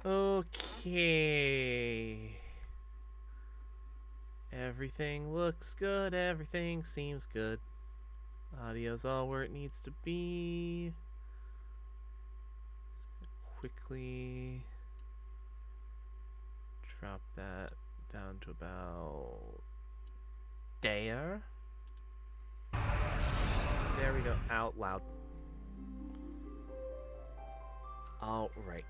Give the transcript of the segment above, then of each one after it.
Okay. Everything looks good. Everything seems good. Audio's all where it needs to be. Let's quickly drop that down to about there. There we go. Out loud. All right.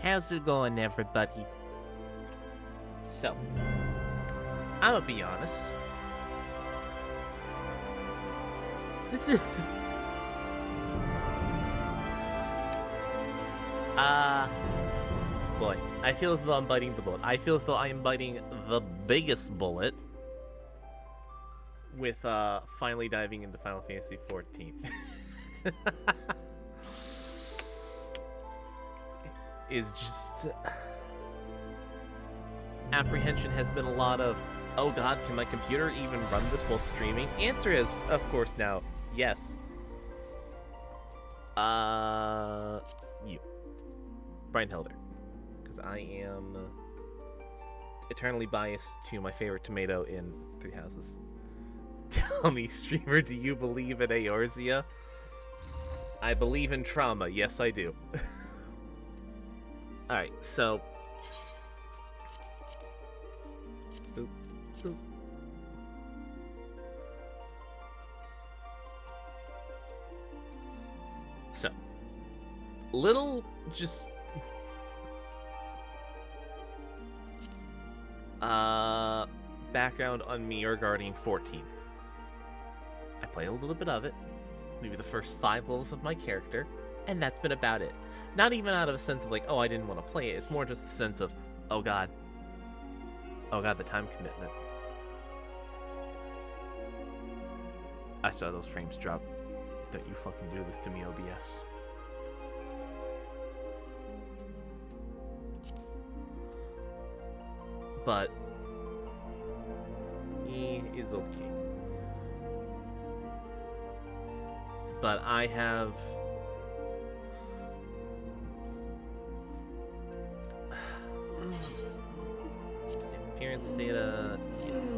How's it going, everybody? So, I'm gonna be honest. This is... boy, I feel as though I'm biting the bullet. I feel as though I am biting the biggest bullet with, finally diving into Final Fantasy XIV. Is just... apprehension has been a lot of, oh god, can my computer even run this while streaming? Answer is, of course, now, yes. You. Brian Helder. Because I am eternally biased to my favorite tomato in Three Houses. Tell me, streamer, do you believe in Eorzea? I believe in trauma. Yes, I do. Alright, so... Boop, boop. So, little just background on me regarding 14. I played a little bit of it, maybe the first 5 levels of my character, and that's been about it. Not even out of a sense of like, oh, I didn't want to play it. It's more just the sense of, oh god, the time commitment. I saw those frames drop. Don't you fucking do this to me, OBS. But he is okay. But I have appearance data. Yes.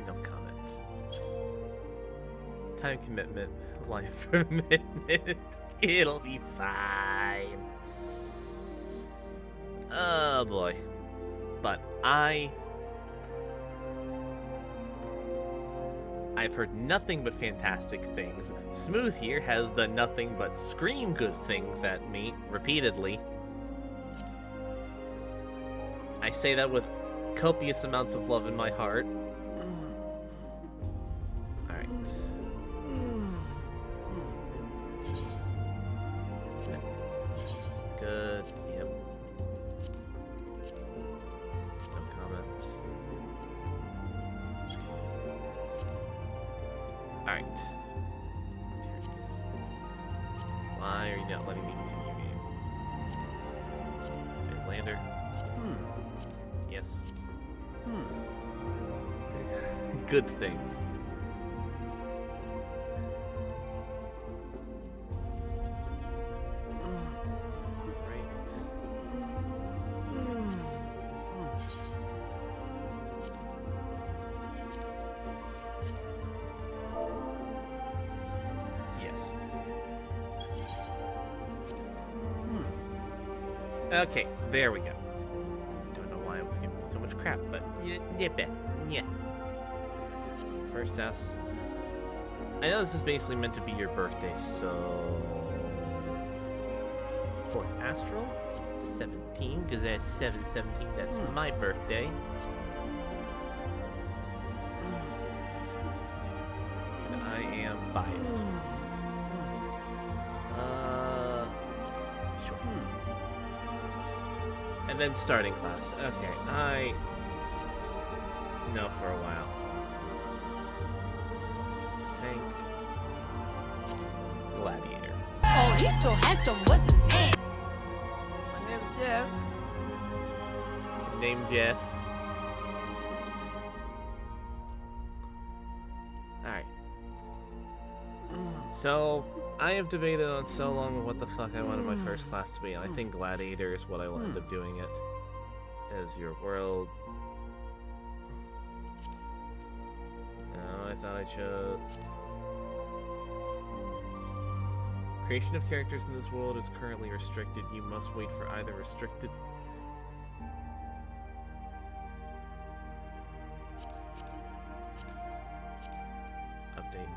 No comment. Time commitment, life commitment. It'll be fine. Oh boy. But I've heard nothing but fantastic things. Smooth here has done nothing but scream good things at me repeatedly. I say that with copious amounts of love in my heart. Alright. Good. Yep. No comment. Alright. Why are you not letting me continue game? Lander. Yes. Good things. Right. Yes. Okay, there we go. Giving me so much crap, but yeah. First house. I know this is basically meant to be your birthday, so for Astral 17, because that's 7/17. That's my birthday. And I am biased. Sure. And then starting class. Okay, I know for a while. Tank. Gladiator. Oh, he's so handsome. What's his name? My name's Jeff. Name Jeff. So, I have debated on so long on what the fuck I wanted my first class to be, and I think Gladiator is what I will end up doing it as your world. No, I thought I chose... Creation of characters in this world is currently restricted. You must wait for either restricted... Update.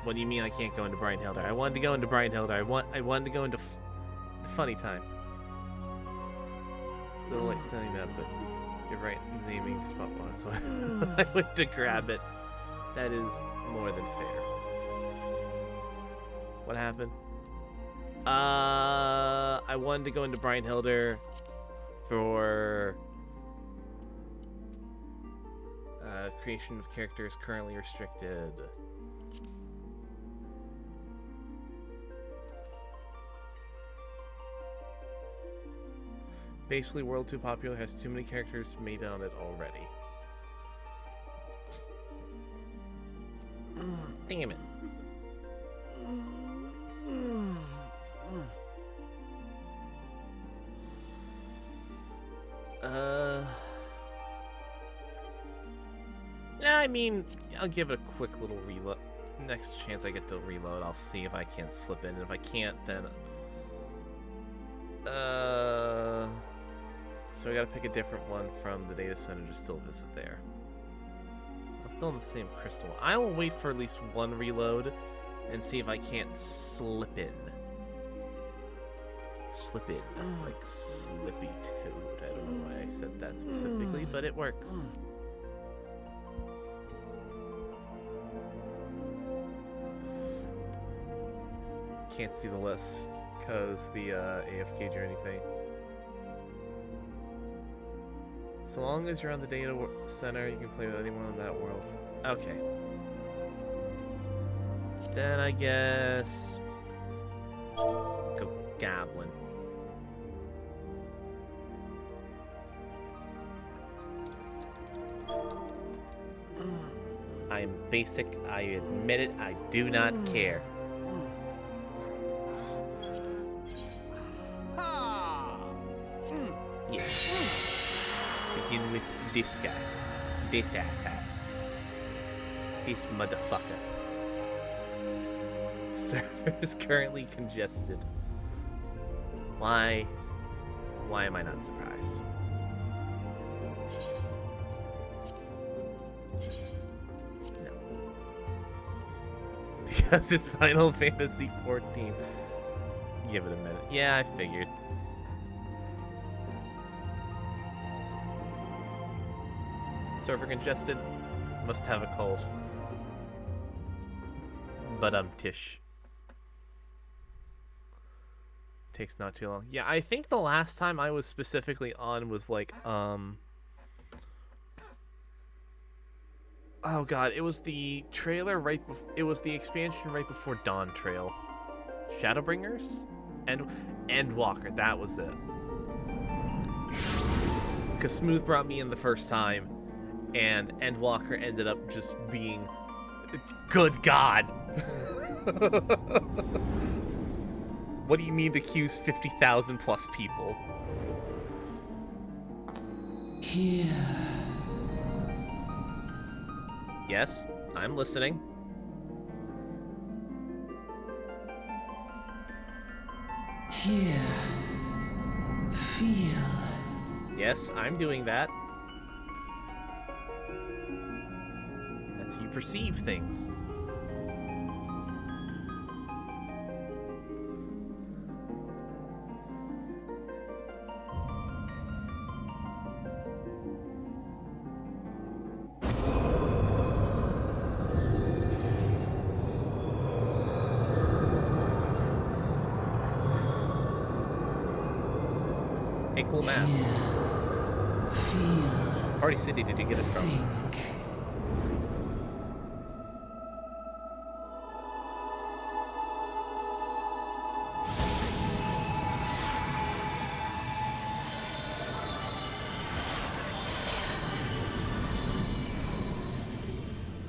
What do you mean I can't go into Brighthelder? I wanted to go into Brighthelder. I wanted to go into Funny Time. So like saying that, but you're right. Naming the spot was, so I went to grab it. That is more than fair. What happened? I wanted to go into Brighthelder for creation of characters currently restricted. Basically, World Too Popular has too many characters made on it already. Damn it. Yeah, I mean, I'll give it a quick little reload. Next chance I get to reload, I'll see if I can slip in. And if I can't, then... So I gotta pick a different one from the data center to still visit there. I'm still in the same crystal. I will wait for at least one reload and see if I can't slip in. Slip in, like Slippy Toad. I don't know why I said that specifically, but it works. Can't see the list because the AFK'd or anything. So long as you're on the data center, you can play with anyone in that world. Okay. Then I guess... go Goblin. I am basic, I admit it, I do not care. Yes. Begin with this guy. This asshat. This motherfucker. Server is currently congested. Why am I not surprised? No. Because it's Final Fantasy XIV. Give it a minute. Yeah, I figured. Server congested. Must have a cold. But tish. Takes not too long. Yeah, I think the last time I was specifically on was like oh god, it was the trailer right it was the expansion right before Dawn Trail. Shadowbringers? And Endwalker, that was it. Cause Smooth brought me in the first time, and Endwalker ended up just being good god. What do you mean the queue's 50,000 plus people? Here. Yes, I'm listening. Here. Feel. Yes, I'm doing that. That's how you perceive things. Hey, cool mask. Feel. Party City, did you get it from? Think.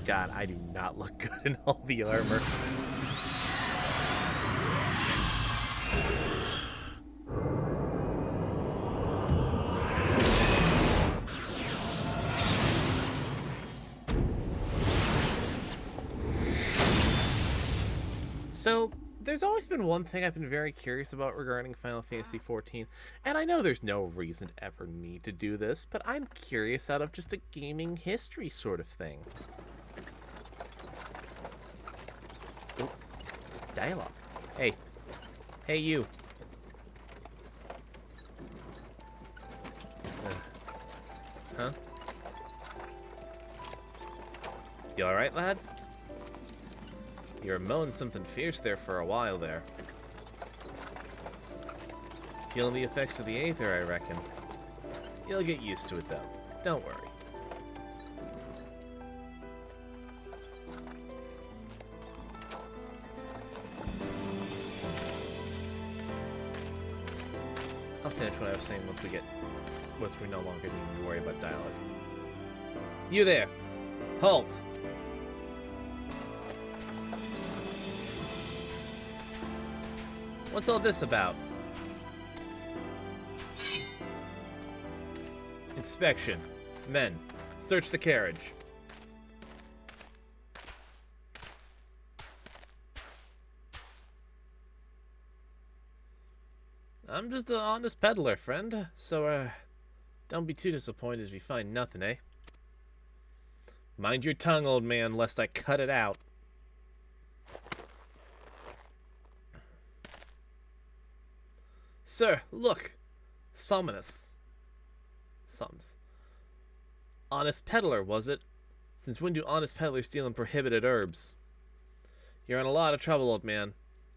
God, I do not look good in all the armor. So, there's always been one thing I've been very curious about regarding Final Fantasy XIV, and I know there's no reason to ever need to do this, but I'm curious out of just a gaming history sort of thing. Ooh, dialogue. Hey. Hey, you. Huh? You alright, lad? You were mowing something fierce there for a while there. Feeling the effects of the Aether, I reckon. You'll get used to it, though. Don't worry. I'll finish what I was saying once we no longer need to worry about dialogue. You there! Halt! What's all this about? Inspection. Men, search the carriage. I'm just an honest peddler, friend, so, don't be too disappointed if you find nothing, eh? Mind your tongue, old man, lest I cut it out. Sir, look! Summonus. Honest peddler, was it? Since when do honest peddlers deal in prohibited herbs? You're in a lot of trouble, old man.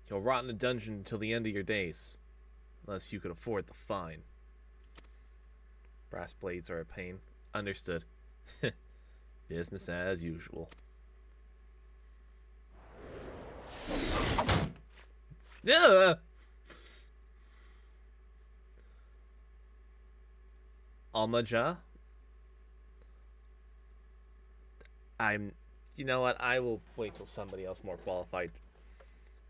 You'll rot in a dungeon until the end of your days. Unless you can afford the fine. Brass blades are a pain. Understood. Business as usual. Yeah. Almaja? You know what? I will wait till somebody else more qualified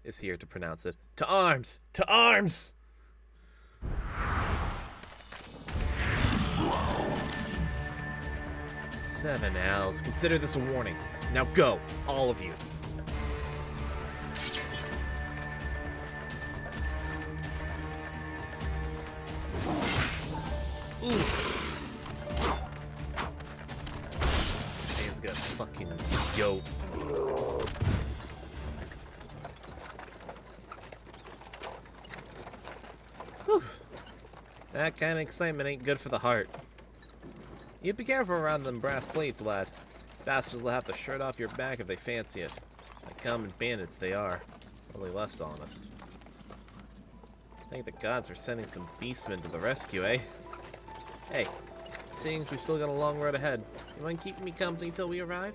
is here to pronounce it. To arms! To arms! Seven L's. Consider this a warning. Now go, all of you. Ooh. Man's got fucking yo. Whew. That kind of excitement ain't good for the heart. You be careful around them brass plates, lad. Bastards will have to shirt off your back if they fancy it. Like common bandits they are. Only less honest. I think the gods are sending some beastmen to the rescue, eh? Hey, seeing we've still got a long road ahead, you mind keeping me company till we arrive?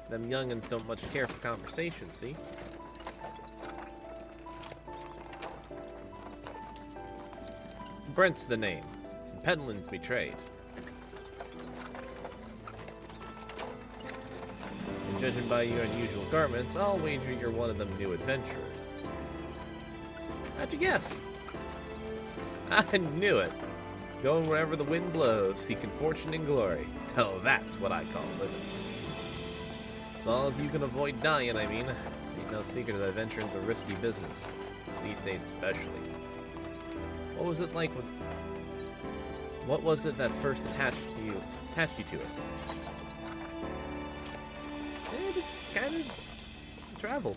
Them young'uns don't much care for conversation, see? Brent's the name, and Pedlin's me trade. And judging by your unusual garments, I'll wager you're one of them new adventurers. How'd you guess? I knew it. Going wherever the wind blows, seeking fortune and glory. Oh, that's what I call living. As long as you can avoid dying, I mean. Ain't no secret that adventuring's a risky business. These days especially. What was it like when... What was it that first attached you to it? Just kind of travel.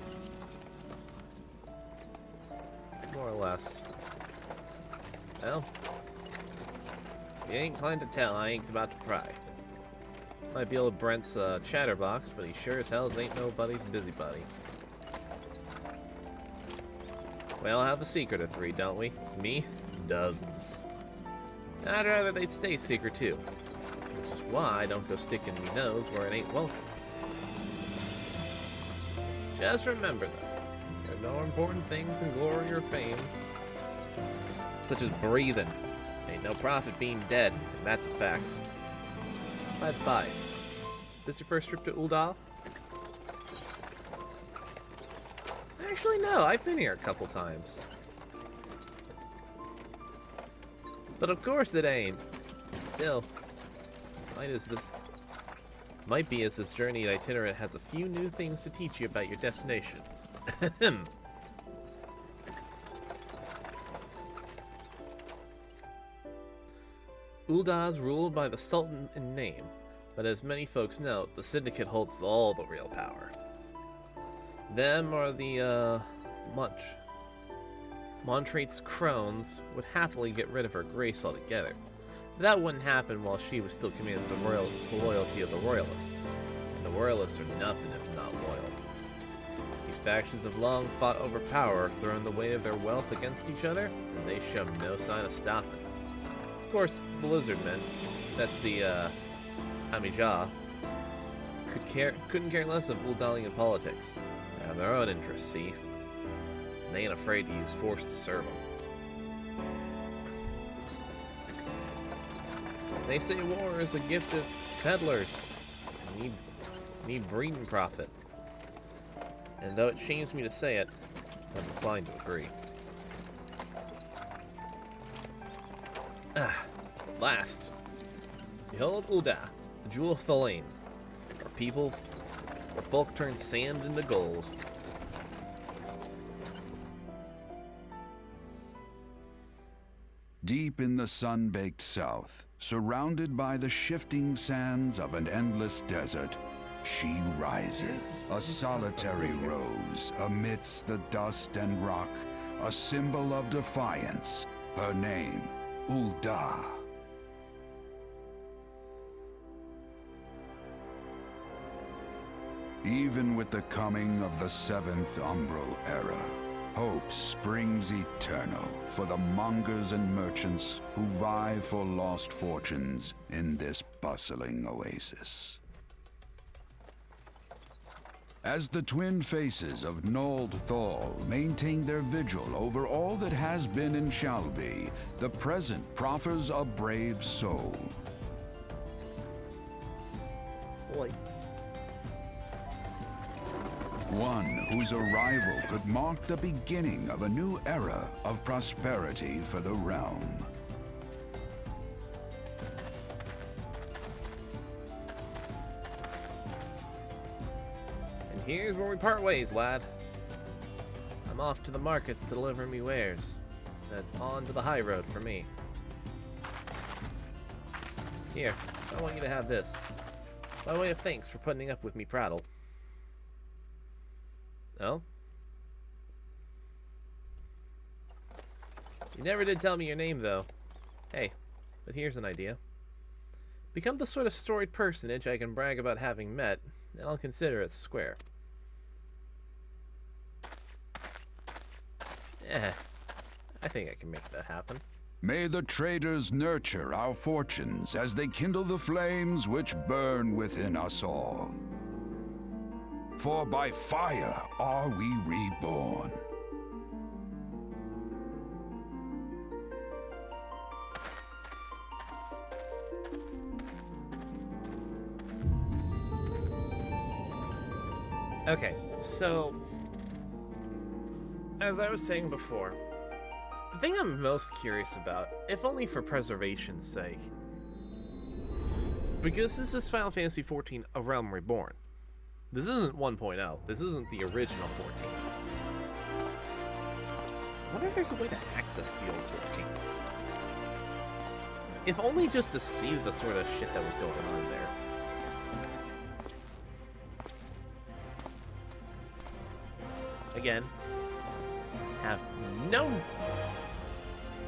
More or less. Well, you ain't inclined to tell, I ain't about to pry. Might be old Brent's chatterbox, but he sure as hell ain't nobody's busybody. We all have a secret or three, don't we? Me? Dozens. I'd rather they'd stay secret too. Which is why I don't go sticking me nose where it ain't welcome. Just remember though, there are no important things than glory or fame. Such as breathing. Ain't no profit being dead, and that's a fact. Bye-bye. This your first trip to Ul'dah? Actually, no. I've been here a couple times. But of course it ain't. Still, might be as this journey itinerant has a few new things to teach you about your destination. Ul'dah is ruled by the Sultan in name, but as many folks know, the Syndicate holds all the real power. Them or the, Montrate's crones would happily get rid of her grace altogether. But that wouldn't happen while she was still commands the loyalty of the Royalists. And the Royalists are nothing if not loyal. These factions have long fought over power, throwing the weight of their wealth against each other, and they show no sign of stopping. Of course, the Lizardmen, that's the, Amijah, couldn't care less of Uldalian politics. They have their own interests, see? And they ain't afraid to use force to serve them. They say war is a gift of peddlers. Need breeding profit. And though it shames me to say it, I'm inclined to agree. Last. Behold Ul'dah, the jewel of Thalain, where folk turn sand into gold. Deep in the sun-baked south, surrounded by the shifting sands of an endless desert, she rises, a solitary rose amidst the dust and rock, a symbol of defiance. Her name, Ul'dah. Even with the coming of the seventh umbral era, hope springs eternal for the mongers and merchants who vie for lost fortunes in this bustling oasis. As the twin faces of Nold Thal maintain their vigil over all that has been and shall be, the present proffers a brave soul. Boy. One whose arrival could mark the beginning of a new era of prosperity for the realm. And here's where we part ways, lad. I'm off to the markets to deliver me wares. That's on to the high road for me. Here, I want you to have this. By way of thanks for putting up with me prattle. Oh? You never did tell me your name, though. Hey, but here's an idea. Become the sort of storied personage I can brag about having met, and I'll consider it square. I think I can make that happen. May the traders nurture our fortunes as they kindle the flames which burn within us all. For by fire are we reborn. Okay, so as I was saying before, the thing I'm most curious about, if only for preservation's sake, because this is Final Fantasy XIV: A Realm Reborn. This isn't 1.0. This isn't the original 14. I wonder if there's a way to access the old 14. If only just to see the sort of shit that was going on there. Again, have no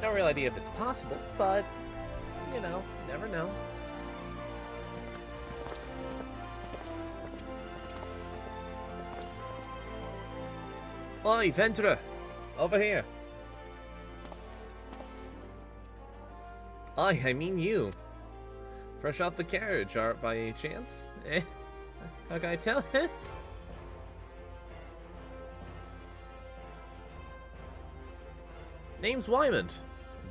real idea if it's possible, but, you know, never know. Oi, Ventura! Over here! I mean you. Fresh off the carriage, art by any chance? Eh? How can I tell? Name's Wymond.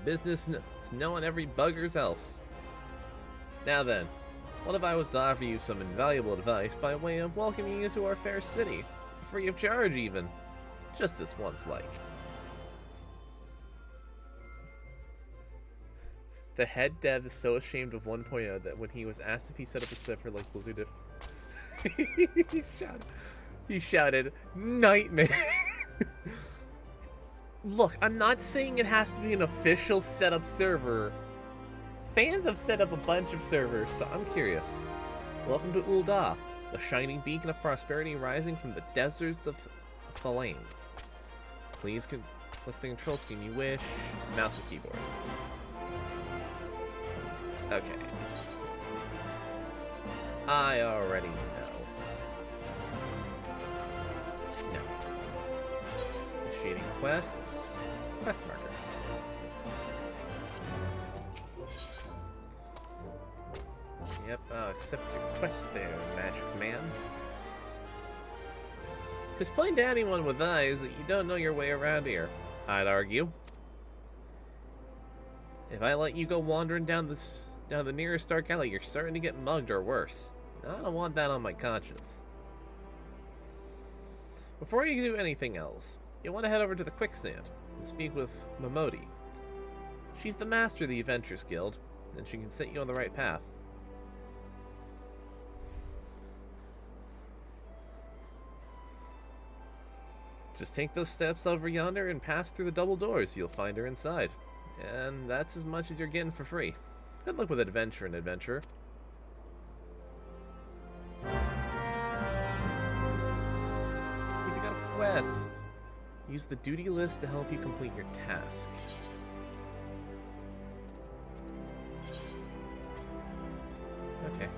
Business knowing every buggers else. Now then, What if I was to offer you some invaluable advice by way of welcoming you to our fair city? Free of charge, even. Just this once, like. The head dev is so ashamed of 1.0 that when he was asked if he set up a server like Blizzard he shouted, "Nightmare!" Look, I'm not saying it has to be an official setup server. Fans have set up a bunch of servers, so I'm curious. Welcome to Ul'dah, the shining beacon of prosperity rising from the deserts of Thalain. Please select the control scheme you wish. Mouse and keyboard. Okay. I already know. No. Initiating quests. Quest markers. Yep, I'll accept your quest there, Magic Man. Just plain to anyone with eyes that you don't know your way around here, I'd argue. If I let you go wandering down the nearest dark alley, you're starting to get mugged or worse. I don't want that on my conscience. Before you do anything else, you'll want to head over to the Quicksand and speak with Momodi. She's the master of the Adventurers Guild, and she can set you on the right path. Just take those steps over yonder and pass through the double doors. You'll find her inside. And that's as much as you're getting for free. Good luck with adventure and adventurer. You got a quest. Use the duty list to help you complete your task. Okay.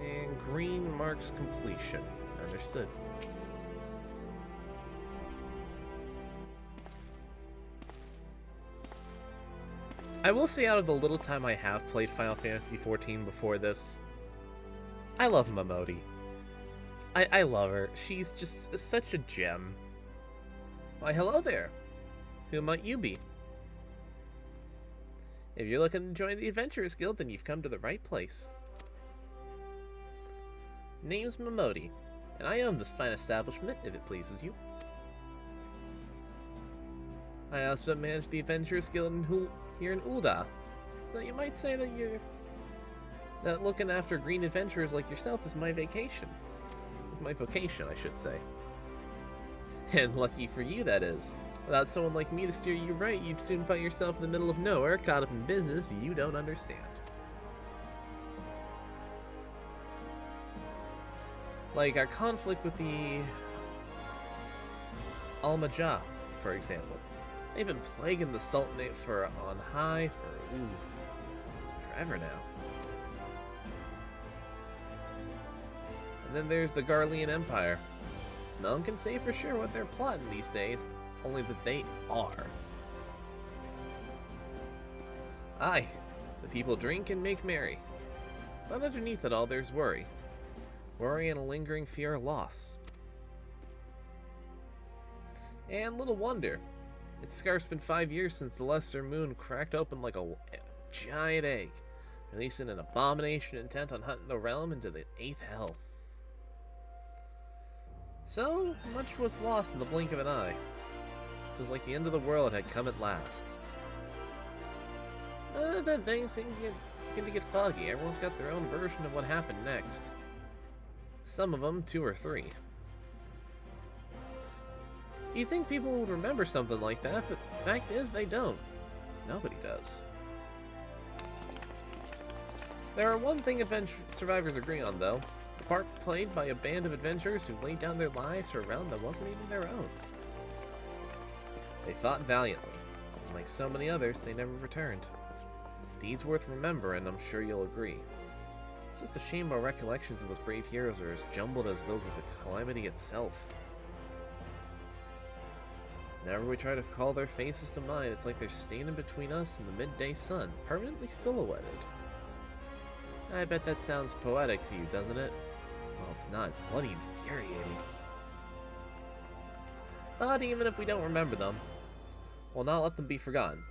And green marks completion. Understood. I will say, out of the little time I have played Final Fantasy XIV before this, I love Momodi. I love her. She's just such a gem. Why, hello there. Who might you be? If you're looking to join the Adventurers Guild, then you've come to the right place. Name's Momodi, and I own this fine establishment, if it pleases you. I also manage the Adventurers Guild here in Ul'dah, so you might say that looking after green adventurers like yourself is my vacation. It's my vocation, I should say. And lucky for you, that is. Without someone like me to steer you right, you'd soon find yourself in the middle of nowhere, caught up in business you don't understand. Like our conflict with the Al-Majah, for example. They've been plaguing the Sultanate on high for, forever now. And then there's the Garlean Empire. No one can say for sure what they're plotting these days, only that they are. Aye, the people drink and make merry. But underneath it all there's worry. Worry and a lingering fear of loss. And little wonder. It's scarce been 5 years since the Lesser Moon cracked open like a giant egg, releasing an abomination intent on hunting the realm into the 8th hell. So much was lost in the blink of an eye. It was like the end of the world had come at last. Then things seem to get foggy. Everyone's got their own version of what happened next. Some of them 2 or 3. You'd think people would remember something like that, but the fact is they don't. Nobody does. There are one thing adventure survivors agree on, though. The part played by a band of adventurers who laid down their lives for a realm that wasn't even their own. They fought valiantly, and like so many others, they never returned. Deeds worth remembering, I'm sure you'll agree. It's just a shame our recollections of those brave heroes are as jumbled as those of the calamity itself. Whenever we try to call their faces to mind, it's like they're standing between us and the midday sun, permanently silhouetted. I bet that sounds poetic to you, doesn't it? Well, it's not. It's bloody infuriating. But even if we don't remember them, we'll not let them be forgotten.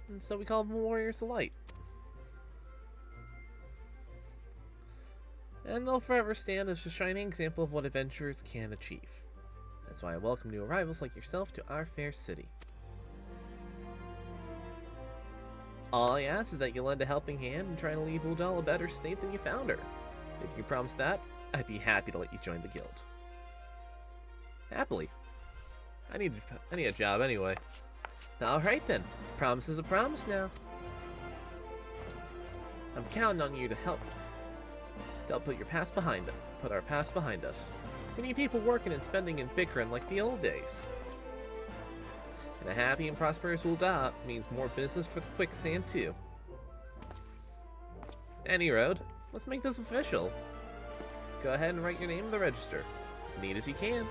And so we call them Warriors of Light. And they'll forever stand as a shining example of what adventurers can achieve. That's why I welcome new arrivals like yourself to our fair city. All I ask is that you lend a helping hand in trying to leave Udal a better state than you found her. If you promise that, I'd be happy to let you join the guild. Happily. I need a job anyway. Alright then. Promise is a promise now. I'm counting on you to help put your past behind us. Put our past behind us. We need people working and spending and bickering like the old days. And a happy and prosperous Ul'dah means more business for the quicksand too. Any road, let's make this official. Go ahead and write your name in the register. Neat as you can.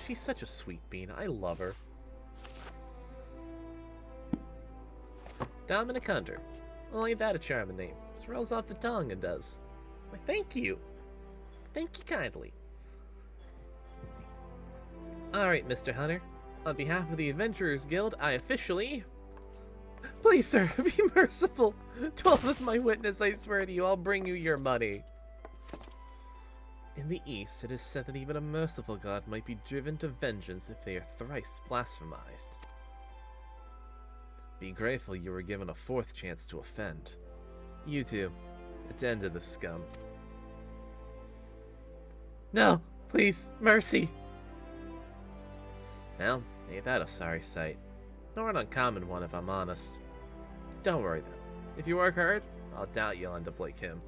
She's such a sweet bean. I love her. Dominic Hunter. Well, ain't that a charming name? Just rolls off the tongue and does. Why, thank you. Thank you kindly. Alright, Mr. Hunter. On behalf of the Adventurers Guild, I officially... Please, sir, be merciful. 12 is my witness, I swear to you, I'll bring you your money. In the East, it is said that even a merciful god might be driven to vengeance if they are thrice blasphemized. Be grateful you were given a fourth chance to offend. You two, attend to the scum. No, please, mercy! Well, ain't that a sorry sight? Nor an uncommon one, if I'm honest. Don't worry, though. If you work hard, I'll doubt you'll end up like him.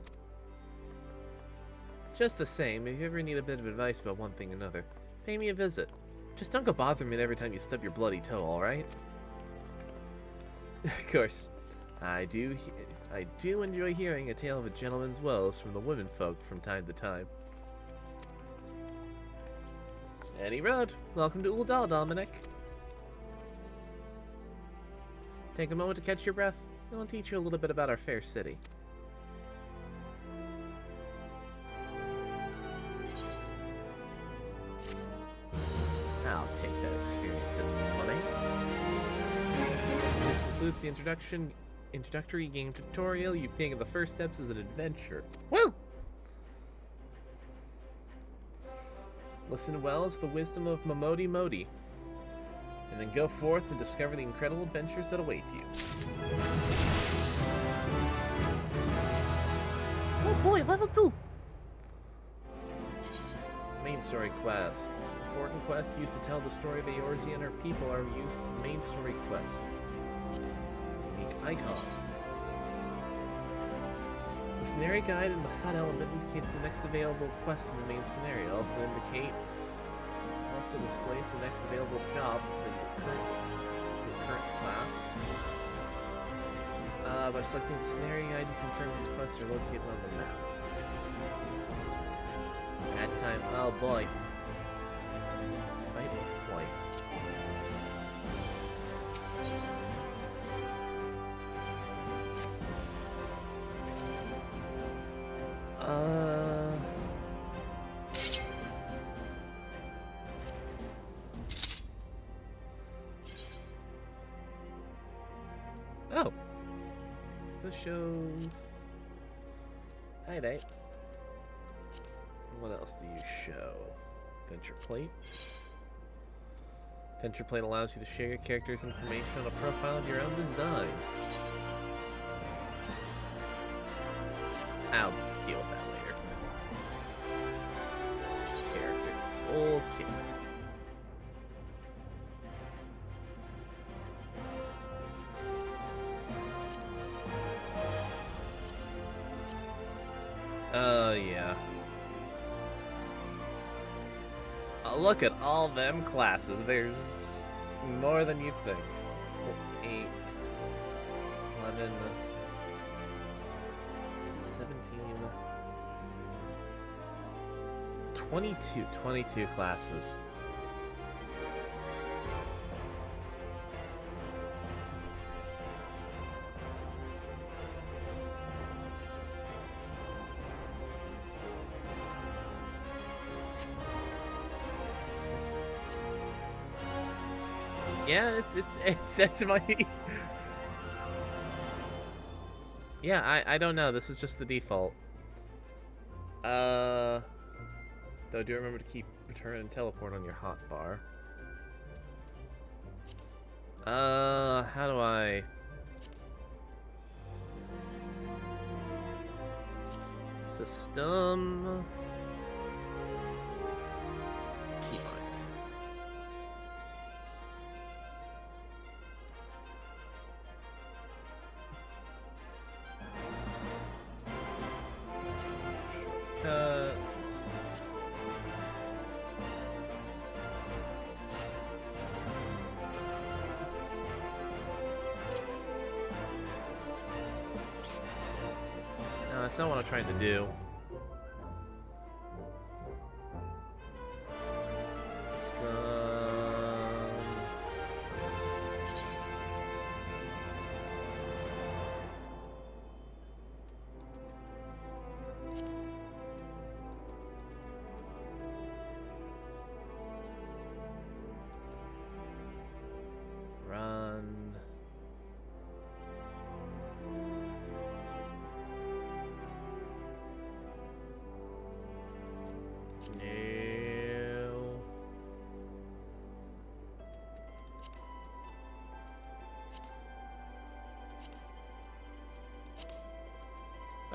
Just the same, if you ever need a bit of advice about one thing or another, pay me a visit. Just don't go bothering me every time you stub your bloody toe, alright? Of course, I do enjoy hearing a tale of a gentleman's woes from the womenfolk from time to time. Any road. Welcome to Ul'dah, Dominic. Take a moment to catch your breath, and I'll teach you a little bit about our fair city. I'll take that experience in money. This concludes the introductory game tutorial. You've taken the first steps as an adventure. Woo! Listen well to the wisdom of Momodi Modi, and then go forth and discover the incredible adventures that await you. Oh boy, level 2! Main story quests. Important quests used to tell the story of the Eorzean and her people are used as main story quests. Unique icon. The scenario guide in the HUD element indicates the next available quest in the main scenario. Also displays the next available job for your current class. By selecting the scenario guide, you confirm these quests are located on the map. At time, oh boy. Fight or flight. Oh. So this shows... Hi, Date. What else do you show? Adventure Plate. Adventure Plate allows you to share your character's information on a profile of your own design. I'll deal with that later. Character. Okay. Yeah. Look at all them classes. There's more than you'd think. 8, 11, 17, 22 classes. Yeah, it's my. Yeah, I don't know. This is just the default. Though do remember to keep return and teleport on your hotbar. How do I? System. Keybind. Shortcuts. No, that's not what I'm trying to do. Run. No.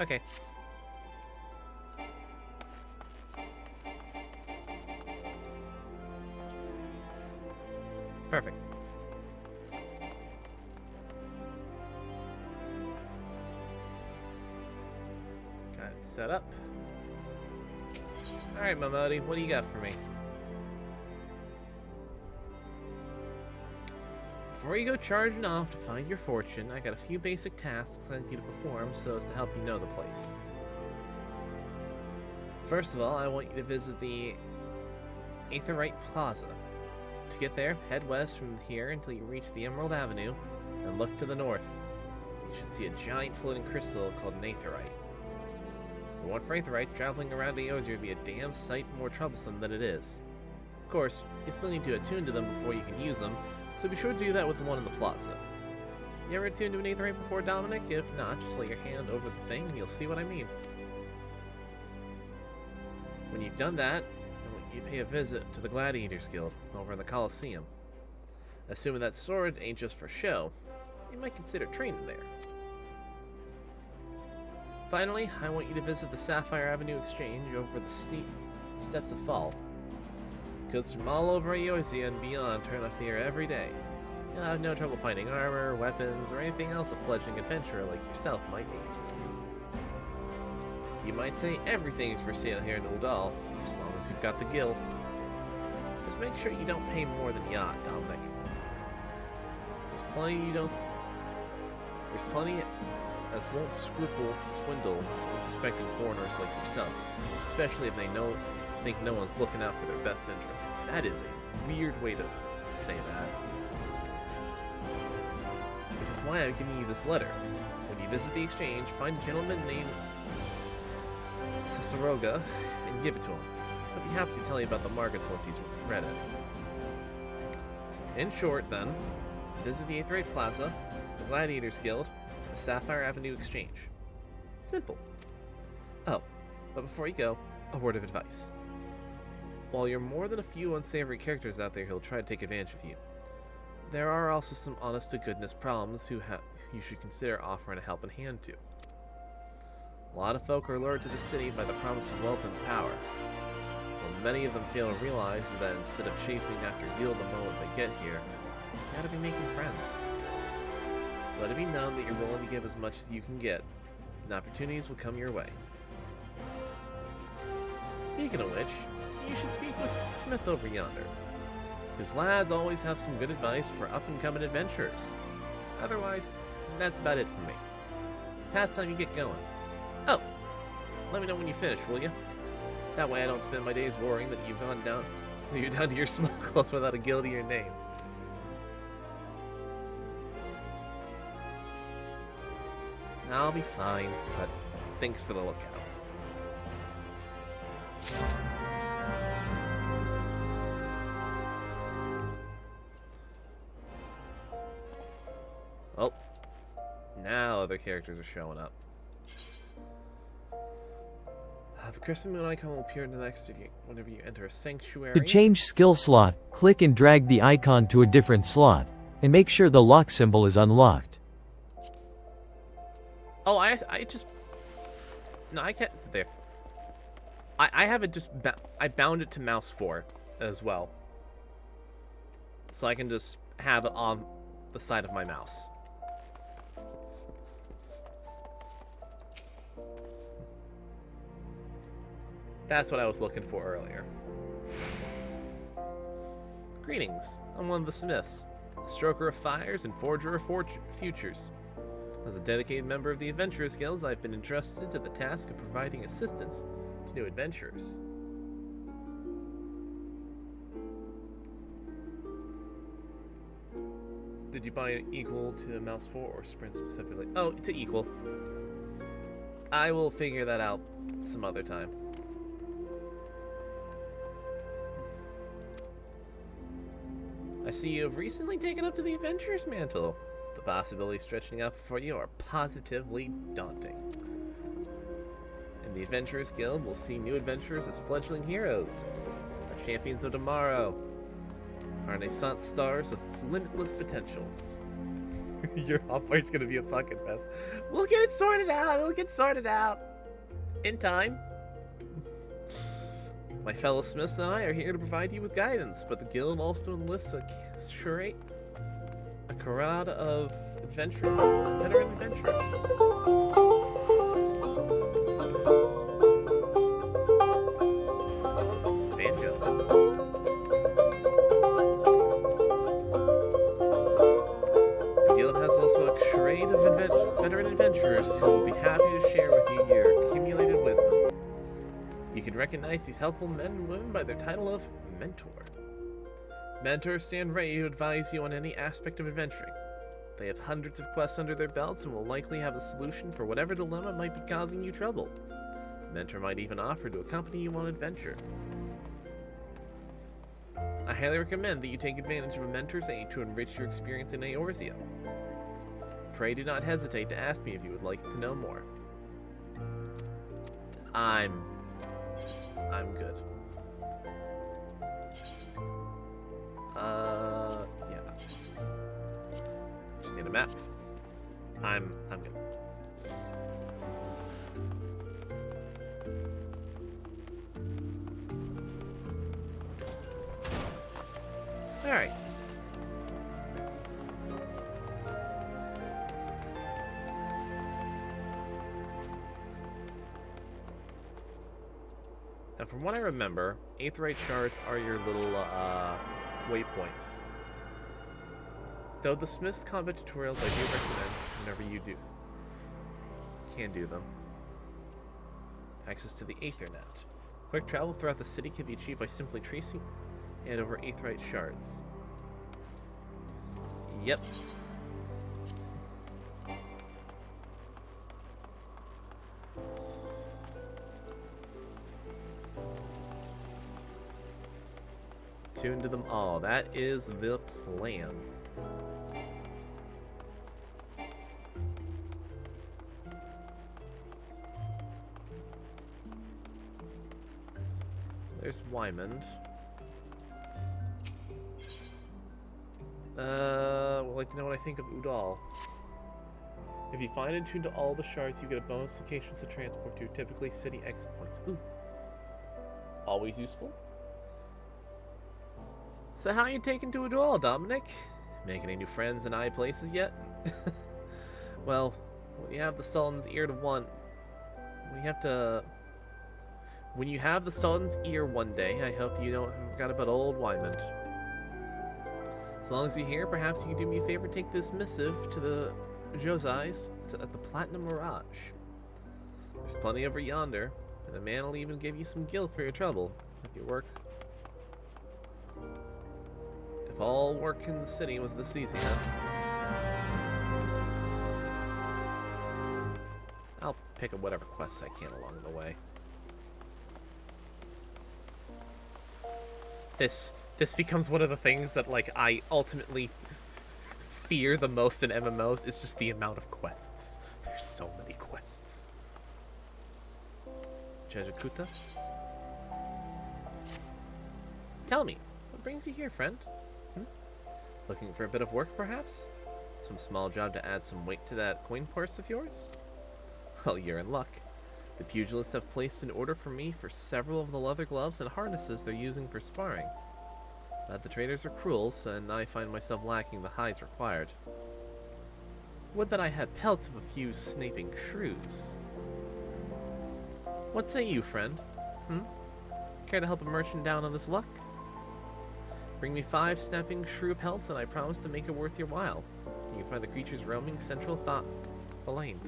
Okay. Perfect. Got it set up. Alright, Momodi, what do you got for me? Before you go charging off to find your fortune, I got a few basic tasks I need you to perform so as to help you know the place. First of all, I want you to visit the Aetherite Plaza. To get there, head west from here until you reach the Emerald Avenue, and look to the north. You should see a giant floating crystal called an Aetherite. For one for Aetherites, traveling around Eorzean would be a damn sight more troublesome than it is. Of course, you still need to attune to them before you can use them, so be sure to do that with the one in the plaza. You ever attuned to an Aetherite before, Dominic? If not, just lay your hand over the thing and you'll see what I mean. When you've done that, I want you to pay a visit to the Gladiators Guild over in the Colosseum. Assuming that sword ain't just for show, you might consider training there. Finally, I want you to visit the Sapphire Avenue Exchange over the steep steps of Fall. Goods from all over Eorzean and beyond turn up here every day. You'll have no trouble finding armor, weapons, or anything else a fledgling adventurer like yourself might need. You might say everything is for sale here in Uldal, as long as you've got the guild. Just make sure you don't pay more than you ought, Dominic. There's plenty as won't scruple to swindle unsuspecting foreigners like yourself, especially if they think no one's looking out for their best interests. That is a weird way to say that. Which is why I'm giving you this letter. When you visit the exchange, find a gentleman named Ciceroga and give it to him. He'll be happy to tell you about the markets once he's read it. In short, then, visit the Aetherite Plaza, the Gladiators Guild, the Sapphire Avenue Exchange. Simple. Oh, but before you go, a word of advice. While you're more than a few unsavory characters out there who'll try to take advantage of you, there are also some honest-to-goodness problems who you should consider offering a helping hand to. A lot of folk are lured to the city by the promise of wealth and power. What many of them fail to realize is that instead of chasing after guild the moment they get here, you gotta be making friends. Let it be known that you're willing to give as much as you can get, and opportunities will come your way. Speaking of which, you should speak with Smith over yonder. His lads always have some good advice for up-and-coming adventurers. Otherwise, that's about it for me. It's past time you get going. Oh, let me know when you finish, will you? That way I don't spend my days worrying that you're down to your small clothes without a guild in your name. I'll be fine, but thanks for the lookout. Oh, now other characters are showing up. The crescent moon icon will appear next to you whenever you enter a sanctuary. To change skill slot, click and drag the icon to a different slot, and make sure the lock symbol is unlocked. Oh, I just... No, I can't... There. I have it just... I bound it to mouse 4 as well. So I can just have it on the side of my mouse. That's what I was looking for earlier. Greetings. I'm one of the Smiths, Stroker of Fires and Forger of Futures. As a dedicated member of the Adventurers Guilds, I've been entrusted to the task of providing assistance to new adventurers. Did you buy an equal to mouse 4 or sprint specifically? Oh, to equal. I will figure that out some other time. I see you have recently taken up to the Adventurer's Mantle. The possibilities stretching out before you are positively daunting. In the Adventurers Guild, we'll see new adventurers as fledgling heroes, our champions of tomorrow, our Renaissance stars of limitless potential. Your hotbar's gonna be a fucking mess. We'll get it sorted out. It'll get sorted out in time. My fellow Smiths and I are here to provide you with guidance, but the guild also enlists a charade of veteran adventurers. Banjo. The guild has also a charade of veteran adventurers who will be happy to share with you your accumulated wisdom. You can recognize these helpful men and women by their title of Mentor. Mentors stand ready to advise you on any aspect of adventuring. They have hundreds of quests under their belts and will likely have a solution for whatever dilemma might be causing you trouble. Mentor might even offer to accompany you on adventure. I highly recommend that you take advantage of a mentor's aid to enrich your experience in Eorzea. Pray do not hesitate to ask me if you would like to know more. I'm good. Yeah. Just need a map. I'm good. Alright. Now, from what I remember, Aetheryte shards are your little waypoints. Though the Smith's combat tutorials I do recommend whenever you can do them. Access to the Aethernet. Quick travel throughout the city can be achieved by simply tracing and over Aetheryte shards. Yep. Tune to them all. That is the plan. There's Wymond. Would like to know what I think of Udall. If you find and tune to all the shards, you get a bonus locations to transport to, typically city exit points. Ooh. Always useful. So how are you taking to Udall, Dominic? Making any new friends in high places yet? Well, when you have the Sultan's ear one day, I hope you don't forget about old Wymond. As long as you're here, perhaps you can do me a favor, take this missive to the Josi's at the Platinum Mirage. There's plenty over yonder, and the man will even give you some gil for your trouble, if you work. If all work in the city was this easy, huh? I'll pick up whatever quests I can along the way. This becomes one of the things that, like, I ultimately fear the most in MMOs is just the amount of quests. There's so many quests. Jajakuta? Tell me, what brings you here, friend? Looking for a bit of work, perhaps? Some small job to add some weight to that coin purse of yours? Well, you're in luck. The pugilists have placed an order for me for several of the leather gloves and harnesses they're using for sparring. But the traders are cruel, and I find myself lacking the hides required. Would that I had pelts of a few snaping shrews. What say you, friend? Care to help a merchant down on this luck? Bring me 5 snapping shrew pelts, and I promise to make it worth your while. You can find the creatures roaming central the lane.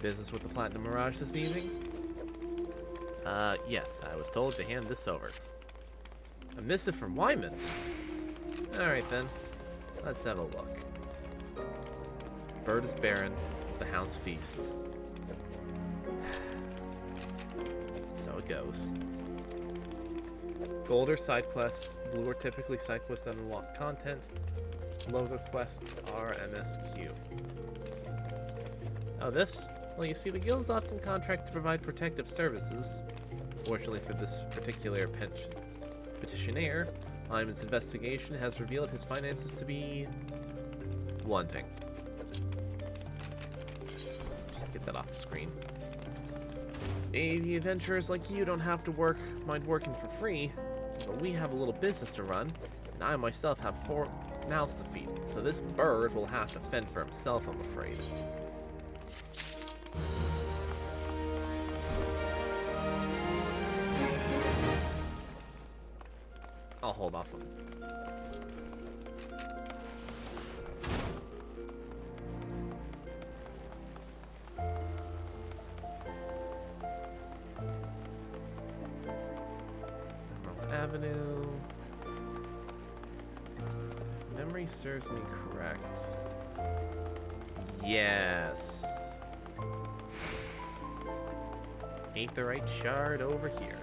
Business with the Platinum Mirage this evening? Yes, I was told to hand this over. A missive from Wyman? Alright then, let's have a look. Bird is barren, the hounds feast. So it goes. Gold are side quests, blue are typically side quests that unlock content, logo quests are MSQ. Oh, this? Well, you see, the guilds often contract to provide protective services. Fortunately for this particular petitioner, Lyman's investigation has revealed his finances to be wanting. Just get that off the screen. Maybe adventurers like you don't have to mind working for free, but we have a little business to run, and I myself have 4 mouths to feed, so this bird will have to fend for himself, I'm afraid. I'll hold off on it. Emerald Avenue. Memory serves me correct. Yes. Aetheryte shard over here.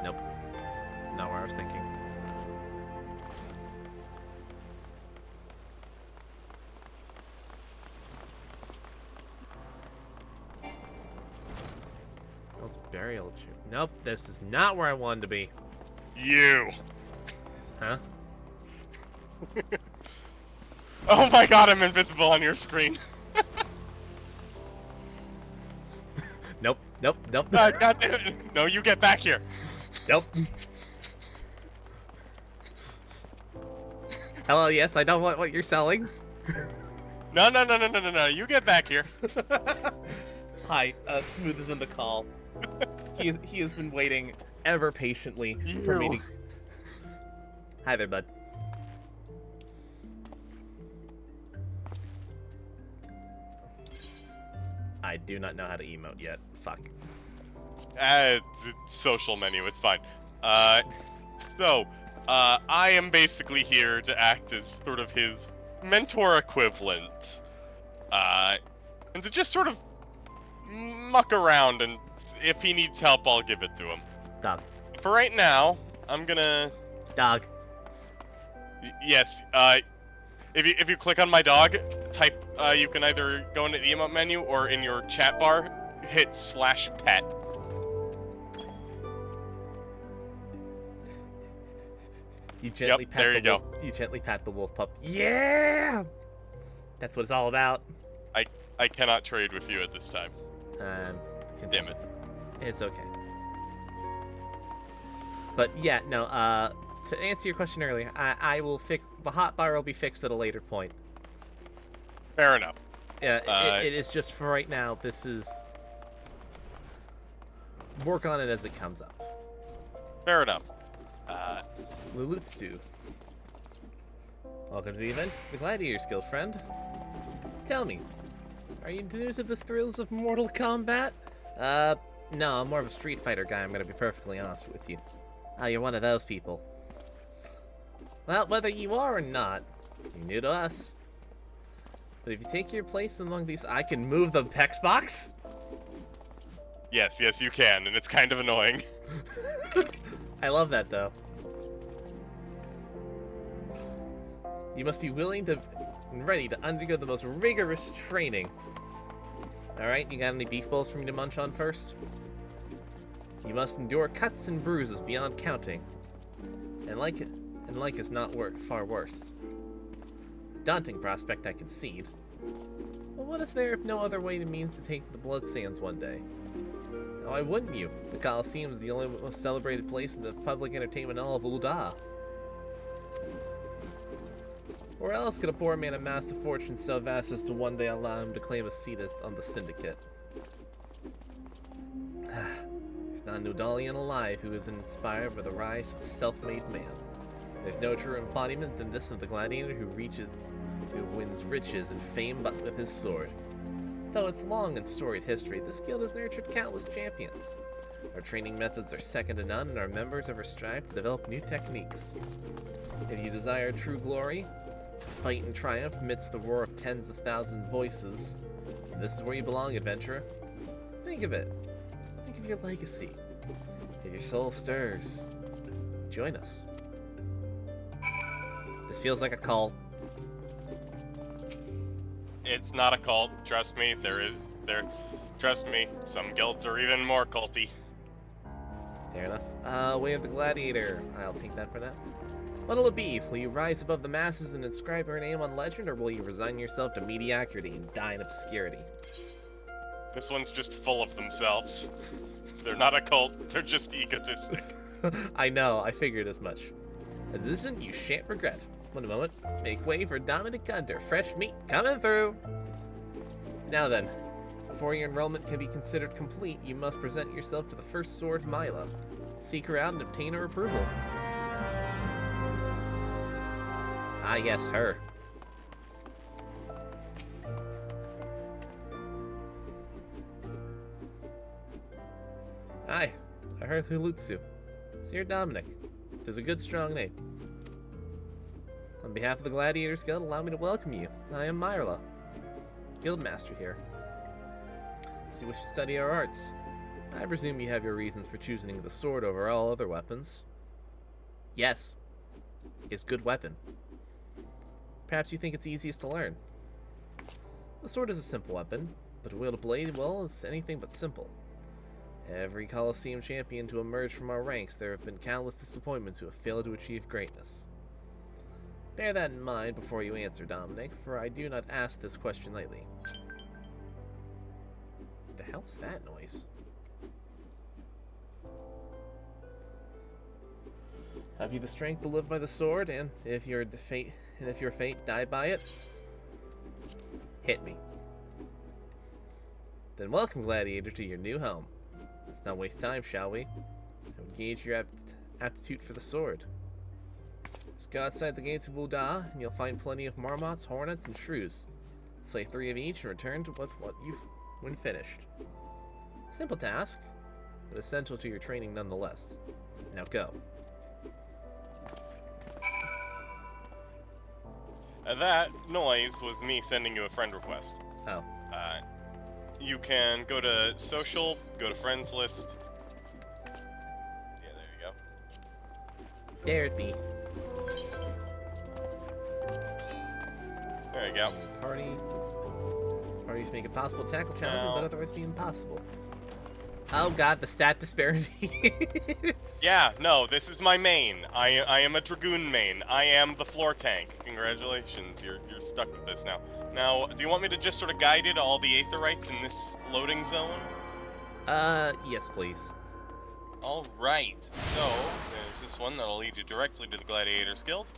Nope. Not where I was thinking. Let's burial chip. Nope, this is not where I wanted to be. You. Huh? Oh my god, I'm invisible on your screen. Nope, nope, nope. God damn it. No, you get back here. Nope. Hello, yes, I don't want what you're selling. No, you get back here. Hi, Smooth is in the call. He has been waiting ever patiently for me to... Hi there, bud. I do not know how to emote yet. Fuck. Social menu, it's fine. I am basically here to act as sort of his mentor equivalent. And to just sort of muck around, and if he needs help, I'll give it to him. Dog. For right now, I'm gonna... Dog. Yes, if you click on my dog, type, you can either go into the emote menu, or in your chat bar, hit /pet. You gently pat there you go. You gently pat the wolf pup. Yeah! That's what it's all about. I cannot trade with you at this time. Damn it. It's okay. But yeah, no, to answer your question earlier, I will fix... The hotbar will be fixed at a later point. Fair enough. Yeah, it is just for right now, this is... Work on it as it comes up. Fair enough. Lulutsu. Welcome to the event, the Gladiators Guild, friend. Tell me, are you new to the thrills of Mortal Kombat? No, I'm more of a Street Fighter guy, I'm gonna be perfectly honest with you. Oh, you're one of those people. Well, whether you are or not, you're new to us. But if you take your place among these... I can move the text box? Yes, you can, and it's kind of annoying. I love that, though. You must be willing to and ready to undergo the most rigorous training. Alright, you got any beef bowls for me to munch on first? You must endure cuts and bruises beyond counting. And like is not far worse. Daunting prospect, I concede. But what is there if no other way to means to take the blood sands one day? Now, why wouldn't you? The Colosseum is the only most celebrated place in the public entertainment in all of Ul'dah. Where else could a poor man amass a fortune so vast as to one day allow him to claim a seat on the syndicate? There's not an Udalian alive who is inspired by the rise of a self-made man. There's no truer embodiment than this of the gladiator who wins riches and fame but with his sword. Though it's long and storied history, this guild has nurtured countless champions. Our training methods are second to none, and our members ever strive to develop new techniques. If you desire true glory, fight and triumph amidst the roar of tens of thousand voices, this is where you belong, adventurer. Think of it. Think of your legacy. If your soul stirs, join us. This feels like a cult. It's not a cult, trust me. Trust me, some guilds are even more culty. Fair enough. Way of the Gladiator. I'll take that for now. What'll it be? Will you rise above the masses and inscribe your name on legend, or will you resign yourself to mediocrity and die in obscurity? This one's just full of themselves. They're not a cult, they're just egotistic. I know, I figured as much. A decision you shan't regret. One moment. Make way for Dominic Gunter. Fresh meat coming through! Now then, before your enrollment can be considered complete, you must present yourself to the First Sword Mila. Seek her out and obtain her approval. Ah yes, her. Hi, I heard Hulutsu. So you're Dominic. It is a good, strong name. On behalf of the Gladiators Guild, allow me to welcome you. I am Myrla, Guildmaster here. So you wish to study our arts. I presume you have your reasons for choosing the sword over all other weapons. Yes, it's a good weapon. Perhaps you think it's easiest to learn. The sword is a simple weapon, but to wield a blade, well, is anything but simple. Every Colosseum champion to emerge from our ranks, there have been countless disappointments who have failed to achieve greatness. Bear that in mind before you answer, Dominic, for I do not ask this question lightly. What the hell is that noise? Have you the strength to live by the sword, and if your fate die by it? Hit me. Then welcome, Gladiator, to your new home. Let's not waste time, shall we? I would gauge your aptitude for the sword. Let's go outside the gates of Ul'dah, and you'll find plenty of marmots, hornets, and shrews. Slay 3 of each and return with what you've when finished. Simple task, but essential to your training nonetheless. Now go. That noise was me sending you a friend request. Oh. You can go to social, go to friends list. Yeah, there you go. There it be. There you go. Parties make it possible to tackle challenges that otherwise be impossible. Oh god, the stat disparity. Yeah, no, this is my main. I am a Dragoon main. I am the floor tank. Congratulations, you're stuck with this now. Now, do you want me to just sort of guide you to all the Aetherites in this loading zone? Yes, please. Alright, so, there's this one that'll lead you directly to the Gladiators Guild.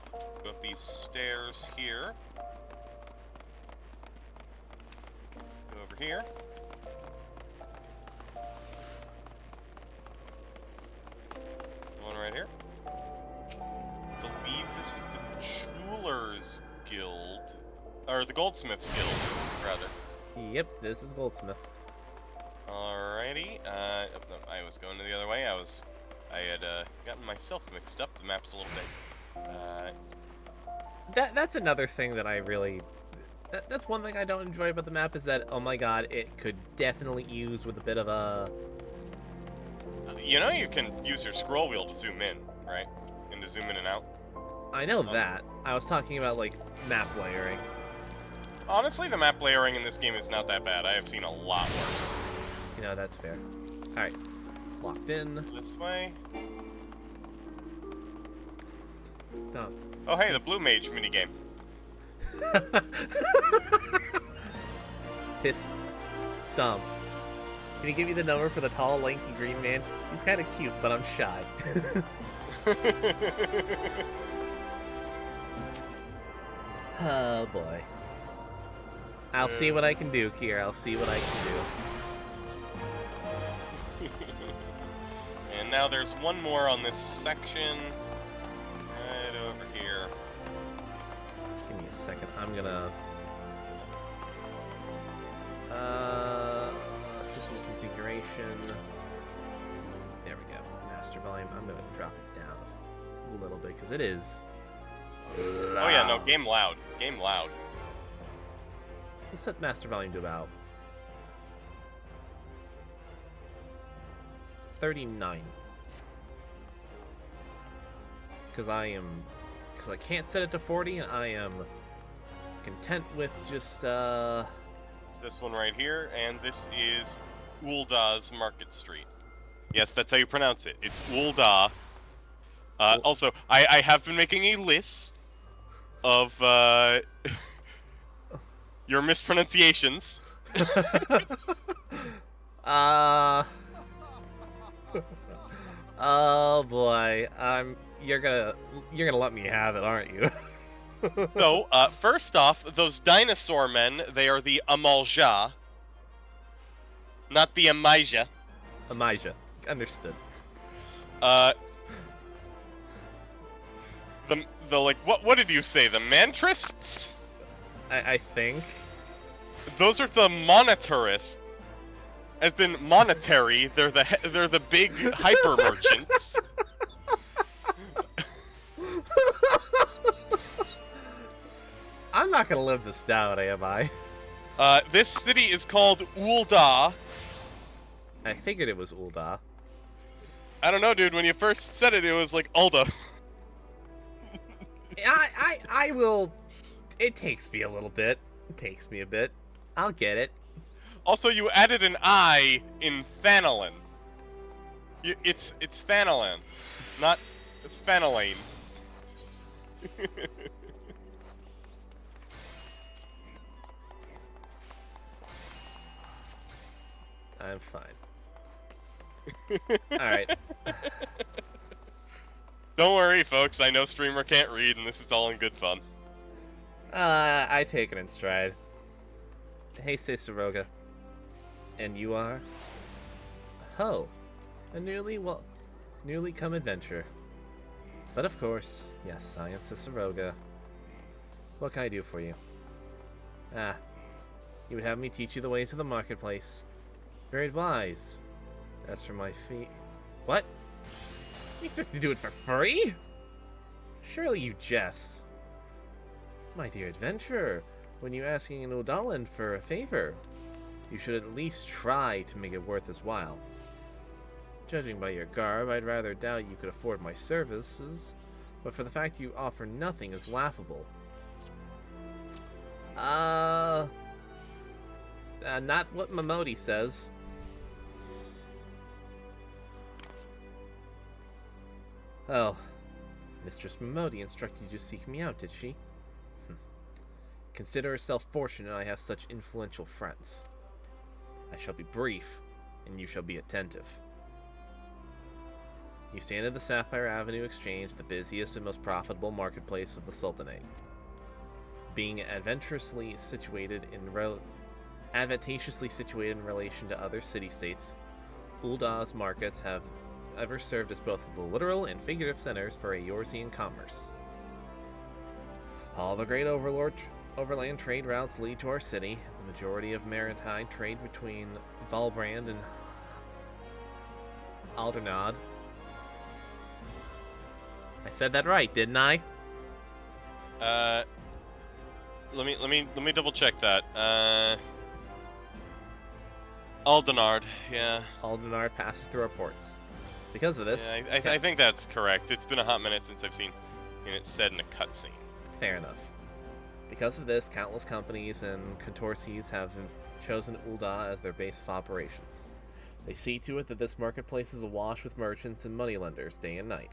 Go up these stairs here. Go over here. One right here. I believe this is the Jeweler's or the Goldsmith's Guild, rather. Yep, this is Goldsmith. Alrighty. I was going the other way. I had gotten myself mixed up. The map's a little big. That's another thing that I really... That's one thing I don't enjoy about the map is that, oh my god, it could definitely use with a bit of a... You know you can use your scroll wheel to zoom in, right? And to zoom in and out. I know that. I was talking about, like, map layering. Honestly, the map layering in this game is not that bad. I have seen a lot worse. You know, that's fair. Alright. Locked in. This way. Done. Oh hey, the Blue Mage minigame. Piss. Dumb. Can you give me the number for the tall, lanky green man? He's kind of cute, but I'm shy. Oh boy. I'll see what I can do, Kier. I'll see what I can do. And now there's one more on this section. Right over here. Just give me a second. I'm gonna... System configuration. There we go. Master volume. I'm gonna drop it down a little bit, because it is... Oh yeah, no, game loud. Game loud. Let's set master volume to about 39. Because I can't set it to 40, and I am content with just This one right here, and this is Ulda's Market Street. Yes, that's how you pronounce it. It's Ulda. Also, I have been making a list of your mispronunciations. Oh boy, you're gonna let me have it, aren't you? So, first off, those dinosaur men, they are the Amalja, not the Amija. Amija, understood. The like, what did you say? The Mantrists? I think. Those are the monetarists. As been monetary, they're the big hyper merchants. I'm not gonna live this down, am I? This city is called Ulda. I figured it was Ulda. I don't know, dude. When you first said it, it was like Ulda. I will. It takes me a little bit. It takes me a bit. I'll get it. Also, you added an I in Fanolin. It's Fanolin, not Fanolane. I'm fine. Alright. Don't worry, folks. I know streamer can't read, and this is all in good fun. I take it in stride. Hey, Sestaroga. And you are? Ho. A newly come adventurer. But of course, yes, I am Sestaroga. What can I do for you? Ah. You would have me teach you the ways of the marketplace. Very wise. As for my fee... What? You expect to do it for free? Surely you jest. My dear adventurer, when you asking an Udalan for a favor, you should at least try to make it worth his while. Judging by your garb, I'd rather doubt you could afford my services, but for the fact you offer nothing is laughable. Not what Momodi says. Oh, Mistress Momodi instructed you to seek me out, did she? Consider herself fortunate I have such influential friends. I shall be brief, and you shall be attentive. You stand at the Sapphire Avenue Exchange, the busiest and most profitable marketplace of the Sultanate. Being advantageously situated in relation to other city-states, Ulda's markets have ever served as both the literal and figurative centers for Eorzean commerce. All the great overlord overland trade routes lead to our city. The majority of maritime trade between Valbrand and Aldernod. I said that right, didn't I? Let me double check that. Aldenard, yeah. Aldernod passes through our ports. Because of this, Yeah, I think that's correct. It's been a hot minute since I've seen it said in a cutscene. fair enough. Because of this, countless companies and contorcies have chosen Ul'dah as their base of operations. They see to it that this marketplace is awash with merchants and moneylenders day and night.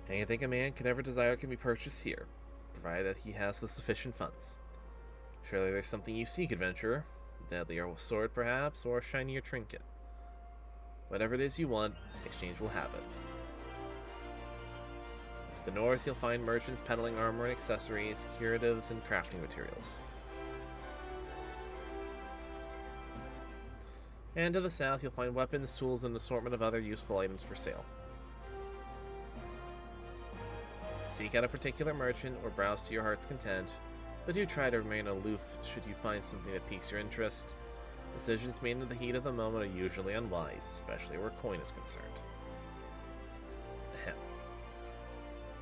Anything a man could ever desire can be purchased here, provided that he has the sufficient funds. Surely there's something you seek, adventurer. A deadlier sword, perhaps, or a shinier trinket. Whatever it is you want, exchange will have it. To the north, you'll find merchants peddling armor and accessories, curatives, and crafting materials. And to the south, you'll find weapons, tools, and an assortment of other useful items for sale. Seek out a particular merchant or browse to your heart's content, but do try to remain aloof should you find something that piques your interest. Decisions made in the heat of the moment are usually unwise, especially where coin is concerned. Ahem.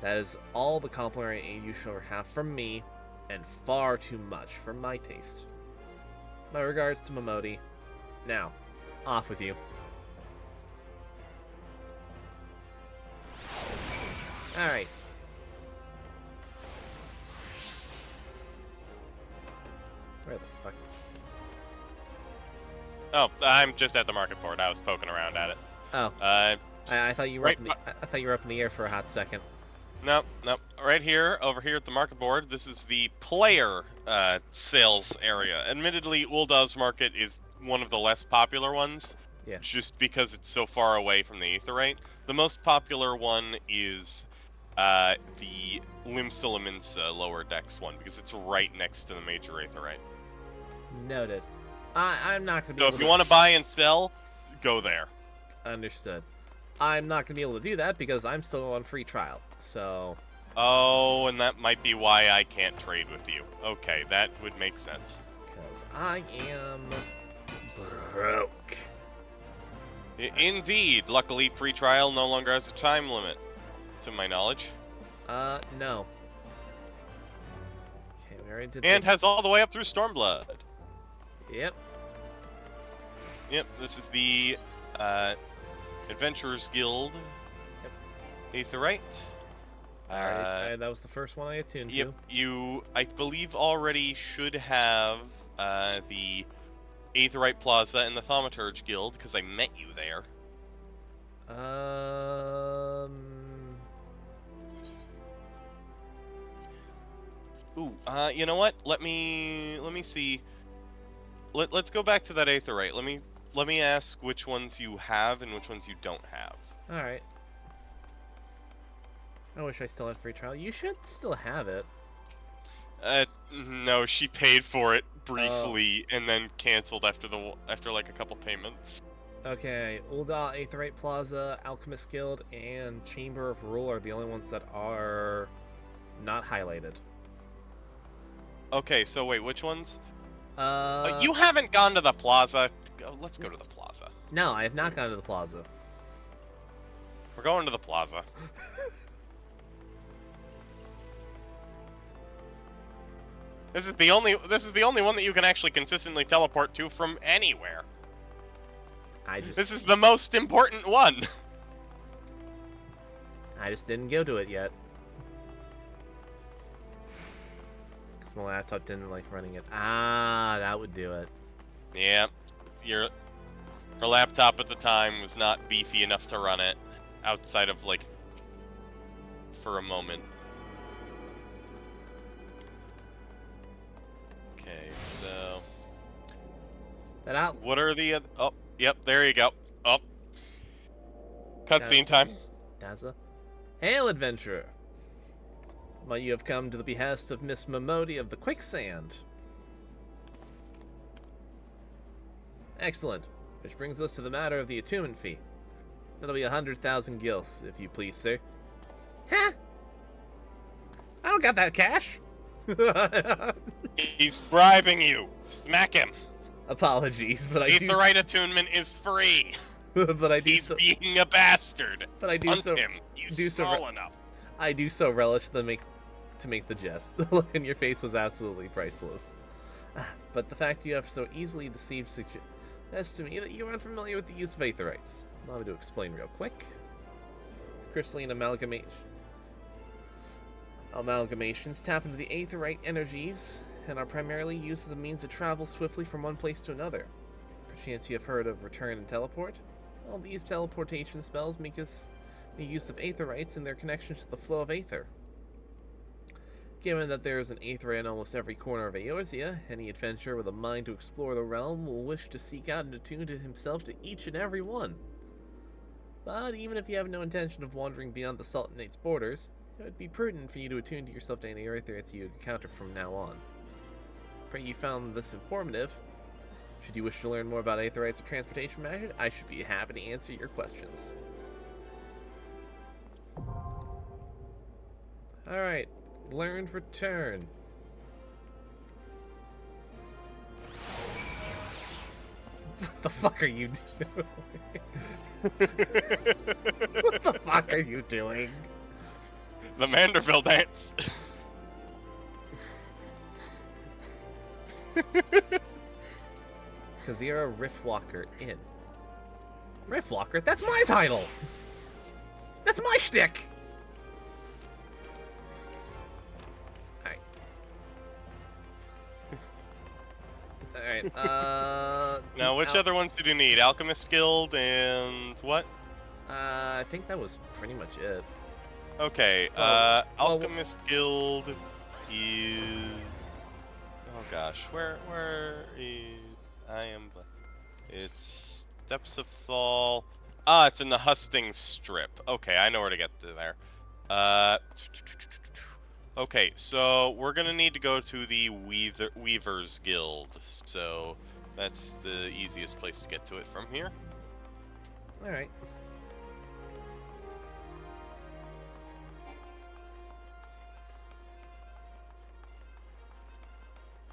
That is all the complimentary aid you shall have from me, and far too much for my taste. My regards to Momodi. Now, off with you. Alright. Where the fuck? Oh, I'm just at the market board. I was poking around at it. Oh. I thought you were right, I thought you were up in the air for a hot second. Nope. Right here, over here at the market board, this is the player sales area. Admittedly, Uldah's market is one of the less popular ones. Yeah. Just because it's so far away from the Aetheryte. The most popular one is the Limsilimens lower decks one, because it's right next to the major Aetheryte. Noted. I'm not gonna be So able if you want to buy and sell, go there. Understood. I'm not gonna be able to do that because I'm still on free trial. So. Oh, and that might be why I can't trade with you. Okay, that would make sense. Because I am broke. Indeed. Luckily, free trial no longer has a time limit, to my knowledge. No. Okay, we already did And this. has all the way up through Stormblood. Yep. Yep, this is the Adventurers Guild. Aetheryte. Alright, that was the first one I attuned Yep, to. you, I believe, already should have the Aetheryte Plaza and the Thaumaturge Guild, because I met you there. Ooh, you know what? Let me see. Let's go back to that Aetheryte. Let me ask which ones you have and which ones you don't have. Alright. I wish I still had free trial. You should still have it. No, she paid for it briefly and then canceled after like a couple payments. Okay, Ul'dah, Aetheryte Plaza, Alchemist Guild, and Chamber of Rule are the only ones that are not highlighted. Okay, so wait, which ones? Uh, You haven't gone to the plaza. Let's go to the plaza. No, I have not gone to the plaza. We're going to the plaza. This is the only one that you can actually consistently teleport to from anywhere. This is the most important one. I just didn't go to it yet. Because my laptop didn't like running it. Ah, that would do it. Yeah, her laptop at the time was not beefy enough to run it outside of like for a moment. Okay, so what are the other... Oh, yep, there you go. Oh, cutscene time. Daza. Hail, adventurer! Well, you have come to the behest of Miss Momodi of the Quicksand. Excellent. Which brings us to the matter of the attunement fee. That'll be 100,000 gils, if you please, sir. Huh? I don't got that cash. He's bribing you. Smack him. Apologies, but I do. Aetherite attunement is free. But I do. He's being a bastard. But I do Hunt so. him. He's do so small enough. I do so relish to make the jest. The look in your face was absolutely priceless. But the fact you have so easily deceived suggests to me that you are unfamiliar with the use of aetherites. Allow me to explain real quick. It's crystalline amalgamations tap into the aetherite energies and are primarily used as a means to travel swiftly from one place to another. Perchance you have heard of return and teleport? Well, these teleportation spells make use of aetherites and their connection to the flow of aether. Given that there is an aetherite in almost every corner of Eorzea, any adventurer with a mind to explore the realm will wish to seek out and attune to himself to each and every one. But even if you have no intention of wandering beyond the Sultanate's borders, it would be prudent for you to attune to yourself to any aetherites you encounter from now on. Pray you found this informative. Should you wish to learn more about aetherites or transportation matters, I should be happy to answer your questions. Alright, learned return. What the fuck are you doing? What the fuck are you doing? The Manderville dance. Kazira Riftwalker in. Riftwalker? That's my title! That's my shtick! Alright. Now, which other ones did you need? Alchemist Guild and what? I think that was pretty much it. Okay, Well, Alchemist Guild is... Oh gosh, where is... It's Depths of Fall. Ah, it's in the Hustings Strip. Okay, I know where to get to there. Okay, so we're gonna need to go to the Weaver's Guild. So that's the easiest place to get to it from here. Alright.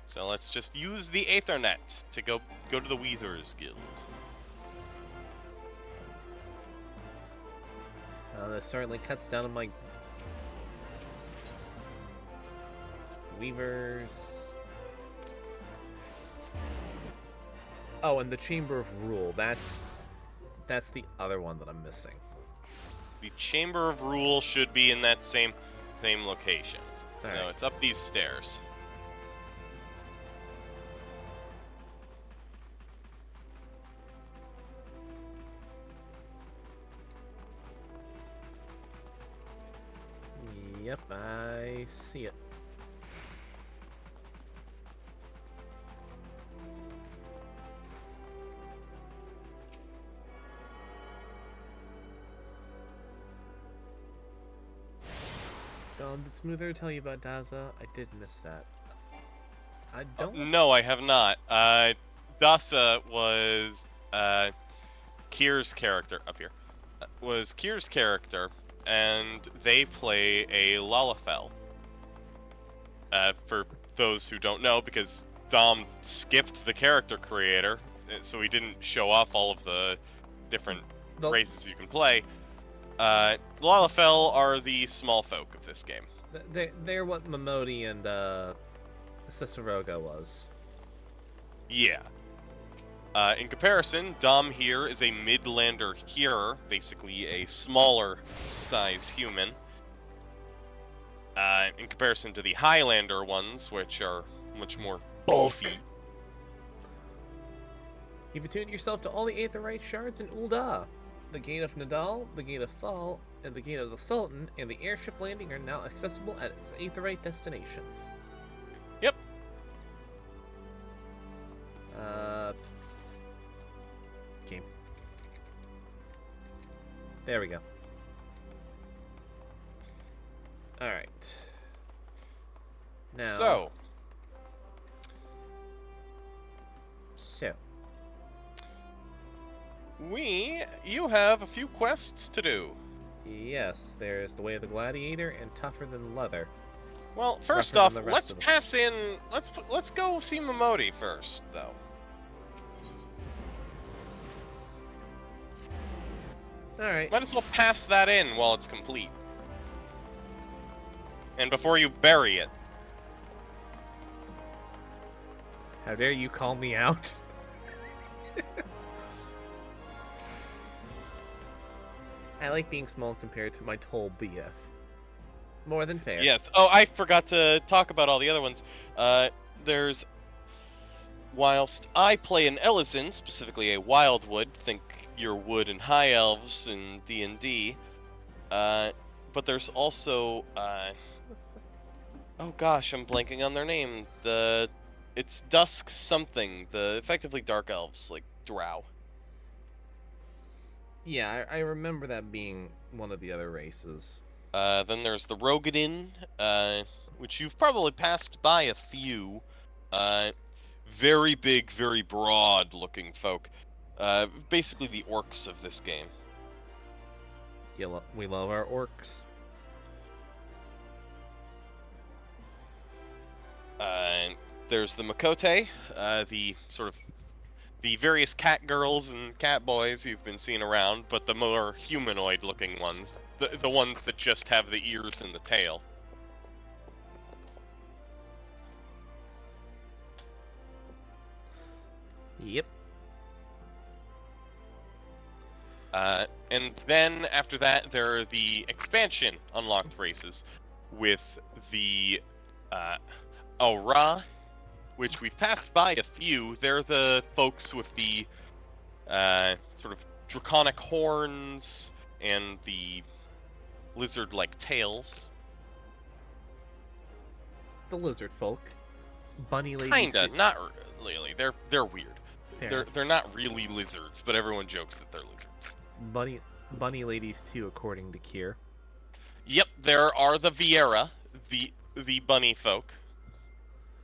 So let's just use the Aethernet to go to the Weaver's Guild. That certainly cuts down on my Weavers. Oh, and the Chamber of Rule. That's the other one that I'm missing. The Chamber of Rule should be in that same location. All No, right. it's up these stairs. Yep, I see it. Did Smoother tell you about Daza? I did miss that. I don't. No, I have not. Datha was Kier's character up here. Was Kier's character, and they play a Lalafell. For those who don't know, because Dom skipped the character creator, so he didn't show off all of the different races you can play. Lalafell are the small folk of this game. They're what Momodi and Ciceroga was. Yeah. In comparison, Dom here is a Midlander here, basically a smaller size human. In comparison to the Highlander ones, which are much more bulky. You've attuned yourself to all the Aetherite shards in Ul'dah. The Gate of Nadal, the Gate of Thal, and the Gate of the Sultan, and the airship landing are now accessible at its Aetherite destinations. Yep. Game. There we go. Alright. Now... So. You have a few quests to do. Yes, there's the Way of the Gladiator and Tougher Than Leather. Well, first Rougher off, than the rest let's of them. pass in. Let's go see Momodi first, though. Alright. Might as well pass that in while it's complete. And before you bury it. How dare you call me out? I like being small compared to my tall BF. More than fair. Yes. Oh, I forgot to talk about all the other ones. There's... Whilst I play an Ellison, specifically a Wildwood, think your wood and high elves in D&D, but there's also, oh gosh, I'm blanking on their name. It's Dusk something, effectively dark elves, like Drow. Yeah, I remember that being one of the other races. Then there's the Rogadin, which you've probably passed by a few. Very big, very broad-looking folk. Basically the orcs of this game. We love our orcs. There's the Makote, the various cat girls and cat boys you've been seeing around, but the more humanoid-looking ones, the ones that just have the ears and the tail. Yep. And then after that, there are the expansion unlocked races with the Aura, which we've passed by a few. They're the folks with the sort of draconic horns and the lizard-like tails. The lizard folk. Bunny ladies. Kinda, not really. They're weird. Fair. They're not really lizards, but everyone jokes that they're lizards. Bunny ladies too, according to Kier. Yep, there are the Viera, the bunny folk.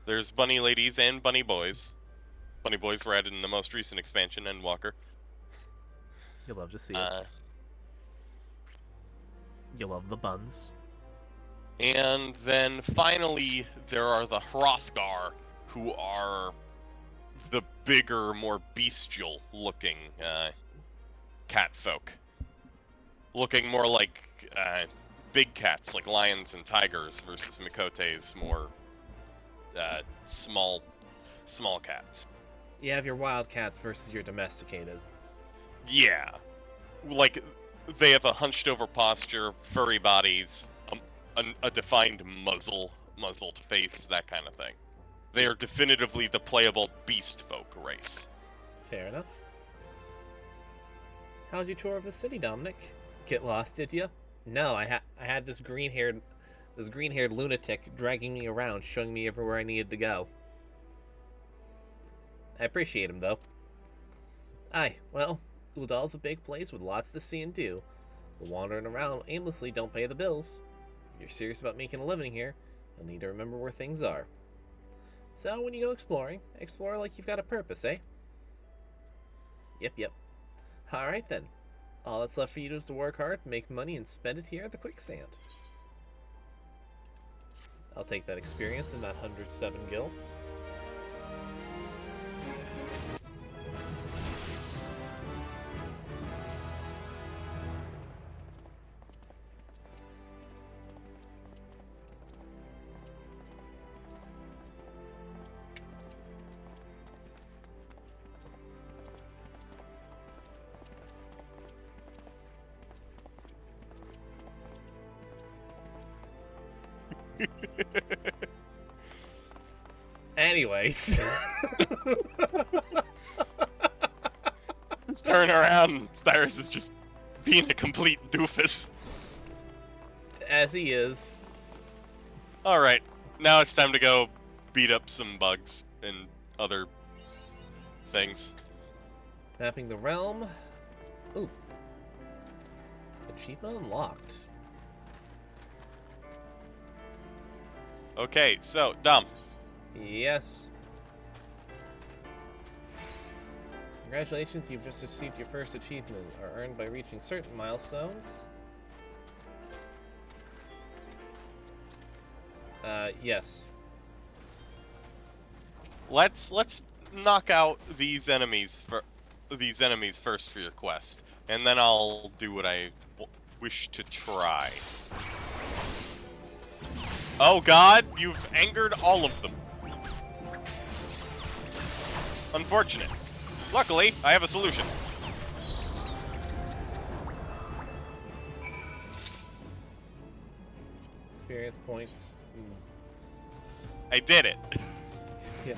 There's bunny ladies and bunny boys. Bunny boys were added in the most recent expansion, Endwalker. You'll love to see it. You love the buns. And then finally, there are the Hrothgar, who are the bigger, more bestial-looking cat folk. Looking more like big cats, like lions and tigers, versus Mikote's more small cats. You have your wild cats versus your domesticated. Yeah. Like, they have a hunched-over posture, furry bodies, a defined muzzled face, that kind of thing. They are definitively the playable beast folk race. Fair enough. How's your tour of the city, Dominic? Get lost, did you? No, I had this green-haired lunatic dragging me around, showing me everywhere I needed to go. I appreciate him, though. Aye, well, Udal's a big place with lots to see and do. The wandering around aimlessly don't pay the bills. If you're serious about making a living here, you'll need to remember where things are. So when you go exploring, explore like you've got a purpose, eh? Yep. Alright then. All that's left for you is to work hard, make money, and spend it here at the quicksand. I'll take that experience in that 107 gil. Anyways. Turn around, Cyrus is just being a complete doofus. As he is. Alright, now it's time to go beat up some bugs and other things. Mapping the realm. Ooh. Achievement unlocked. Okay, so, Dom. Yes. Congratulations, you've just received your first achievement, are earned by reaching certain milestones. Yes. Let's knock out these enemies first for your quest, and then I'll do what I wish to try. Oh God, you've angered all of them. Unfortunate. Luckily, I have a solution. Experience points. I did it. Yeah.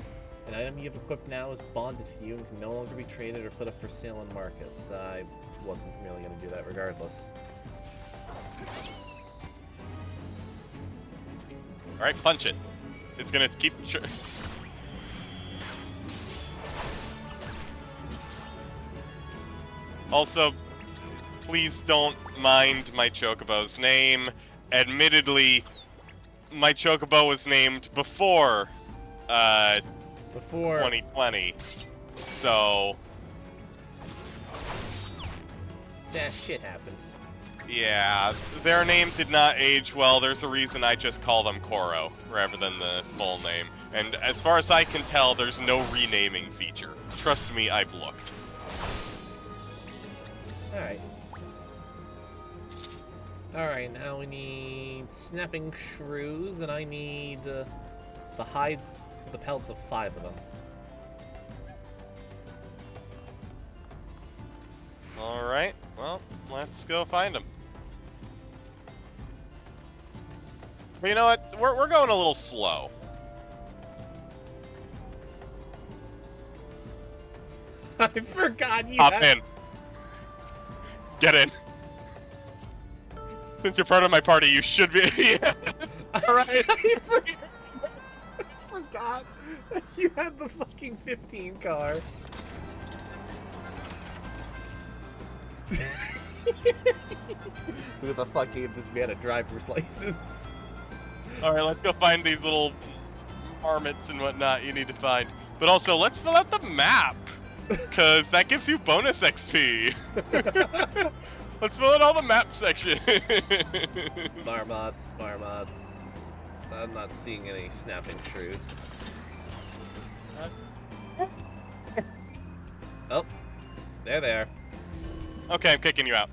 An item you've equipped now is bonded to you and can no longer be traded or put up for sale on markets. I wasn't really going to do that regardless. Alright, punch it. It's gonna keep... Also, please don't mind my Chocobo's name. Admittedly, my Chocobo was named before 2020. So... that shit happens. yeah, their name did not age well. There's a reason I just call them Koro, rather than the full name. And as far as I can tell, there's no renaming feature. Trust me, I've looked. Alright. Alright, now we need snapping shrews, and I need the hides, the pelts of 5 of them. Alright, well, let's go find them. But you know what? We're going a little slow. I forgot you Hop had... in. Get in. Since you're part of my party, you should be. Yeah. Alright. I forgot you had the fucking 15 car. Who the fuck gave this man a driver's license? Alright, let's go find these little marmots and whatnot you need to find. But also, let's fill out the map. Because that gives you bonus XP. Let's fill out all the map section. Marmots. I'm not seeing any snapping shrews. Oh, there they are. Okay, I'm kicking you out.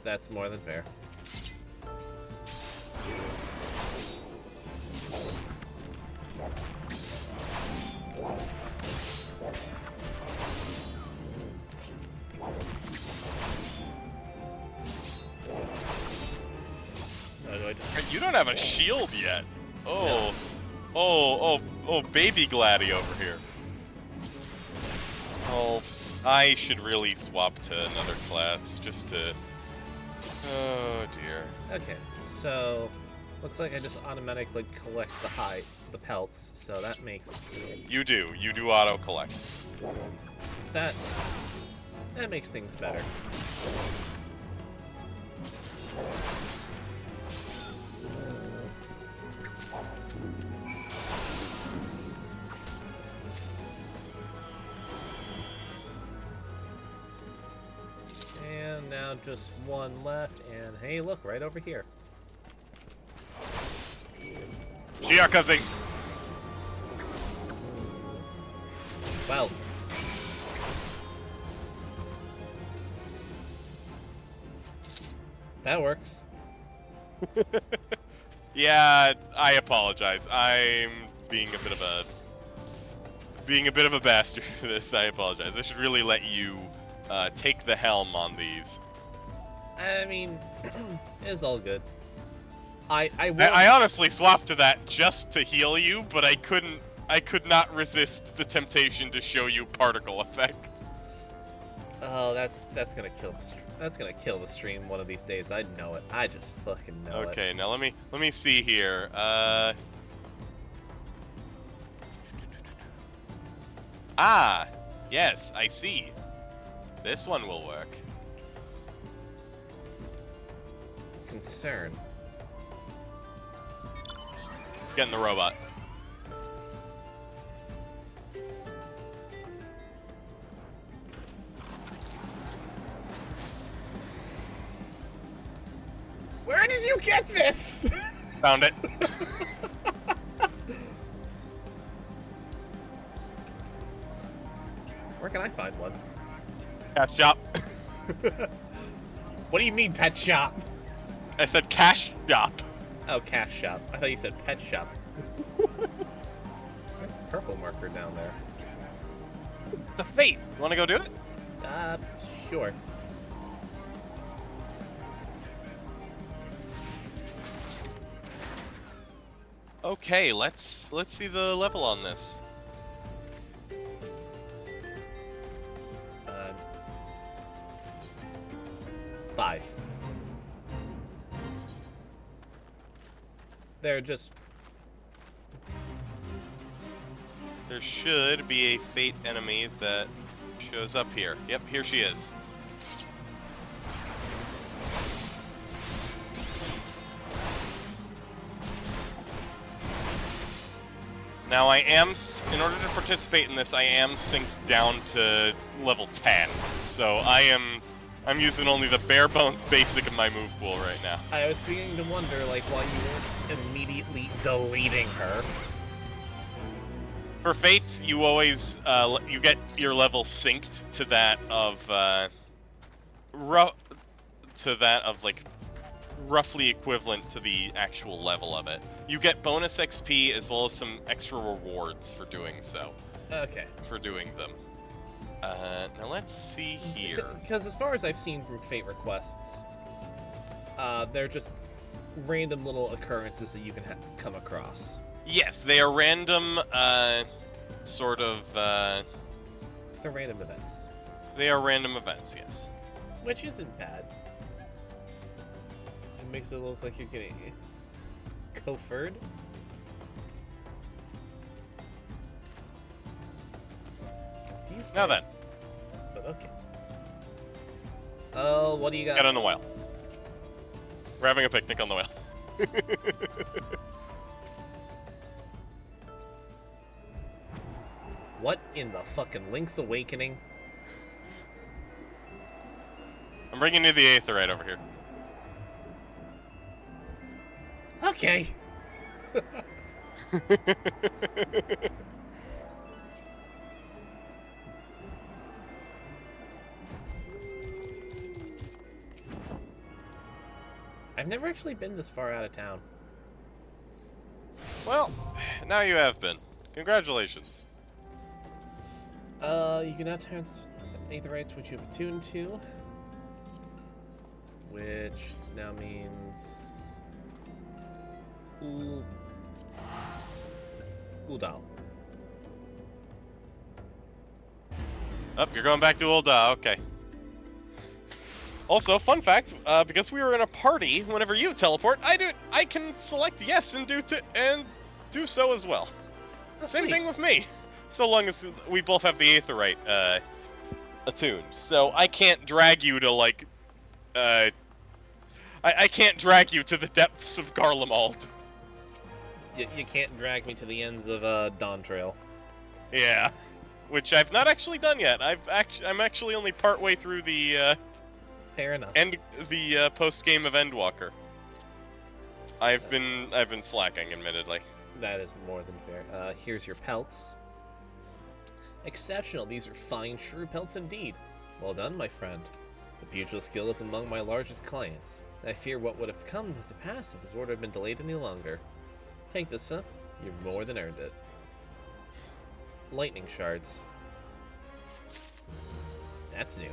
That's more than fair. You don't have a shield yet. Oh. No. Oh, baby Gladdy over here. Oh, I should really swap to another class just to... oh dear. Okay, so looks like I just automatically collect the pelts, so that makes You do auto collect. that makes things better. And now just one left, and hey, look, right over here. Shiakaze! Well. That works. Yeah, I apologize. I'm being a bit of a bastard for this. I apologize. I should really let you take the helm on these. I mean, it's all good. I honestly swapped to that just to heal you, but I could not resist the temptation to show you particle effect. Oh, that's gonna kill the stream. That's gonna kill the stream one of these days. I know it. I just fucking know it. Okay, now let me see here. Ah, yes, I see. This one will work. Concern. Getting the robot. Where did you get this? Found it. Where can I find one? Cash shop. What do you mean, pet shop? I said cash shop. Oh, cash shop. I thought you said pet shop. There's a purple marker down there. The fate. You want to go do it? Sure. Okay, let's see the level on this. 5. They're just... There should be a fate enemy that shows up here. Yep, here she is. Now I am, in order to participate in this, I am synced down to level 10. So I'm using only the bare bones basic of my move pool right now. I was beginning to wonder, like, why you weren't immediately deleting her. For Fate, you always, you get your level synced to that of, like, roughly equivalent to the actual level of it. You get bonus XP as well as some extra rewards for doing so. Okay. For doing them. Now let's see here. Because as far as I've seen from Fate requests, they're just random little occurrences that you can come across. Yes, they are random, sort of, They're random events. They are random events, yes. Which isn't bad. It makes it look like you're getting Coferred. Confused Now by then. it, but okay. Oh, what do you got? Get on the whale. We're having a picnic on the whale. What in the fucking Link's Awakening? I'm bringing you the Aetherite over here. Okay. I've never actually been this far out of town. Well, now you have been. Congratulations. You can now turn Aetherites, which you've attuned to. Which now means... Uldal. Oh, you're going back to Ul'dah, okay. Also, fun fact, because we were in a party, whenever you teleport, I can select yes and do so as well. Same thing with me. So long as we both have the Aetherite attuned. So I can't drag you to, like, I can't drag you to the depths of Garlemald. You can't drag me to the ends of Dawn Trail. Yeah, which I've not actually done yet. I'm actually only partway through the Fair enough. post game of Endwalker. I've been slacking, admittedly. That is more than fair. Here's your pelts. Exceptional. These are fine shrew pelts indeed. Well done, my friend. The pugilist guild is among my largest clients. I fear what would have come to pass if this order had been delayed any longer. Take this, son. You've more than earned it. Lightning shards. That's new.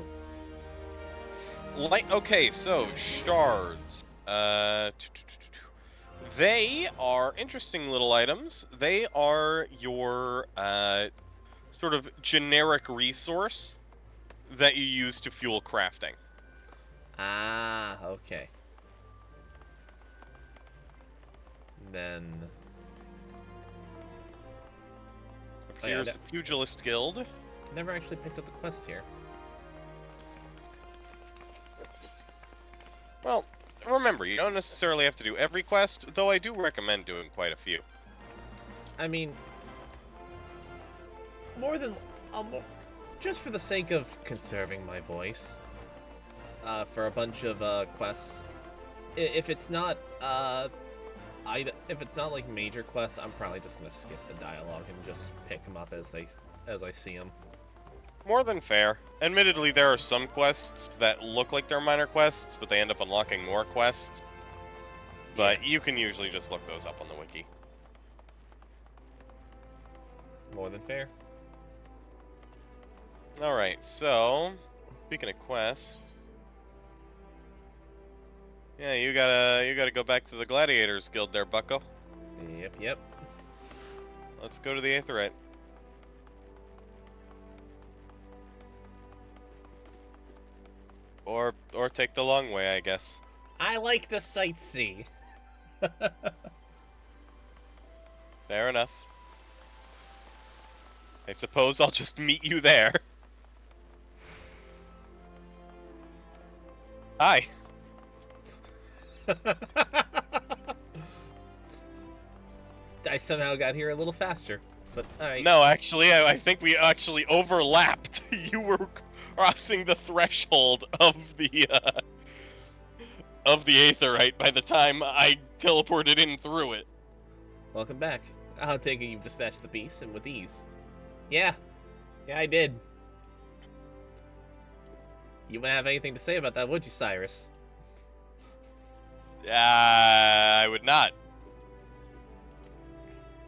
Okay, so shards. They are interesting little items. They are your sort of generic resource that you use to fuel crafting. Ah, okay. Then... Here's the Pugilist Guild. Never actually picked up the quest here. Well, remember, you don't necessarily have to do every quest, though I do recommend doing quite a few. I mean... More than... just for the sake of conserving my voice. For a bunch of quests. If it's not if it's not like major quests, I'm probably just gonna skip the dialogue and just pick them up as I see them. More than fair. Admittedly, there are some quests that look like they're minor quests, but they end up unlocking more quests. But you can usually just look those up on the wiki. More than fair. Alright, so speaking of quests. Yeah, you gotta go back to the Gladiators Guild there, bucko. Yep. Let's go to the Aetheryte. Or take the long way, I guess. I like to sightsee. Fair enough. I suppose I'll just meet you there. Hi. I somehow got here a little faster, but alright. No, actually, I think we actually overlapped. You were crossing the threshold of the Aetheryte by the time I teleported in through it. Welcome back. I'll take it you've dispatched the beast, and with ease. Yeah, I did. You wouldn't have anything to say about that, would you, Cyrus? I would not.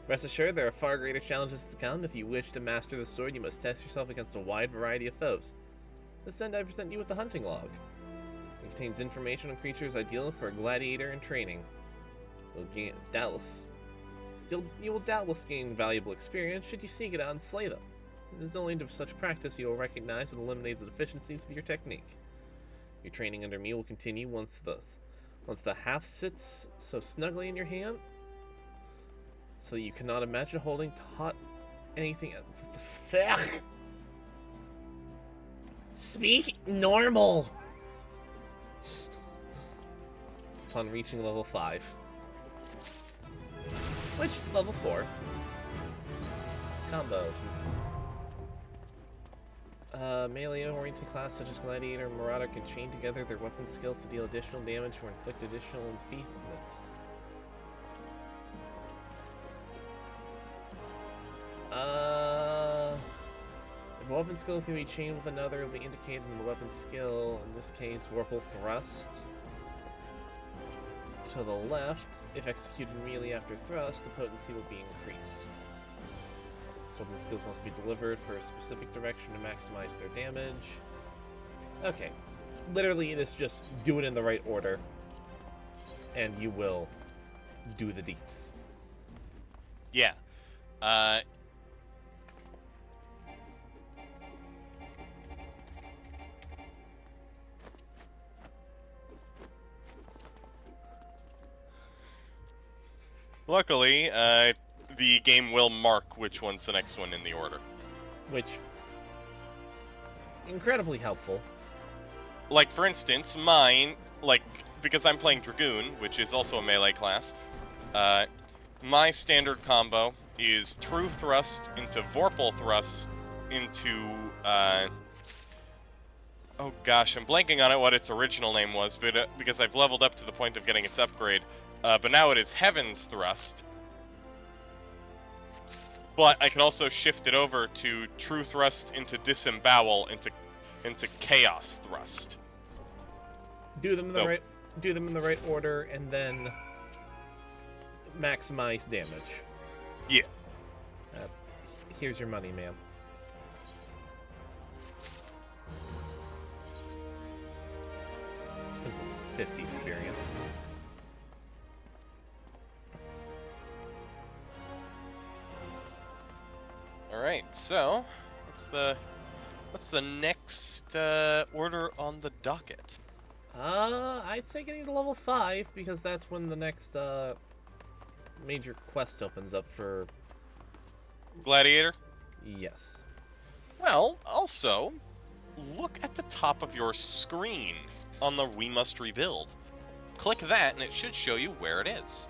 Rest assured, there are far greater challenges to come. If you wish to master the sword, you must test yourself against a wide variety of foes. This end I present you with the hunting log. It contains information on creatures ideal for a gladiator in training. You will doubtless gain valuable experience should you seek it out and slay them. It is only into such practice you will recognize and eliminate the deficiencies of your technique. Your training under me will continue once the half sits so snugly in your hand, so that you cannot imagine holding taut anything. Speak normal! Upon reaching level 5. Which, level 4. Combos. Melee-oriented class such as Gladiator and Marauder can chain together their weapon skills to deal additional damage or inflict additional enfeeblements. If a weapon skill can be chained with another, it will be indicated in the weapon skill, in this case, Vorpal Thrust. To the left, if executed immediately after thrust, the potency will be increased. So weapon skills must be delivered for a specific direction to maximize their damage. Okay. Literally, it is just do it in the right order, and you will do the deeps. Yeah. Luckily, the game will mark which one's the next one in the order. Which, incredibly helpful. Like, for instance, mine, like, because I'm playing Dragoon, which is also a melee class, my standard combo is True Thrust into Vorpal Thrust into, oh gosh, I'm blanking on it what its original name was, but because I've leveled up to the point of getting its upgrade, but now it is Heaven's Thrust. But I can also shift it over to True Thrust into Disembowel into Chaos Thrust. Do them in the right order, and then maximize damage. Yeah. Here's your money, ma'am. Simple 50 experience. Alright, so what's the next order on the docket? I'd say getting to level 5, because that's when the next major quest opens up for... Gladiator? Yes. Well, also, look at the top of your screen on the We Must Rebuild. Click that and it should show you where it is.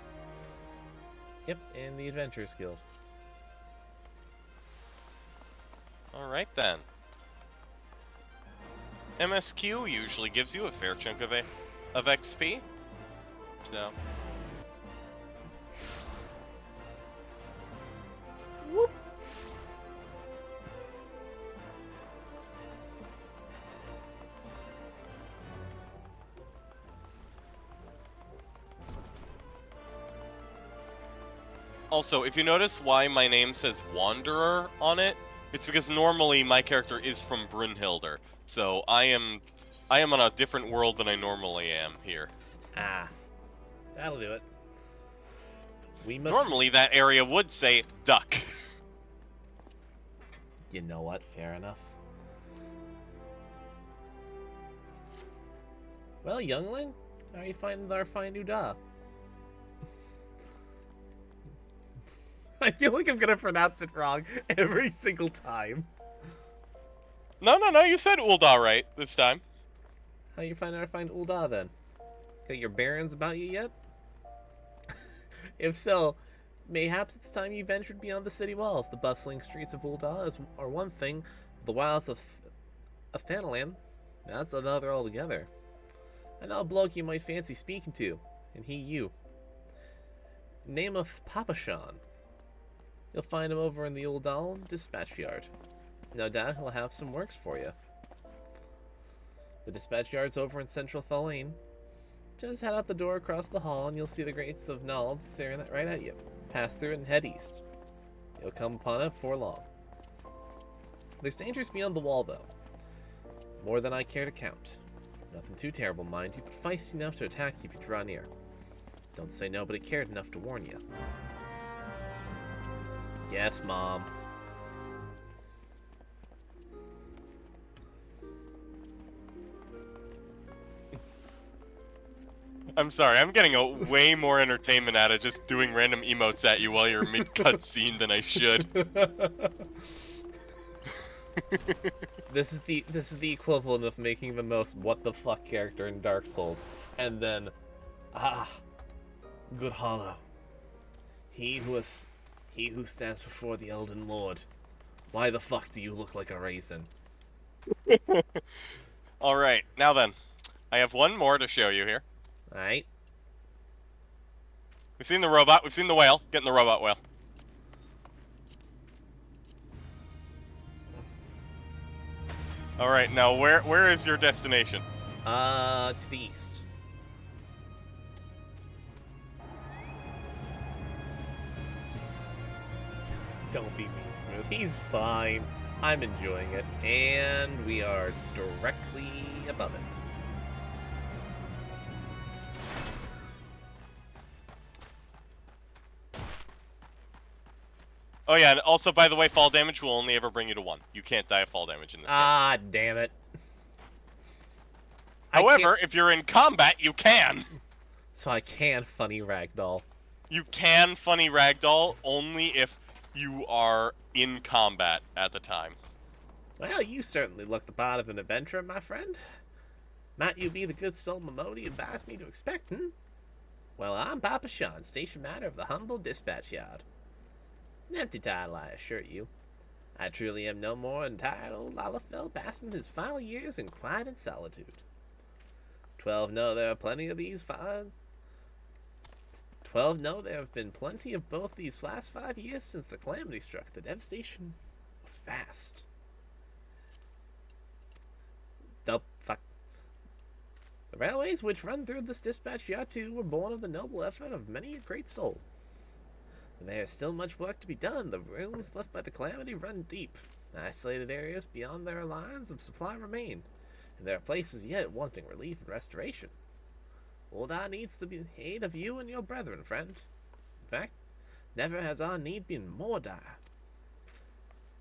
Yep, in the Adventurers Guild. Alright then. MSQ usually gives you a fair chunk of XP. So, Also, if you notice why my name says Wanderer on it, it's because normally my character is from Brunhilde. So I am on a different world than I normally am here. Ah, that'll do it. We must. Normally that area would say duck. You know what? Fair enough. Well, youngling, how are you finding our fine new da? I feel like I'm gonna pronounce it wrong every single time. No, you said Ulda right this time. How you finding our fine Ulda then? Got your bearings about you yet? If so, mayhaps it's time you ventured beyond the city walls. The bustling streets of Ulda are one thing, the wilds of Thanalan, that's another altogether. I know a bloke you might fancy speaking to, and he you. Name of Papashan. You'll find him over in the Uldan dispatch yard. No doubt he'll have some works for you. The dispatch yard's over in central Thalane. Just head out the door across the hall and you'll see the gates of Nald staring right at you. Pass through it and head east. You'll come upon it before long. There's dangers beyond the wall, though. More than I care to count. Nothing too terrible, mind you, but feisty enough to attack you if you draw near. Don't say nobody cared enough to warn you. Yes, Mom. I'm sorry, I'm getting a way more entertainment out of just doing random emotes at you while you're mid-cutscene than I should. This is the equivalent of making the most what the fuck character in Dark Souls, and then, good hollow. He who stands before the Elden Lord. Why the fuck do you look like a raisin? Alright, now then. I have one more to show you here. Alright. We've seen the robot, we've seen the whale. Get in the robot whale. Alright, now where is your destination? To the east. Don't be mean, Smooth. He's fine. I'm enjoying it. And we are directly above it. Oh yeah, and also, by the way, fall damage will only ever bring you to 1. You can't die of fall damage in this game. Ah, damn it. However, if you're in combat, you can! So I can funny ragdoll. You can funny ragdoll only if you are in combat at the time. Well, you certainly look the part of an adventurer, my friend. Might you be the good soul Momodi advised me to expect, Well, I'm Papa Sean, station master of the humble dispatch yard. An empty title, I assure you. I truly am no more than tired old Lalafell passing his final years in quiet and solitude. 12 know there are plenty of these 12 know there have been plenty of both these last 5 years since the calamity struck. The devastation was vast. The railways which run through this dispatch yard too were born of the noble effort of many a great soul. There is still much work to be done. The ruins left by the calamity run deep. Isolated areas beyond their lines of supply remain, and there are places yet wanting relief and restoration. Ulda needs the aid of you and your brethren, friend. In fact, never has our need been more dire.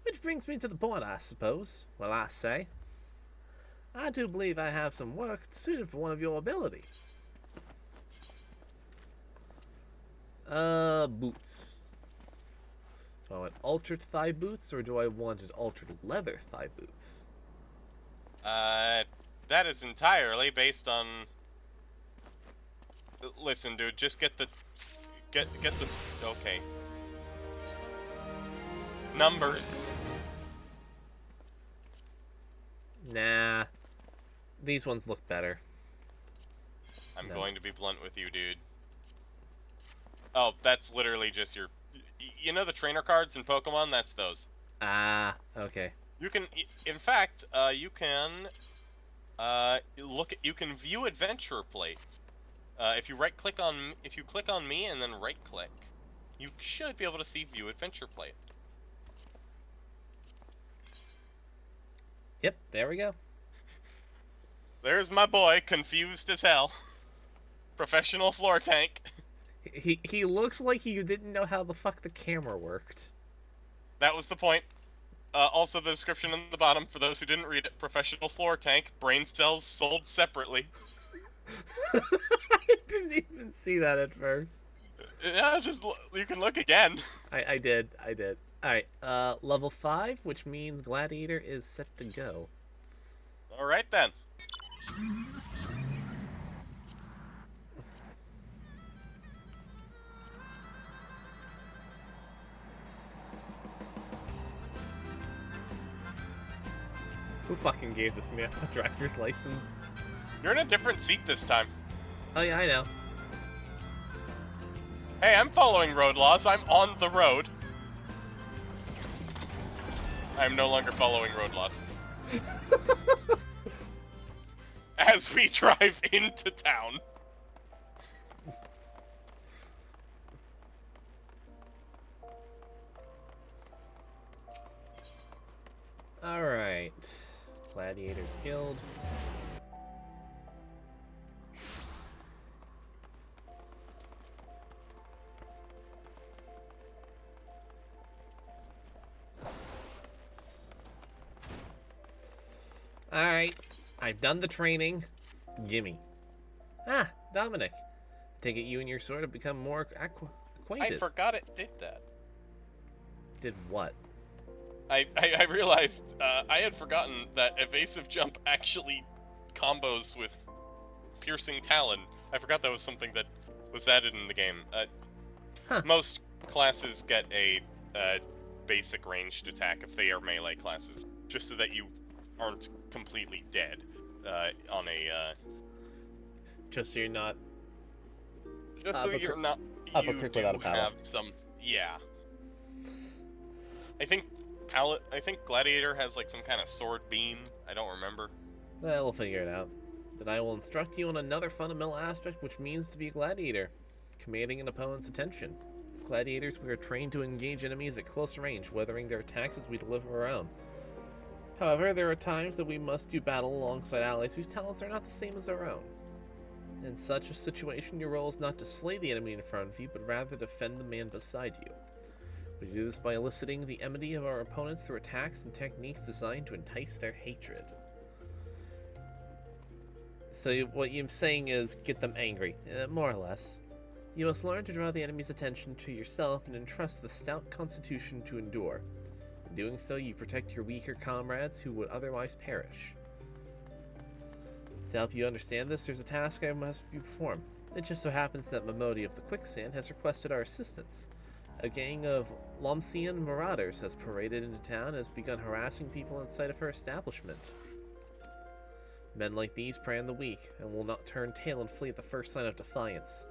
Which brings me to the point, I suppose. Well, I say, I do believe I have some work suited for one of your abilities. Boots. Do I want altered thigh boots, or do I want altered leather thigh boots? That is entirely based on... Listen, dude, just get the... Get this... Okay. Numbers. Nah. These ones look better. I'm going to be blunt with you, dude. Oh, that's literally just your... You know the trainer cards in Pokemon? That's those. Ah, okay. You can... In fact, you can... You can view adventure plates. If you click on me and then right-click, you should be able to see View Adventure Plate. Yep, there we go. There's my boy, confused as hell. Professional floor tank. He looks like he didn't know how the fuck the camera worked. That was the point. Also, the description on the bottom, for those who didn't read it, professional floor tank, brain cells sold separately. I didn't even see that at first. Yeah, just you can look again. I did. Alright, level 5, which means Gladiator is set to go. Alright then. Who fucking gave this man a driver's license? You're in a different seat this time. Oh yeah, I know. Hey, I'm following road laws. I'm on the road. I'm no longer following road laws. As we drive into town. Alright. Gladiators Guild. Alright. I've done the training. Gimme. Ah, Dominic. Take it you and your sword have become more acquainted. I forgot it did that. Did what? I realized I had forgotten that evasive jump actually combos with piercing talon. I forgot that was something that was added in the game. Huh. Most classes get a basic ranged attack if they are melee classes, just so that you aren't completely dead on a. Just so you're not. Just so you're not. up a You creek do without a paddle. have some. Yeah. I think Gladiator has like some kind of sword beam. I don't remember. Well, we'll figure it out. Then I will instruct you on another fundamental aspect which means to be a gladiator. Commanding an opponent's attention. As gladiators, we are trained to engage enemies at close range, weathering their attacks as we deliver our own. However, there are times that we must do battle alongside allies whose talents are not the same as our own. In such a situation, your role is not to slay the enemy in front of you, but rather defend the man beside you. We do this by eliciting the enmity of our opponents through attacks and techniques designed to entice their hatred. So what you're saying is get them angry, more or less. You must learn to draw the enemy's attention to yourself and entrust the stout constitution to endure. In doing so, you protect your weaker comrades who would otherwise perish. To help you understand this, there's a task I must be performed. It just so happens that Momodi of the Quicksand has requested our assistance. A gang of Eorzean marauders has paraded into town and has begun harassing people inside of her establishment. Men like these prey on the weak, and will not turn tail and flee at the first sign of defiance.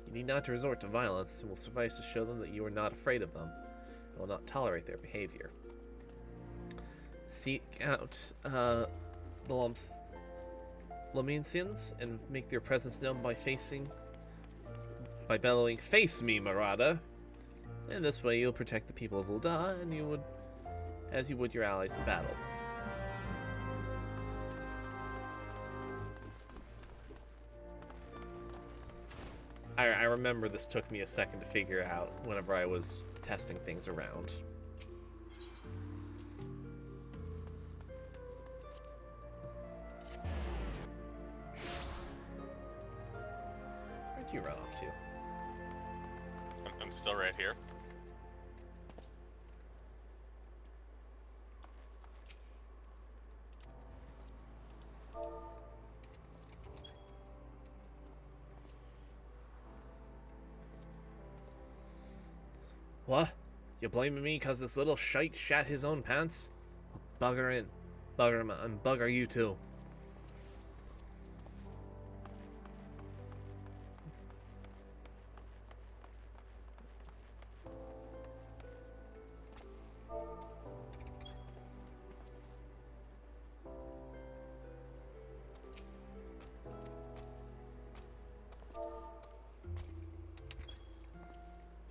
You need not to resort to violence, and will suffice to show them that you are not afraid of them, and will not tolerate their behavior. Seek out the Eorzeans and make their presence known by bellowing, "Face me, marauder!" And this way you'll protect the people of Ul'dah, and as you would your allies in battle. I remember this took me a second to figure out whenever I was testing things around. Where'd you run off to? I'm still right here. What? You blaming me because this little shite shat his own pants? Well, bugger in. Bugger him and bugger you too.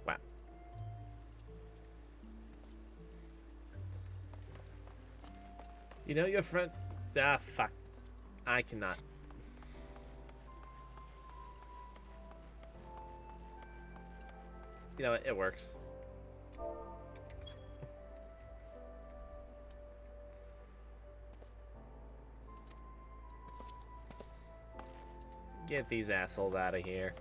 Wow. You know your friend... Ah, fuck. I cannot. You know what? It works. Get these assholes out of here.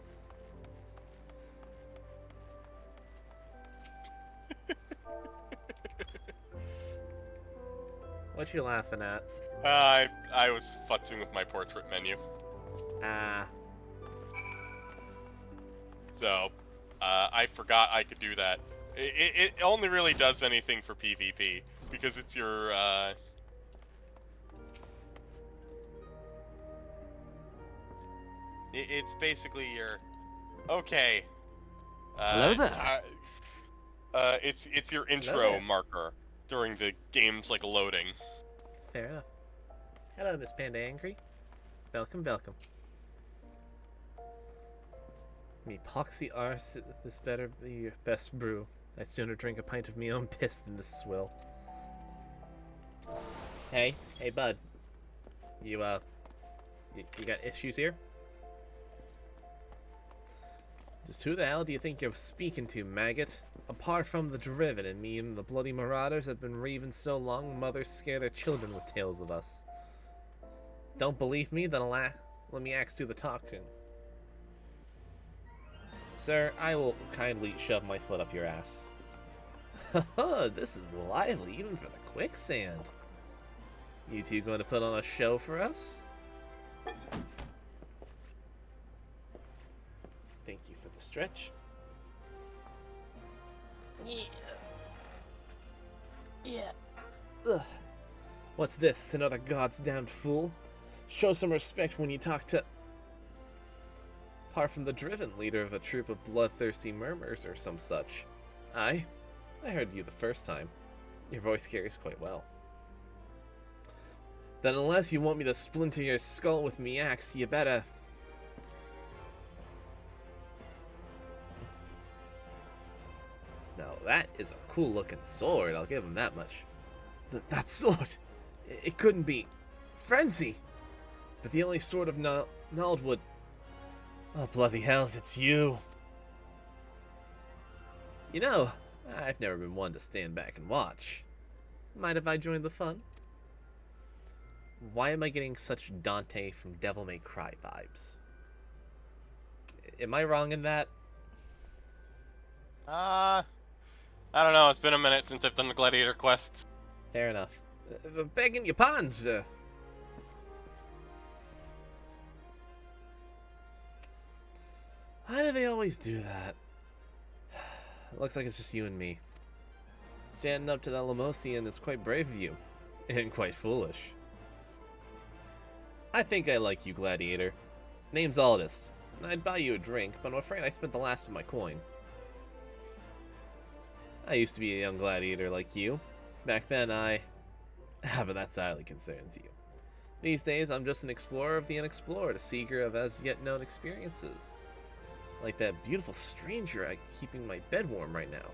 What you laughing at? I was futzing with my portrait menu. Ah. So, I forgot I could do that. It only really does anything for PvP, because it's your, it's basically your... Okay. Hello there. It's your intro Hello there. marker during the game's, like, loading. Fair enough. Hello, Miss Panda Angry. Welcome, welcome. Me poxy arse, this better be your best brew. I'd sooner drink a pint of me own piss than this swill. Hey, bud. You got issues here? Just who the hell do you think you're speaking to, maggot? Apart from the driven and me and the bloody marauders have been raving so long, mothers scare their children with tales of us. Don't believe me? Then let me axe do the talking. Sir, I will kindly shove my foot up your ass. Haha, this is lively even for the quicksand. You two going to put on a show for us? Thank you for the stretch. Yeah. Ugh. What's this? Another god's damned fool? Show some respect when you talk to... Apart from the driven leader of a troop of bloodthirsty murmurs or some such. I heard you the first time. Your voice carries quite well. Then unless you want me to splinter your skull with me axe, you better... Now that is a cool looking sword, I'll give him that much. That sword! It couldn't be... Frenzy! But the only sword of Nald would... Oh, bloody hells, it's you! You know, I've never been one to stand back and watch. Mind if I join the fun? Why am I getting such Dante from Devil May Cry vibes? Am I wrong in that? I don't know, it's been a minute since I've done the Gladiator quests. Fair enough. Begging your pawns, Why do they always do that? It looks like it's just you and me. Standing up to that Lamosian is quite brave of you, and quite foolish. I think I like you, Gladiator. Name's Aldous, and I'd buy you a drink, but I'm afraid I spent the last of my coin. I used to be a young gladiator like you. Back then but that sadly concerns you. These days, I'm just an explorer of the unexplored, a seeker of as-yet-known experiences. Like that beautiful stranger keeping my bed warm right now.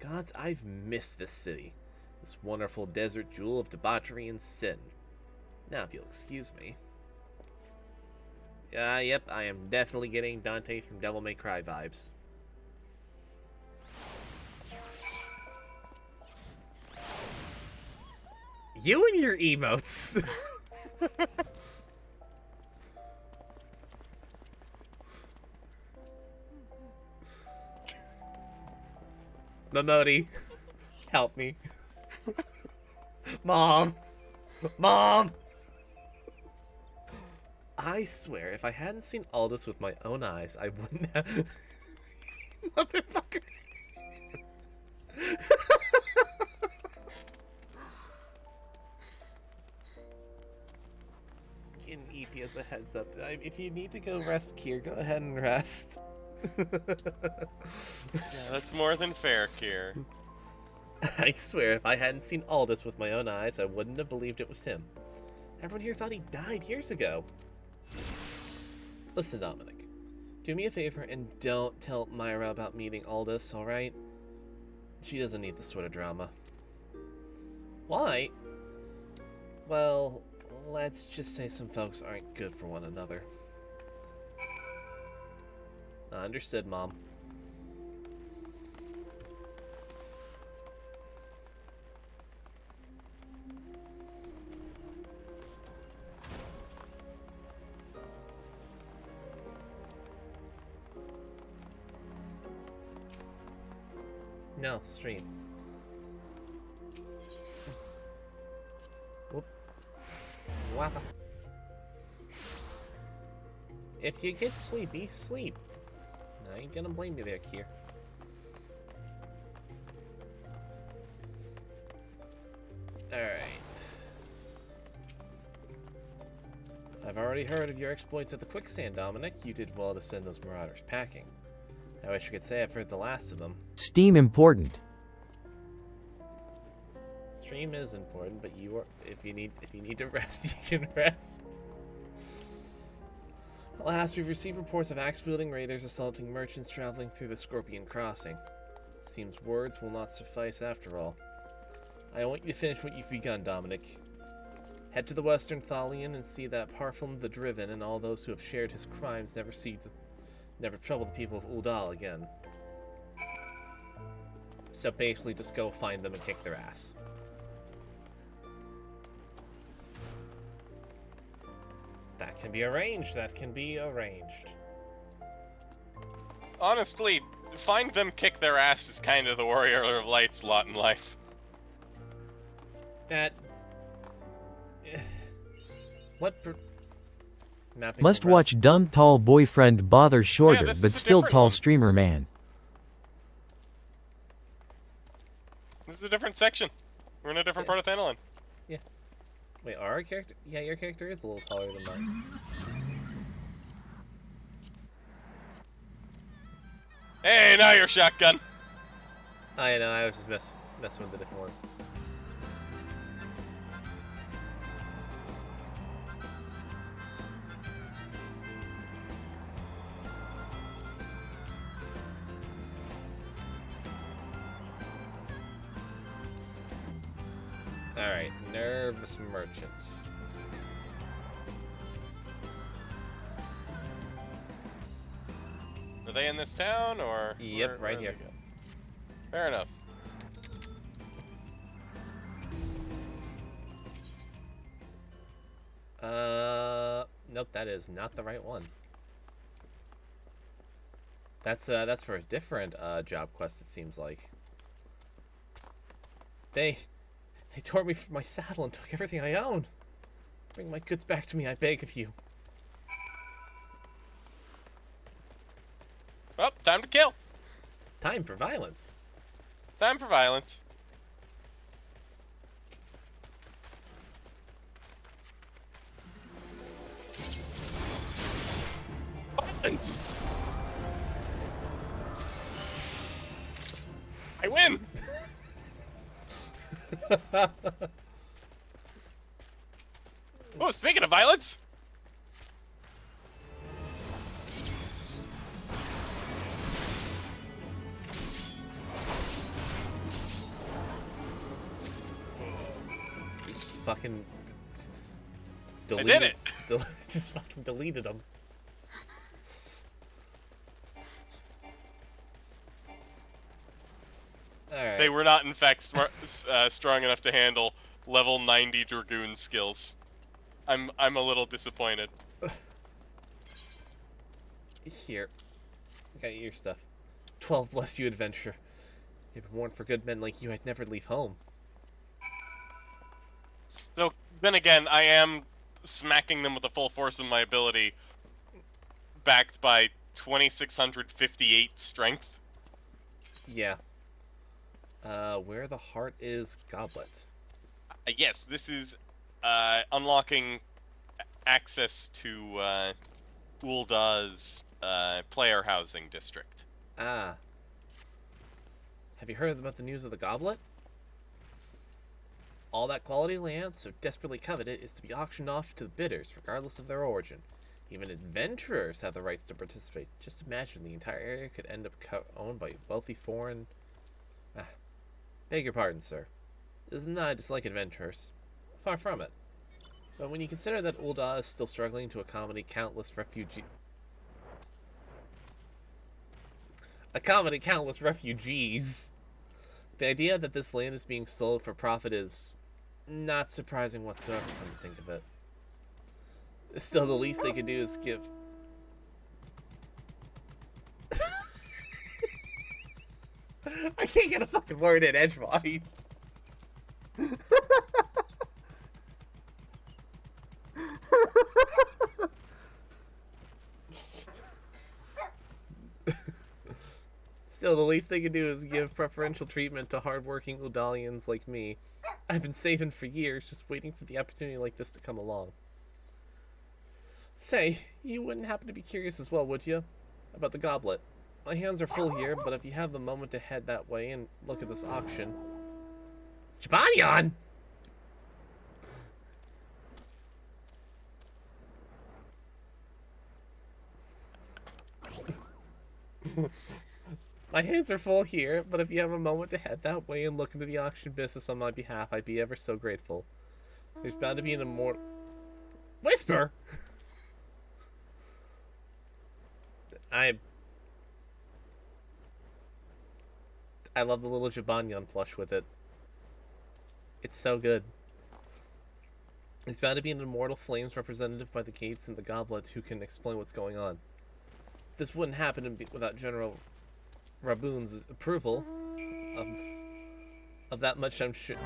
Gods, I've missed this city. This wonderful desert jewel of debauchery and sin. Now, if you'll excuse me. Yep, I am definitely getting Dante from Devil May Cry vibes. You and your emotes. Momodi, help me. Mom! Mom! I swear, if I hadn't seen Aldous with my own eyes, I wouldn't have... Motherfucker! Getting EP as a heads up. If you need to go rest, Kier, go ahead and rest. Yeah, that's more than fair, Kier. I swear, if I hadn't seen Aldous with my own eyes, I wouldn't have believed it was him. Everyone here thought he died years ago. Listen, Dominic. Do me a favor and don't tell Myra about meeting Aldous, alright? She doesn't need this sort of drama. Why? Well, let's just say some folks aren't good for one another. Understood, Mom. No, stream. Whoop. Wappa. If you get sleepy, sleep. I ain't gonna blame you there, Kier. Alright. I've already heard of your exploits at the quicksand, Dominic. You did well to send those marauders packing. I wish I could say I've heard the last of them. Steam important. Stream is important, but you are if you need to rest, you can rest. Alas, we've received reports of axe-wielding raiders assaulting merchants traveling through the Scorpion Crossing. Seems words will not suffice after all. I want you to finish what you've begun, Dominic. Head to the Western Thalion and see that Parfum the Driven and all those who have shared his crimes never trouble the people of Uldal again. So basically just go find them and kick their ass. That can be arranged, that can be arranged. Honestly, find them, kick their ass is kind of the Warrior of Light's lot in life. That... Mapping Must the route. watch dumb tall boyfriend bother shorter this but is a still different tall one. streamer man. This is a different section. We're in a different part of Thanalan. Wait, our character? Yeah, your character is a little taller than mine. Hey, now you're shotgun. I know, I was just messing with the different ones. Alright, nervous merchant. Are they in this town, or? Yep, right are here. they go? Fair enough. Nope, that is not the right one. That's for a different job quest, it seems like. They tore me from my saddle and took everything I own. Bring my goods back to me, I beg of you. Well, time to kill. Time for violence. Time for violence. Violence. I win. Oh, speaking of violence. Just fucking I did it. Just fucking deleted them. Alright. They were not, in fact, strong enough to handle level 90 Dragoon skills. I'm a little disappointed. Here. Got your stuff. 12 bless you, adventure. If it weren't for good men like you, I'd never leave home. Though, then again, I am smacking them with the full force of my ability, backed by 2,658 strength. Yeah. Where the heart is goblet. Yes, this is unlocking access to Ulda's player housing district. Ah. Have you heard about the news of the goblet? All that quality land, so desperately coveted, is to be auctioned off to the bidders, regardless of their origin. Even adventurers have the rights to participate. Just imagine the entire area could end up owned by wealthy foreign... Beg your pardon, sir. It is not I dislike adventurers. Far from it. But when you consider that Ul'dah is still struggling to accommodate countless refugees, the idea that this land is being sold for profit is not surprising whatsoever, come to think of it. Still, the least they could do is give... I can't get a fucking word in edgewise. Still, the least they can do is give preferential treatment to hardworking Udalians like me. I've been saving for years, just waiting for the opportunity like this to come along. Say, you wouldn't happen to be curious as well, would you? About the goblet. My hands are full here, but if you have the moment to head that way and look at this auction... Jabanion! My hands are full here, but if you have a moment to head that way and look into the auction business on my behalf, I'd be ever so grateful. There's bound to be an immortal... Whisper! I love the little Jabanion plush with it. It's so good. There's bound to be an immortal flames representative by the gates and the goblet who can explain what's going on. This wouldn't happen without General Raboon's approval. Of that much I'm sure.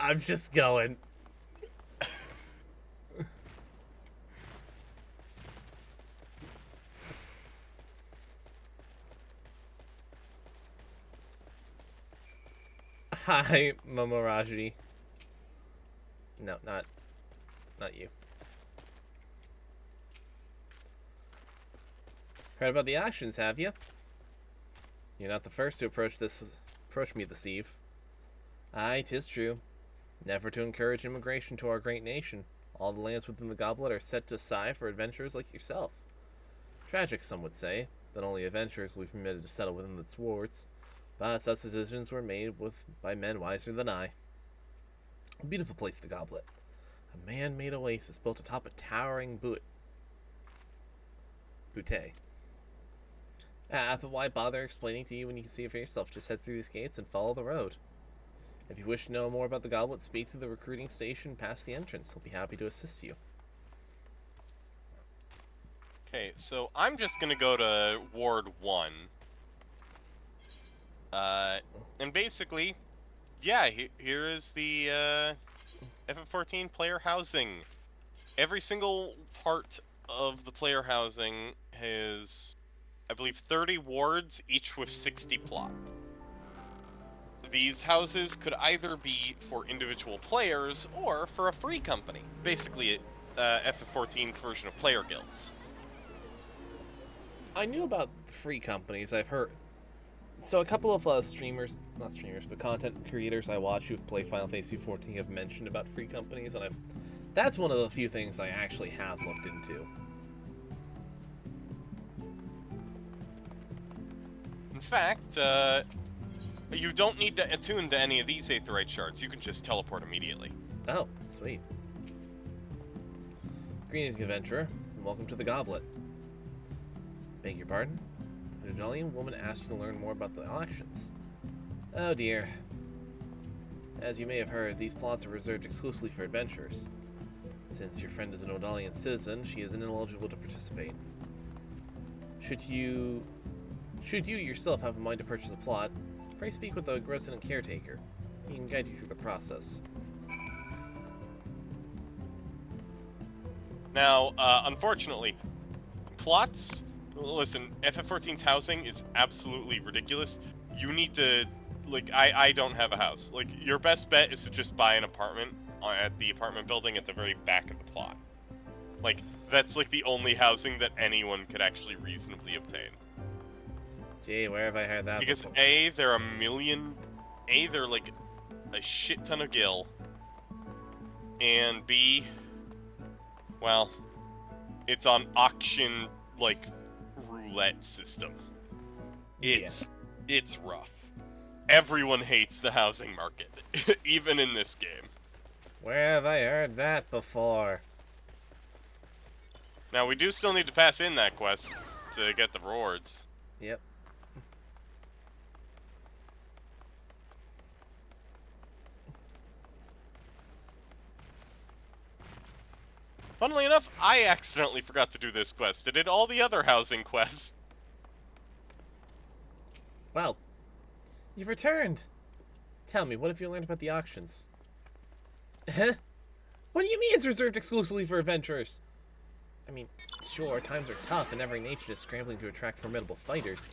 I'm just going. Hi, Momoraji. No, not you. Heard about the auctions, have you? You're not the first to approach me this eve. Aye, 'tis true. Never to encourage immigration to our great nation. All the lands within the goblet are set aside for adventurers like yourself. Tragic, some would say, that only adventurers will be permitted to settle within its wards, but such decisions were made by men wiser than I. A beautiful place, the goblet. A man-made oasis built atop a towering butte. But why bother explaining to you when you can see it for yourself? Just head through these gates and follow the road. If you wish to know more about the goblet, speak to the recruiting station past the entrance. He'll be happy to assist you. Okay, so I'm just gonna go to Ward 1. And basically, yeah, here is the FF14 player housing. Every single part of the player housing has, I believe, 30 wards, each with 60 plot. These houses could either be for individual players or for a free company. Basically, FF14's version of player guilds. I knew about free companies, I've heard. So a couple of not streamers, but content creators I watch who've played Final Fantasy XIV have mentioned about free companies, and that's one of the few things I actually have looked into. In fact, you don't need to attune to any of these Aetheryte shards. You can just teleport immediately. Oh, sweet. Greetings, adventurer, and welcome to the Goblet. Beg your pardon? An Udalian woman asked you to learn more about the auctions. Oh dear. As you may have heard, these plots are reserved exclusively for adventurers. Since your friend is an Udalian citizen, she is ineligible to participate. Should you yourself have a mind to purchase a plot, pray speak with the resident caretaker. He can guide you through the process. Now, unfortunately, plots... Listen, FF14's housing is absolutely ridiculous. You need to... Like, I don't have a house. Like, your best bet is to just buy an apartment at the apartment building at the very back of the plot. Like, that's like the only housing that anyone could actually reasonably obtain. Gee, where have I heard that Because before? A, they're like a shit ton of gil, and B, well, it's on auction, like, roulette system. It's rough. Everyone hates the housing market, even in this game. Where have I heard that before? Now, we do still need to pass in that quest to get the rewards. Yep. Funnily enough, I accidentally forgot to do this quest. I did all the other housing quests. Well, you've returned. Tell me, what have you learned about the auctions? Huh? What do you mean it's reserved exclusively for adventurers? I mean, sure, times are tough and every nation is scrambling to attract formidable fighters.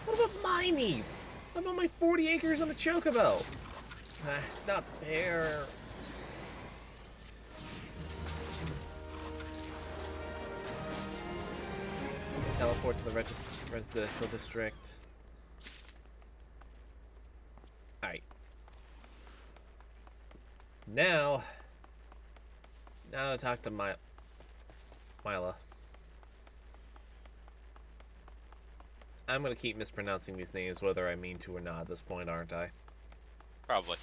What about my needs? What about my 40 acres on the Chocobo? It's not fair. Teleport to the residential district. Alright. Now to talk to Mila. I'm gonna keep mispronouncing these names whether I mean to or not at this point, aren't I? Probably.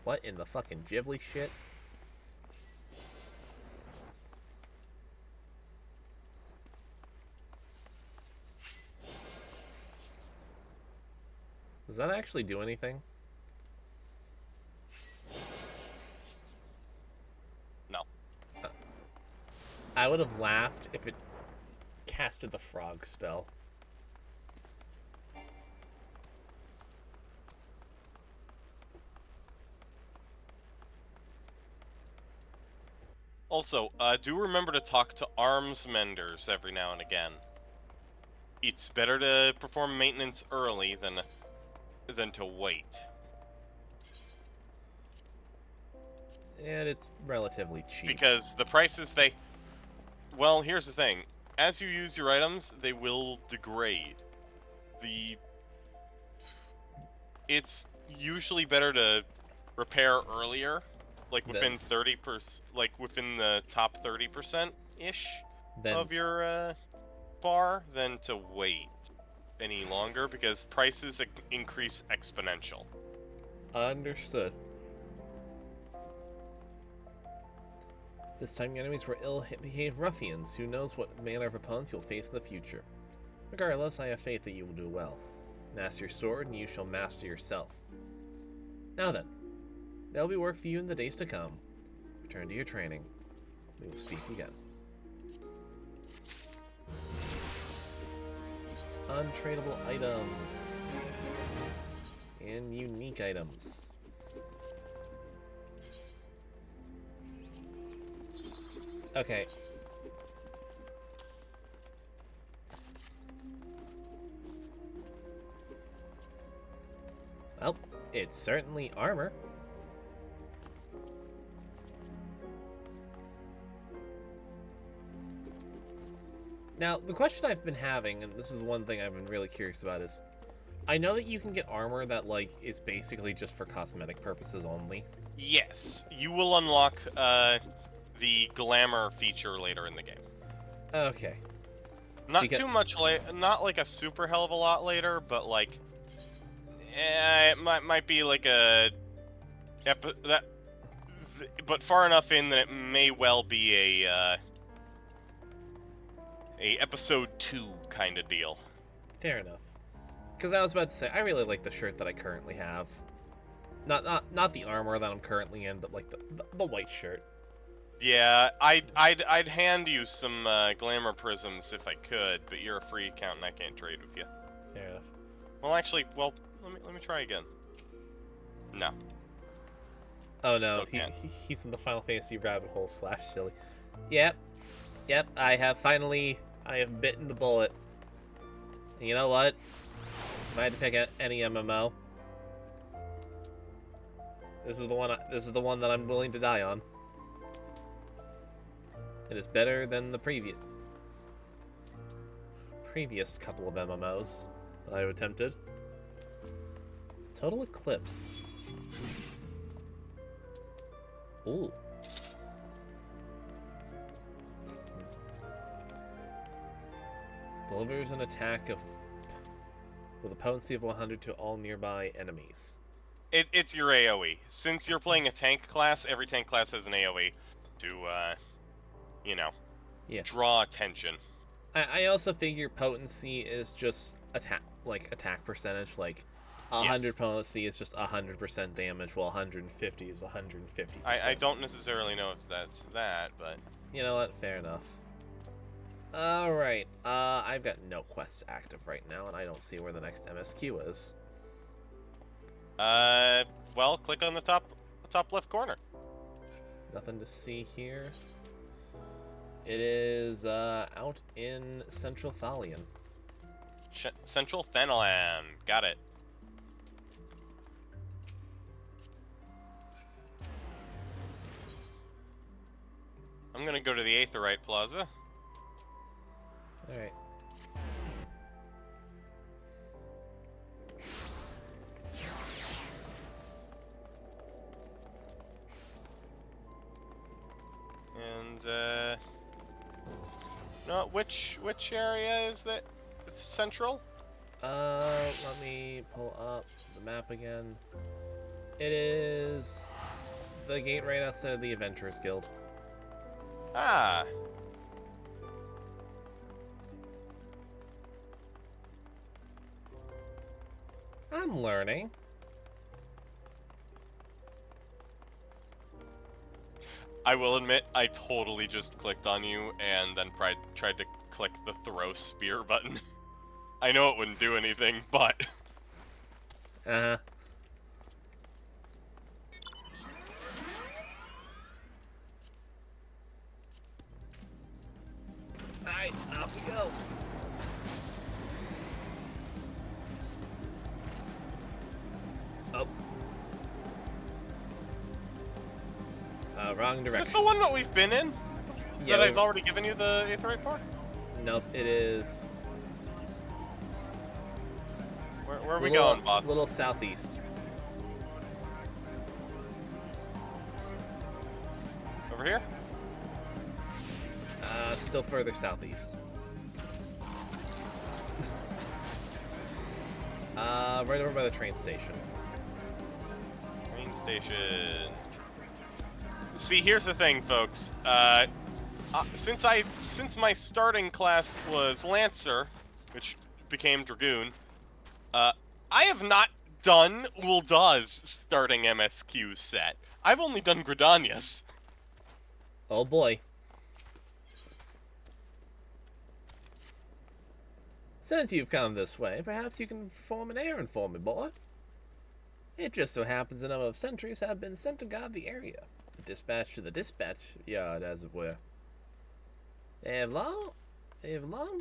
What in the fucking Ghibli shit? Does that actually do anything? No. I would have laughed if it casted the frog spell. Also, do remember to talk to arms menders every now and again. It's better to perform maintenance early than to wait. And it's relatively cheap. Because the prices well, here's the thing. As you use your items, they will degrade. It's usually better to repair earlier, like within 30%, like within the top 30%-ish of your bar, than to wait any longer, because prices increase exponential. Understood. This time your enemies were ill-behaved ruffians. Who knows what manner of opponents you'll face in the future. Regardless, I have faith that you will do well. Master your sword, and you shall master yourself. Now then, there'll be work for you in the days to come. Return to your training. We will speak again. Untradeable items. And unique items. Okay. Well, it's certainly armor. Now, the question I've been having, and this is the one thing I've been really curious about, is I know that you can get armor that, like, is basically just for cosmetic purposes only. Yes, you will unlock the glamour feature later in the game. Okay. Not too much not like a super hell of a lot later, but like, it might be like but far enough in that it may well be a episode 2 kind of deal. Fair enough. Because I was about to say, I really like the shirt that I currently have. Not the armor that I'm currently in, but like the white shirt. Yeah, I'd hand you some glamour prisms if I could, but you're a free account and I can't trade with you. Fair enough. Well, actually, let me try again. No. Oh no, he's in the Final Fantasy rabbit hole / silly. Yep, I have bitten the bullet. And you know what? If I had to pick any MMO, This is the one. This is the one that I'm willing to die on. It is better than the previous couple of MMOs that I've attempted. Total Eclipse. Ooh. Delivers an attack with a potency of 100 to all nearby enemies. It's your AoE. Since you're playing a tank class, every tank class has an AoE to, you know, draw attention. I also figure potency is just attack percentage. Like 100 potency is just 100% damage, while 150 is 150. I don't necessarily know if that's that, but you know what? Fair enough. All right. I've got no quests active right now, and I don't see where the next MSQ is. Well, click on the top left corner. Nothing to see here. It is out in Central Thalion. Central Thanalan. Got it. I'm gonna go to the Aetheryte Plaza. All right. And no, which area is that? Central? Let me pull up the map again. It is the gate right outside of the Adventurers Guild. Ah. I'm learning. I will admit, I totally just clicked on you and then tried to click the throw spear button. I know it wouldn't do anything, but... Uh-huh. Alright, off we go. Oh. Wrong direction. Is this the one that we've been in? Yeah, that I've already given you the Aetheryte for? Nope, it is... Where are we going, boss? A little southeast. Over here? Still further southeast. Right over by the train station. Train station. See, here's the thing, folks. Since my starting class was Lancer, which became Dragoon, I have not done Ul'dah's starting MSQ set. I've only done Gridania's. Oh boy. Since you've come this way, perhaps you can perform an errand for me, boy. It just so happens a number of sentries have been sent to guard the area. Dispatched to the dispatch yard, as it were. They have long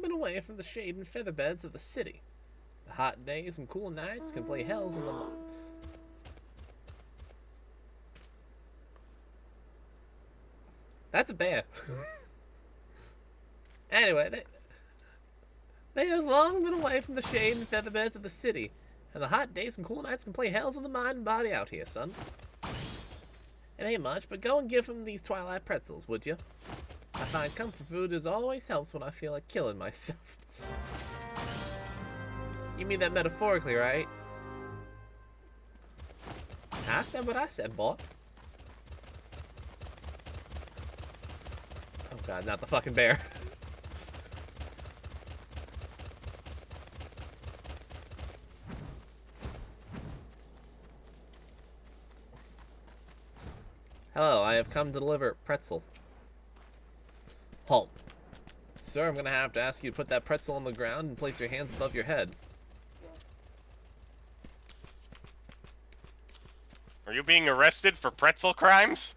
been away from the shade and feather beds of the city. The hot days and cool nights can play hells in the mud. That's a bear. Anyway, they have long been away from the shade and feather beds of the city, and the hot days and cool nights can play hells in the mind and body out here, son. It ain't much, but go and give him these Twilight pretzels, would you? I find comfort food is always helps when I feel like killing myself. You mean that metaphorically, right? I said what I said, boy. Oh god, not the fucking bear. Hello, I have come to deliver pretzel. Halt. Sir, I'm gonna have to ask you to put that pretzel on the ground and place your hands above your head. Are you being arrested for pretzel crimes?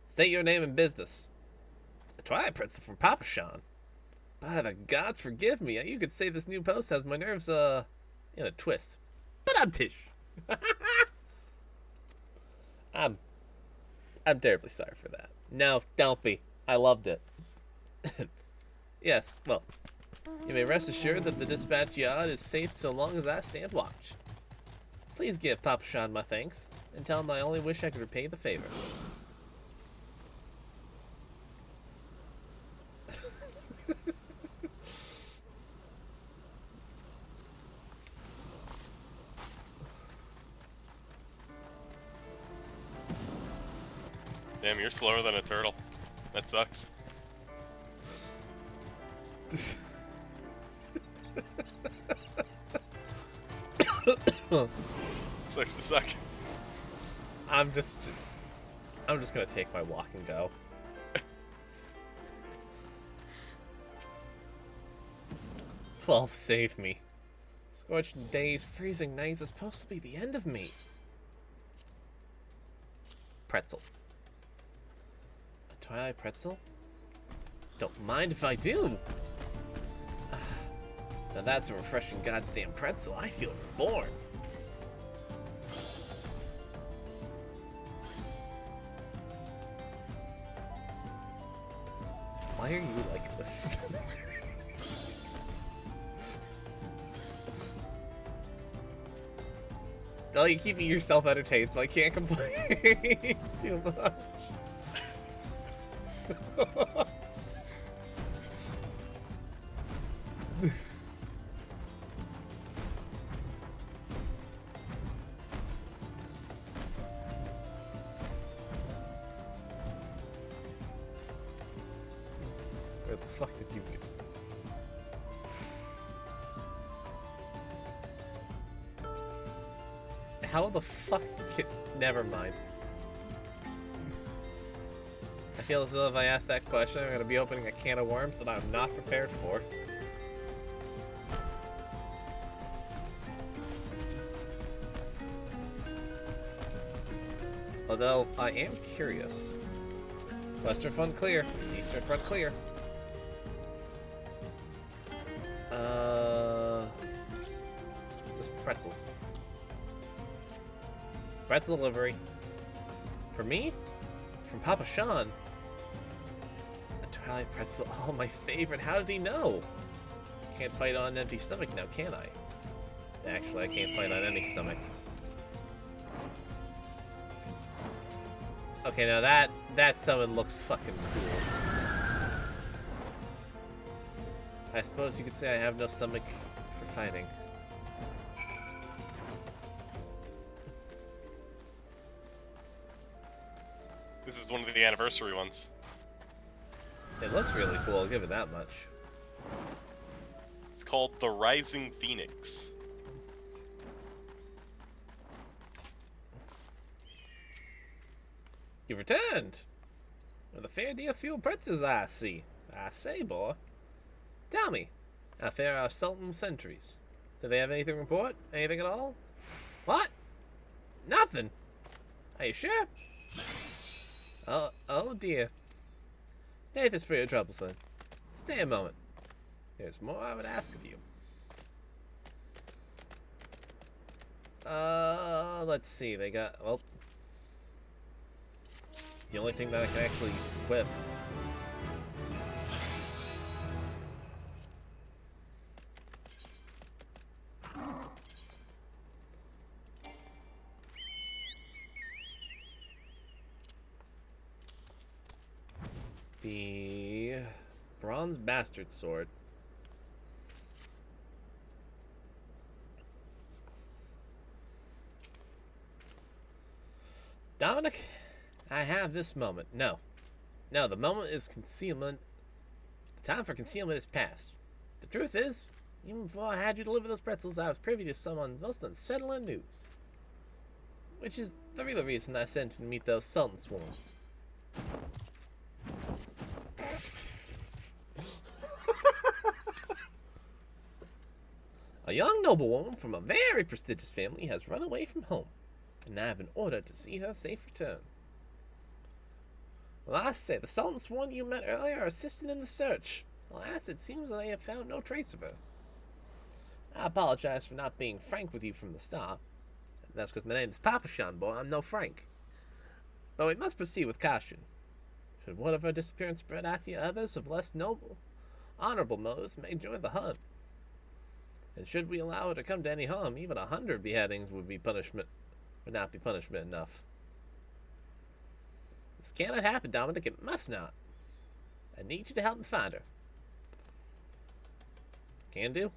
State your name and business. A Twilight pretzel from Papa Sean. By the gods, forgive me. You could say this new post has my nerves, in a twist. But I'm Tish. I'm terribly sorry for that. No, don't be. I loved it. Yes, well, you may rest assured that the dispatch yard is safe so long as I stand watch. Please give Papa Sean my thanks, and tell him I only wish I could repay the favor. Damn, you're slower than a turtle. That sucks. Sucks to suck. I'm just gonna take my walk and go. 12 save me. Scorched days, freezing nights is supposed to be the end of me. Pretzel. A twilight pretzel? Don't mind if I do. Now that's a refreshing goddamn pretzel. I feel reborn. Why are you like this? No, you keep yourself entertained, so I can't complain too much. Where the fuck did you get? How the fuck? Never mind. I feel as though if I ask that question, I'm gonna be opening a can of worms that I'm not prepared for. Although, I am curious. Western front clear. Eastern front clear. Just pretzels. Pretzel delivery. For me? From Papa Sean. A twilight pretzel. Oh, my favorite. How did he know? Can't fight on an empty stomach now, can I? Actually, I can't fight on any stomach. Okay, now that summon looks fucking cool. I suppose you could say I have no stomach for fighting. This is one of the anniversary ones. It looks really cool, I'll give it that much. It's called the Rising Phoenix. You've returned! With a fair deal of fuel pretzels, I see. I say, boy. Tell me, how fare our Sultan sentries? Do they have anything to report? Anything at all? What? Nothing? Are you sure? Oh dear. Take this for your troubles, then. Stay a moment. There's more I would ask of you. Let's see. They got, well, the only thing that I can actually equip. The Bronze Bastard Sword. Dominic, I have this moment. No, the moment is concealment. The time for concealment is past. The truth is, even before I had you deliver those pretzels, I was privy to some most unsettling news. Which is the real reason I sent you to meet those Sultan Swarm. A young noblewoman from a very prestigious family has run away from home, and I have been ordered to see her safe return. Well, I say, the Sultan Swan you met earlier are assisting in the search. Alas, it seems they have found no trace of her. I apologize for not being frank with you from the start. That's because my name is Papa Sean, boy. I'm no Frank. But we must proceed with caution. Should one of our disappearance spread after others of less noble, honorable motives may join the hunt. And should we allow her to come to any harm, even 100 beheadings would not be punishment enough. This cannot happen, Dominic. It must not. I need you to help me find her. Can do.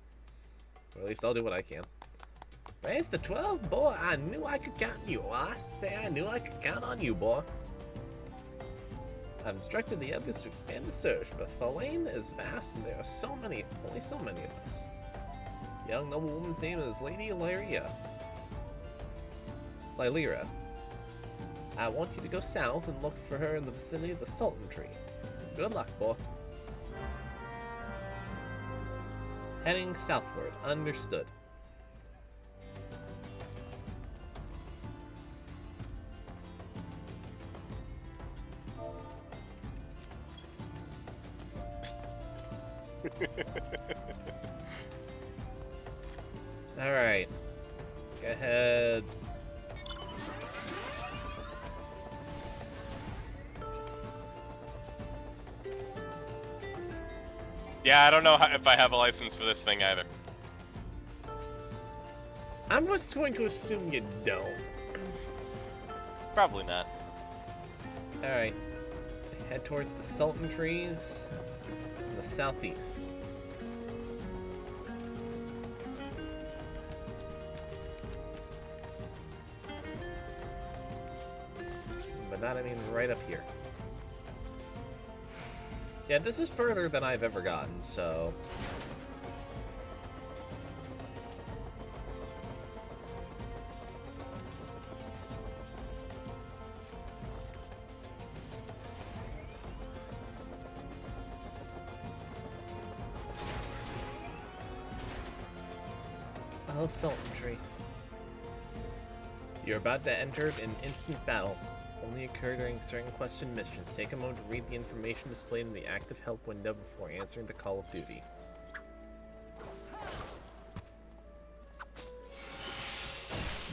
Or at least I'll do what I can. Raise the 12, boy. I knew I could count on you. I say I knew I could count on you, boy. I've instructed the others to expand the search, but Faelane is vast and there are only so many of us. The young noblewoman's name is Lady Lyra. I want you to go south and look for her in the vicinity of the Sultan Tree. Good luck, boy. Heading southward. Understood. Alright. Go ahead. Yeah, I don't know if I have a license for this thing either. I'm just going to assume you don't. Probably not. Alright. Head towards the Sultan Trees in the southeast. But not, I mean, right up here. Yeah, this is further than I've ever gotten, so... Oh, Sultan Tree. You're about to enter an instant battle. Only occur during certain question missions. Take a moment to read the information displayed in the active help window before answering the call of duty.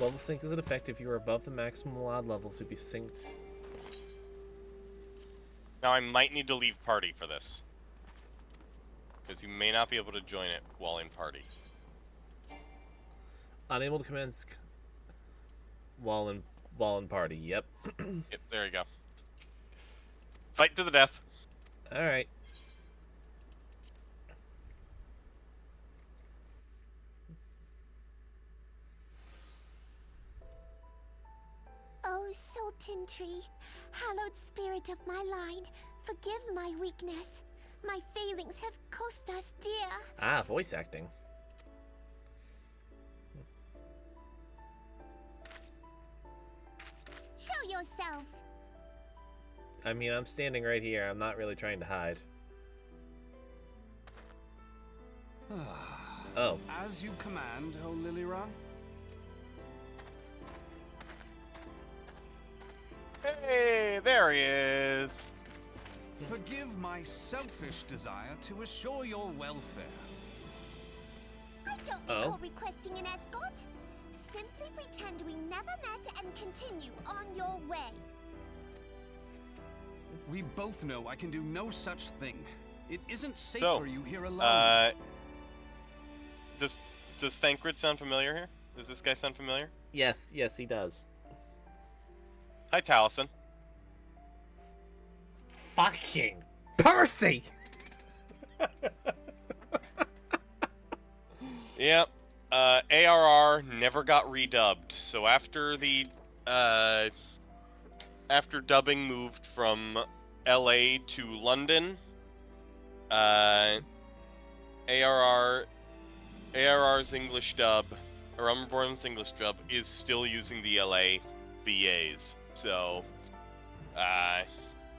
Level sync is in effect if you are above the maximum allowed levels to be synced. Now I might need to leave party for this, because you may not be able to join it while in party. Unable to commence while in party. Yep. Yep, there you go. Fight to the death. All right. Oh, Sultan Tree, hallowed spirit of my line, forgive my weakness. My failings have cost us dear. Ah, voice acting. Show yourself. I mean, I'm standing right here. I'm not really trying to hide. Oh. As you command, O Lilira. Hey, there he is. Forgive my selfish desire to assure your welfare. I don't recall requesting an escort. Simply pretend we never met and continue on your way. We both know I can do no such thing. It isn't safe So, for you here alone. Does Thancred sound familiar here? Does this guy sound familiar? Yes, he does. Hi, Taliesin. Fucking Percy! Yep. ARR never got redubbed, so after the after dubbing moved from LA to London, ARR's English dub, or Umberborn's English dub, is still using the LA VAs. So, Hi,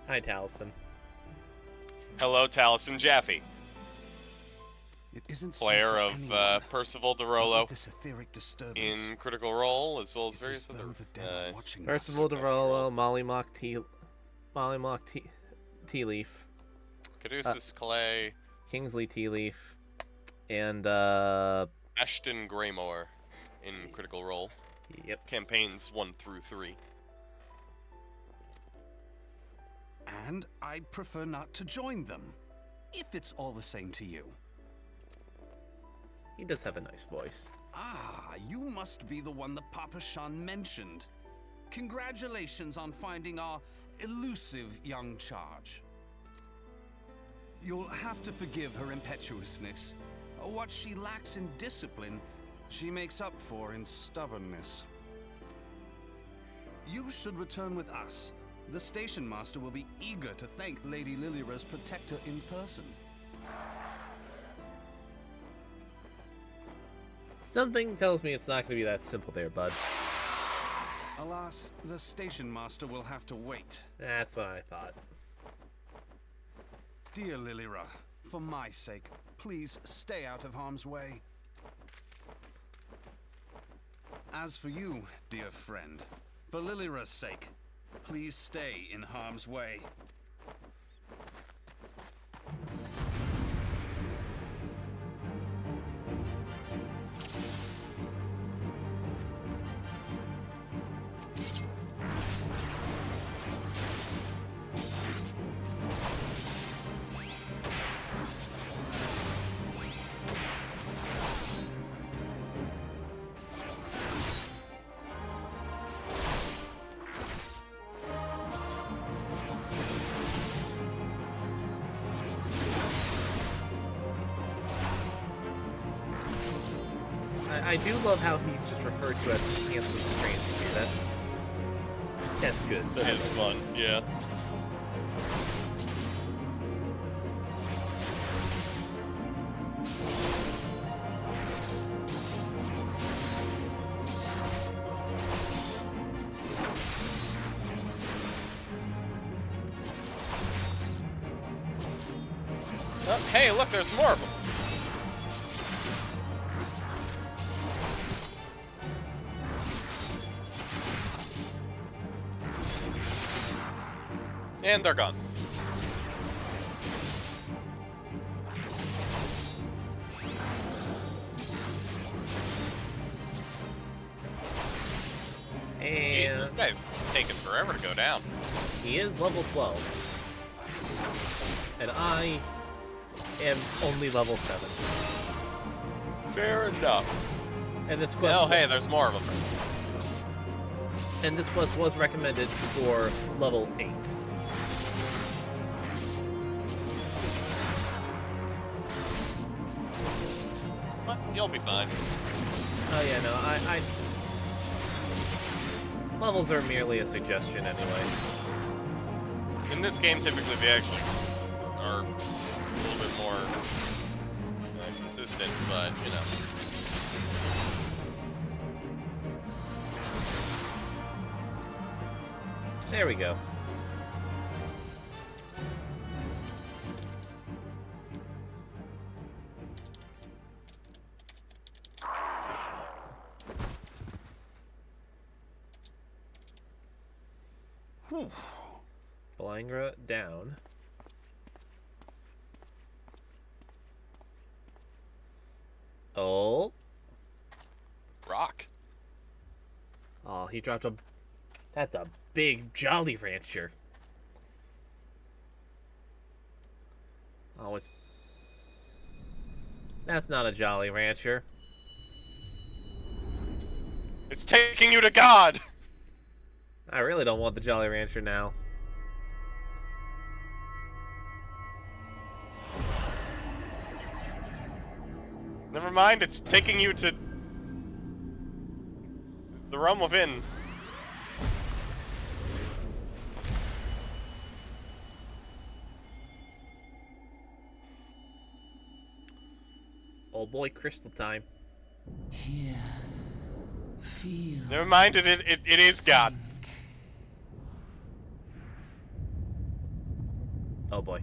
Taliesin. hello, Taliesin Jaffe, It isn't player safe for of anyone. Percival Not DeRollo with this etheric disturbance. in Critical Role, as well as It's various as though other. the dead are watching Percival us. DeRollo, Mollymock Tea Leaf, Caduceus Clay, Kingsley Tea Leaf, and Ashton Greymore in Critical Role. yep. Campaigns 1 through 3. And I'd prefer not to join them, if it's all the same to you. He does have a nice voice. Ah, you must be the one that Papa Shan mentioned. Congratulations on finding our elusive young charge. You'll have to forgive her impetuousness. What she lacks in discipline, she makes up for in stubbornness. You should return with us. The station master will be eager to thank Lady Lilira's protector in person. Something tells me it's not going to be that simple there, bud. Alas, the station master will have to wait. That's what I thought. Dear Lilira, for my sake, please stay out of harm's way. As for you, dear friend, for Lilira's sake, please stay in harm's way. I do love how he's just referred to as the handsome stranger here. That's good. That is fun, yeah. Oh, hey, look, there's more of them. And they're gone. And This guy's taking forever to go down. he is level 12. And I am only level 7. Fair enough. And this quest Oh, hey, there's more of them. and this quest was recommended for level 8. But you'll be fine. Oh yeah, no, I levels are merely a suggestion anyway. In this game, typically they actually are a little bit more consistent, but you know. There we go. Whew. Belangra down. Oh. Rock. Oh, he dropped a... That's a big Jolly Rancher. Oh, it's... That's not a Jolly Rancher. It's taking you to God! I really don't want the Jolly Rancher now. Never mind, it's taking you to the realm within. Oh boy, crystal time. Here. Feel. Never mind, it is God. Oh boy.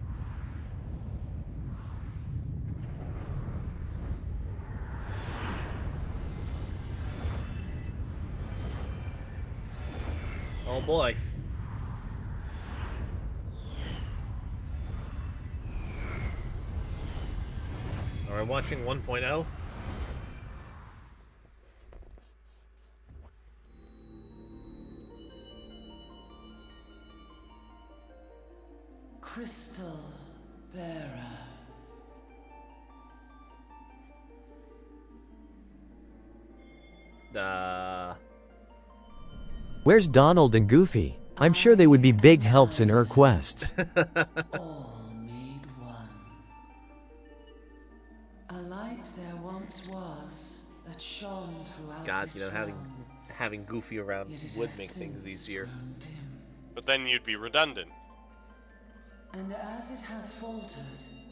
Oh boy. Are we watching 1.0? crystal bearer. Where's Donald and Goofy? I'm sure they would be big helps in quests. All made one. A light there once was that shone throughout God, this you know, having Goofy around Yet it would has make things since easier. grown dim. But then you'd be redundant. And as it hath faltered,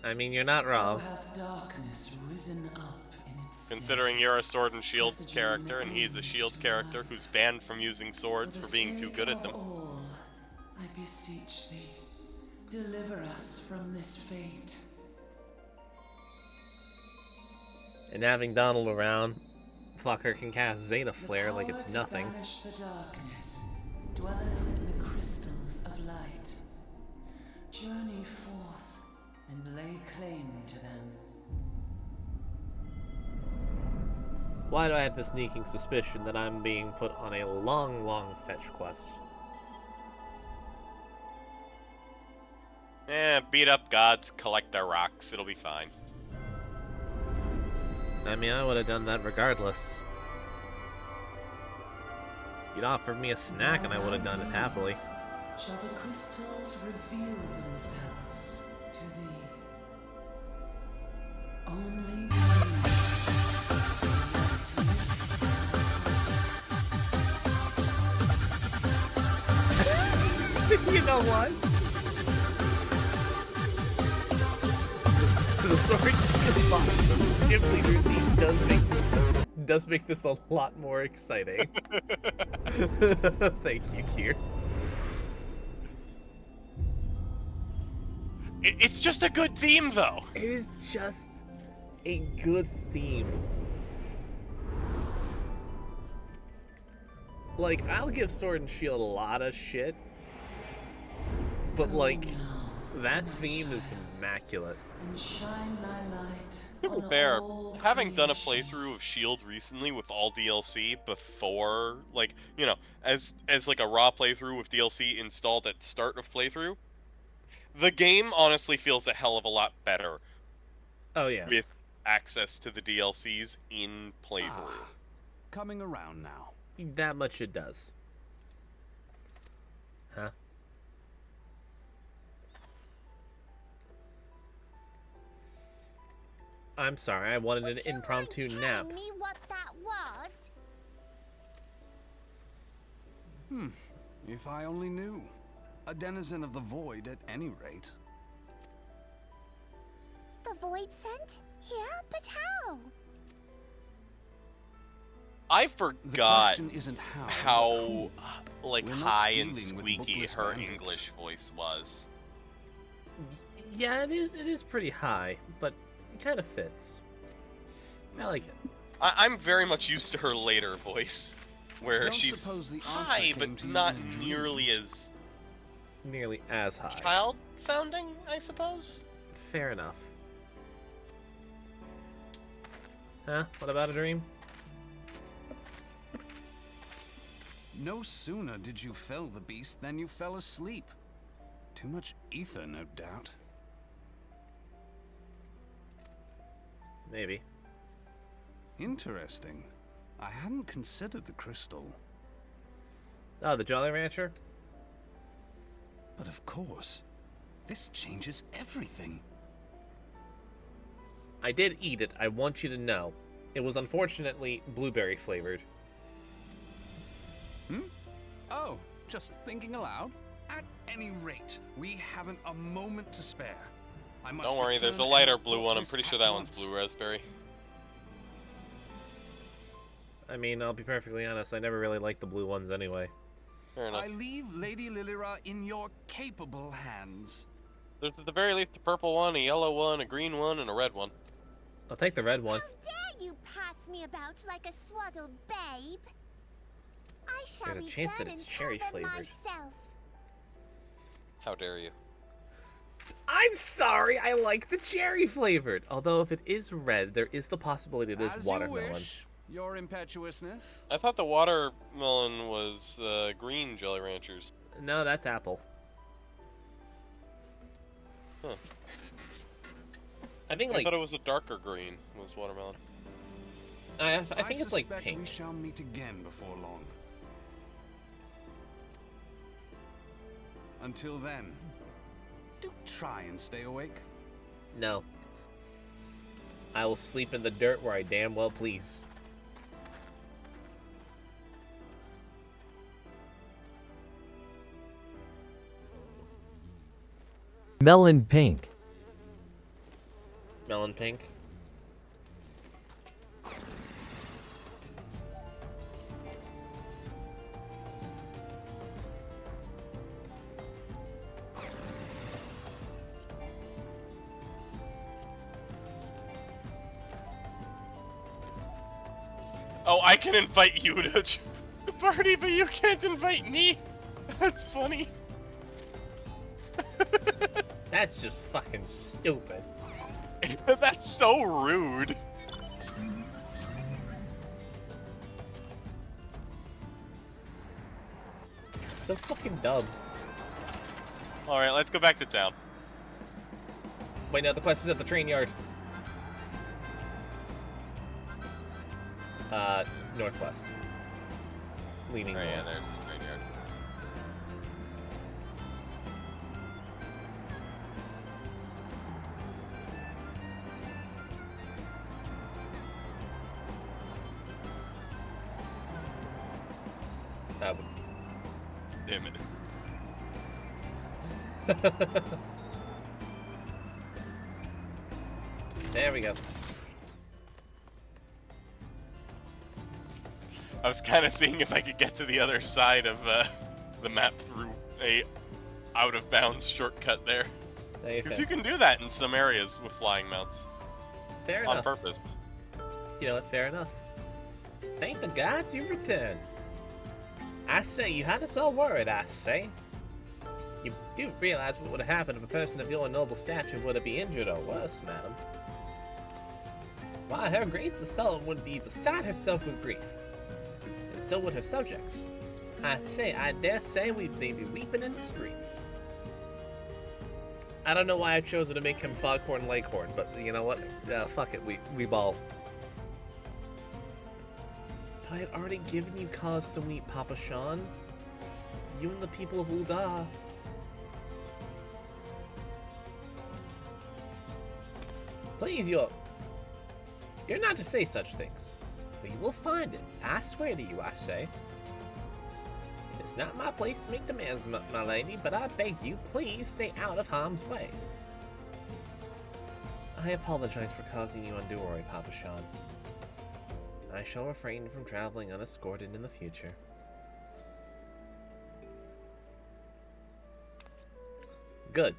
I mean, you're not wrong. so hath darkness risen up in its stead. Considering you're a sword and shield Passaging character, an and he's a end shield to character life. who's banned from using swords For for the being too sake good at of them. all, I beseech thee, deliver us from this fate. And having Donald around, fucker can cast Zeta The Flare like power it's to nothing. banish the darkness dwelleth in the crystals of light. Journey forth and lay claim to them. Why do I have the sneaking suspicion that I'm being put on a long, long fetch quest? Beat up gods, collect their rocks, it'll be fine. I mean, I would have done that regardless. You'd offered me a snack and I would have done it happily. Shall the crystals reveal themselves to thee? Only You know what? The sword gym leader theme does make this a lot more exciting. Thank you, Kier. It's just a good theme, though. It is just a good theme. Like, I'll give Sword and Shield a lot of shit, but like, that theme is immaculate. and shine thy light To be on fair, all having done a creation. playthrough of Shield recently with all DLC before, like, you know, as like a raw playthrough with DLC installed at start of playthrough, the game honestly feels a hell of a lot better Oh yeah. with access to the DLCs in playthrough. Coming around now. That much it does. Huh? I'm sorry, I wanted an impromptu nap. Tell me what that was. If I only knew. A denizen of the void at any rate. The void sent? Yeah, but how? I The forgot question isn't how. how like We're not high and dealing with squeaky bookless her bandits. English voice was. Yeah, it is pretty high, but it kind of fits. I like it. I'm very much used to her later voice, where Don't she's suppose the answer high, came but to you not in a dream? nearly as Nearly as high. child-sounding, I suppose. Fair enough. Huh? What about a dream? No sooner did you fell the beast than you fell asleep. Too much ether, no doubt. Maybe. Interesting. I hadn't considered the crystal. Oh, the Jolly Rancher? But of course, this changes everything. I did eat it, I want you to know. It was unfortunately blueberry flavored. Oh, just thinking aloud? At any rate, we haven't a moment to spare. I must Don't worry, there's a return lighter and blue report one. I'm this pretty at sure that one's once. blue raspberry. I mean, I'll be perfectly honest, I never really liked the blue ones anyway. Fair enough. I leave Lady Lilira in your capable hands. There's at the very least a purple one, a yellow one, a green one, and a red one. I'll take the red one. How dare you pass me about like a swaddled babe? I shall There's a chance return that it's and cherry tell them flavored. myself. How dare you? I'm sorry, I like the cherry flavored. Although if it is red, there is the possibility it is As watermelon. you wish, your impetuousness. I thought the watermelon was green Jolly Ranchers. No, that's apple. Huh. I think I like thought it was a darker green. Was watermelon. I think it's like suspect pink. we shall meet again before long. Until then, do try and stay awake. No. I will sleep in the dirt where I damn well please. Melon pink. Melon pink. Oh, I can invite you to the party, but you can't invite me. That's funny. That's just fucking stupid. That's so rude. So fucking dumb. Alright, let's go back to town. Wait, no, the quest is at the train yard. Northwest. Leaning Oh yeah, north. there's the train yard. That would... Damn it. There we go. I was kind of seeing if I could get to the other side of the map through a out-of-bounds shortcut there. Because you can do that in some areas with flying mounts. Fair on enough. purpose. You know what? Fair enough. Thank the gods you returned. I say, you had us all worried, I say. You do realize what would have happened if a person of your noble stature would have been injured or worse, madam. Why, her grace the Sultan would be beside herself with grief. And so would her subjects. I say, I dare say they'd be weeping in the streets. I don't know why I chose to make him Foghorn Leghorn, but you know what? Fuck it, we ball. But I had already given you cause to weep, Papa Sean. You and the people of Ul'dah. Please, you're not to say such things. But you will find it. I swear to you, I say. It's not my place to make demands, my lady, but I beg you, please stay out of harm's way. I apologize for causing you undue worry, Papa Sean. I shall refrain from traveling unescorted in the future. Good.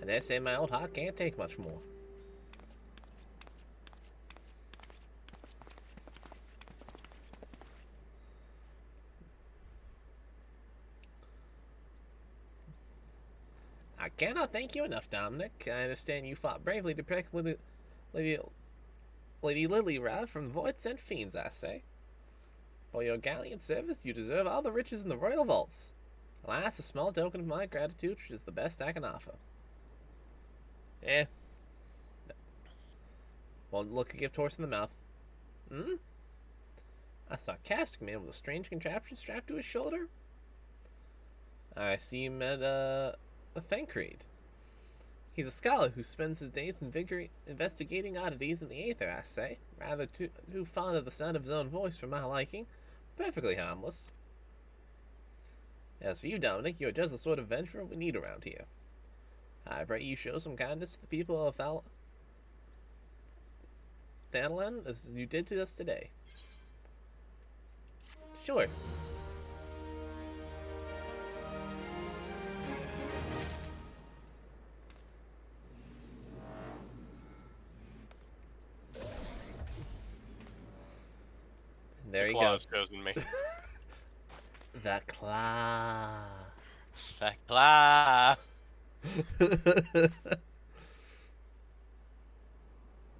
I dare say my old heart can't take much more. I cannot thank you enough, Dominic. I understand you fought bravely to protect Lady Lily from the void-sent fiends, I say. For your gallant service, you deserve all the riches in the royal vaults. Alas, a small token of my gratitude, which is the best I can offer. Eh. No. Well, look a gift horse in the mouth. Hmm? A sarcastic man with a strange contraption strapped to his shoulder? I see you met, a Thancred. He's a scholar who spends his days investigating oddities in the aether, I say. Rather too fond of the sound of his own voice for my liking. Perfectly harmless. As for you, Dominic, you are just the sort of adventurer we need around here. I pray you show some kindness to the people of Thanalan as you did to us today. Sure. There you go. Claw's chosen me. The claw. The claw.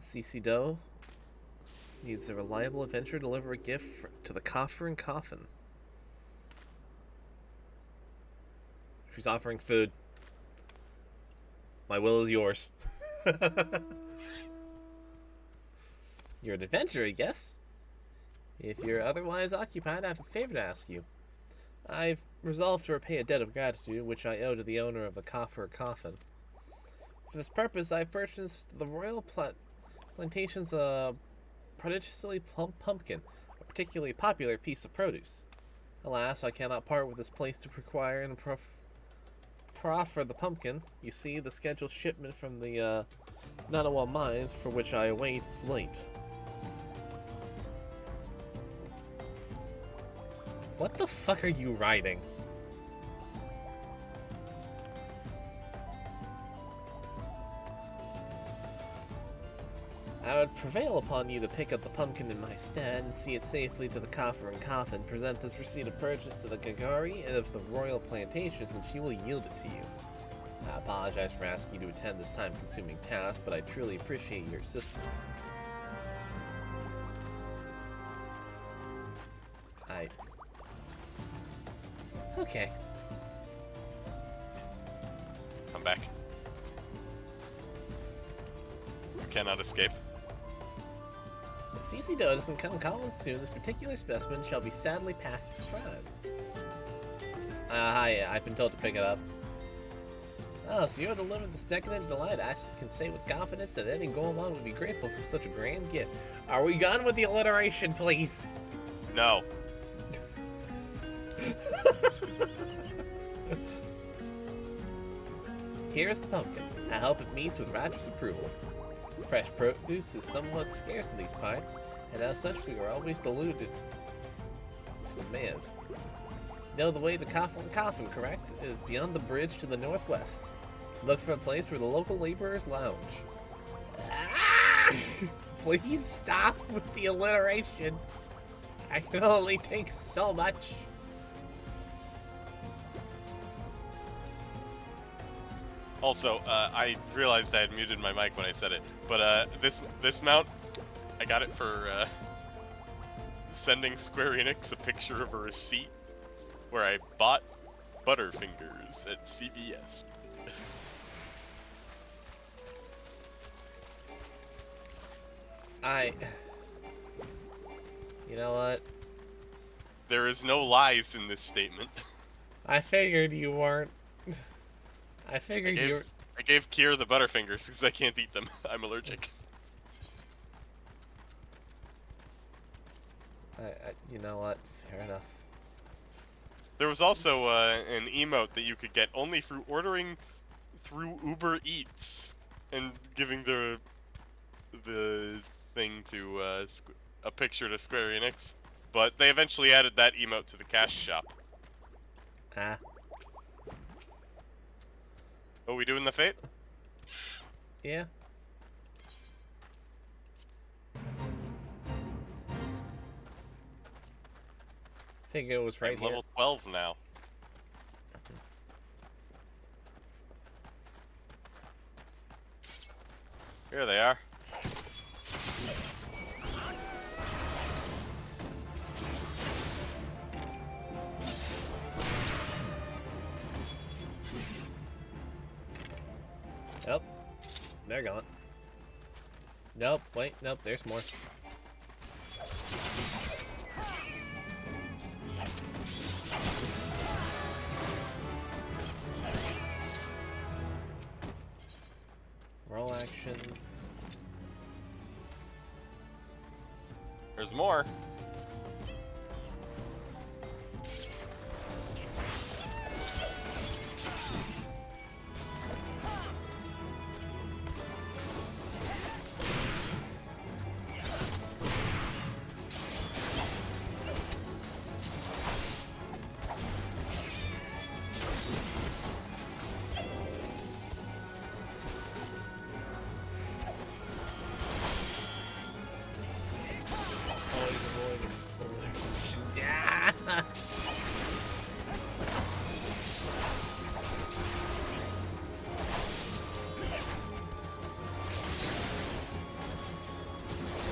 CC Doe needs a reliable adventurer to deliver a gift to the coffer and coffin. She's offering food. My will is yours. You're an adventurer, yes? If you're otherwise occupied, I have a favor to ask you. I've resolved to repay a debt of gratitude which I owe to the owner of the coffer coffin. For this purpose, I've purchased the royal plantation's prodigiously plump pumpkin, a particularly popular piece of produce. Alas, I cannot part with this place to acquire and proffer the pumpkin. You see, the scheduled shipment from the Nanawa mines, for which I await, is late. What the fuck are you writing? I would prevail upon you to pick up the pumpkin in my stead and see it safely to the coffer and coffin. Present this receipt of purchase to the Gagari of the royal plantations, and she will yield it to you. I apologize for asking you to attend this time-consuming task, but I truly appreciate your assistance. Okay. I'm back. You cannot escape. If CC Doe doesn't come calling soon, this particular specimen shall be sadly past its prime. Hi, I've been told to pick it up. Oh, so you're delivering this decadent delight. I can say with confidence that any Goemon would be grateful for such a grand gift. Are we done with the alliteration, please? No. Here's the pumpkin. I hope it meets with Roger's approval. Fresh produce is somewhat scarce in these parts, and as such we are always deluded to demand. Know the way to Coffin, correct? It is beyond the bridge to the northwest. Look for a place where the local laborers lounge. Ah! Please stop with the alliteration. I can only take so much. Also, I realized I had muted my mic when I said it, but this mount, I got it for sending Square Enix a picture of a receipt where I bought Butterfingers at CVS. You know what? There is no lies in this statement. I figured you weren't. I figured you were... I gave Kier the Butterfingers because I can't eat them. I'm allergic. You know what? Fair enough. There was also an emote that you could get only through ordering through Uber Eats and giving the thing to a picture to Square Enix, but they eventually added that emote to the cash shop. Ah. Oh, we doing the fate? Yeah. Figured it was right here. Level 12 now. Here they are. Nope. They're gone. Nope, wait, nope, there's more. Roll actions. There's more.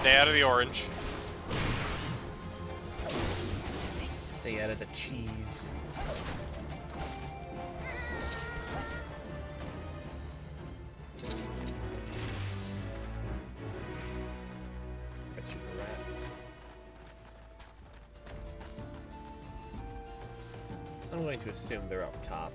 Stay out of the orange. Stay out of the cheese. I'm going to assume they're up top.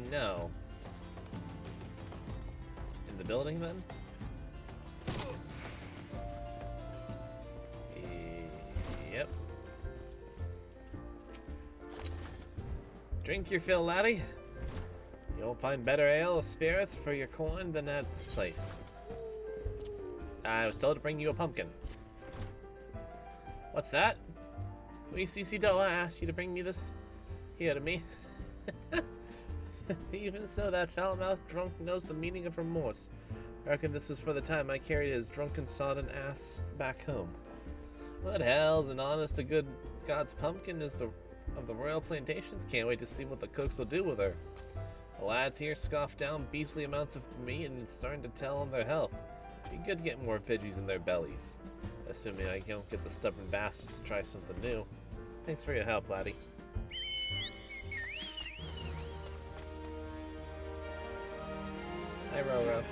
No. In the building, then? Yep. Drink your fill, laddie. You'll find better ale or spirits for your coin than at this place. I was told to bring you a pumpkin. What's that? We CC Doa asked you to bring me this here to me. Even so, that foul-mouthed drunk knows the meaning of remorse. I reckon this is for the time I carried his drunken, sodden ass back home. What hell's an honest to good God's pumpkin is of the royal plantations? Can't wait to see what the cooks will do with her. The lads here scoff down beastly amounts of meat and it's starting to tell on their health. Be good to get more veggies in their bellies. Assuming I don't get the stubborn bastards to try something new. Thanks for your help, laddie. Hi, Roro.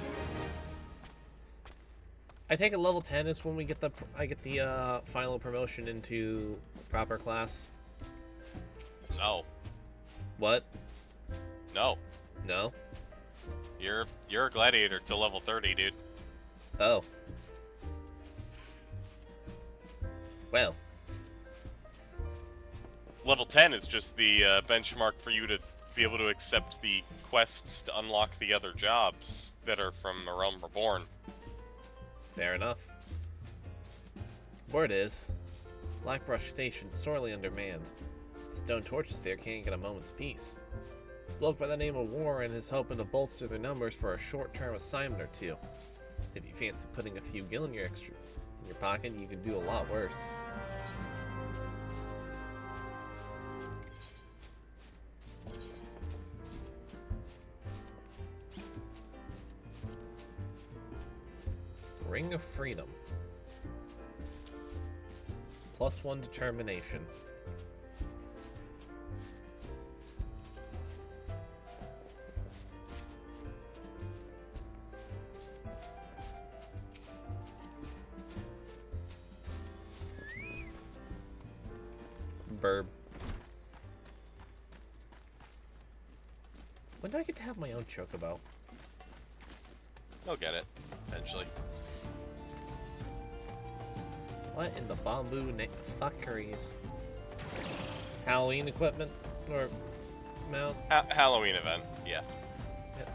I take it level 10 is when we get I get the final promotion into proper class. No. What? No. No? You're a gladiator till level 30, dude. Oh. Well. Level 10 is just the benchmark for you to be able to accept the quests to unlock the other jobs that are from A Realm Reborn. Fair enough. Word is, Blackbrush Station's sorely undermanned. The stone torches there can't get a moment's peace. A bloke by the name of Warren is hoping to bolster their numbers for a short-term assignment or two. If you fancy putting a few gil in your pocket, you can do a lot worse. Ring of Freedom. +1 determination. Burb. When do I get to have my own chocobo? I'll get it, eventually. What in the bamboo fuckery is Halloween equipment or mount? Halloween event, yeah. Yep.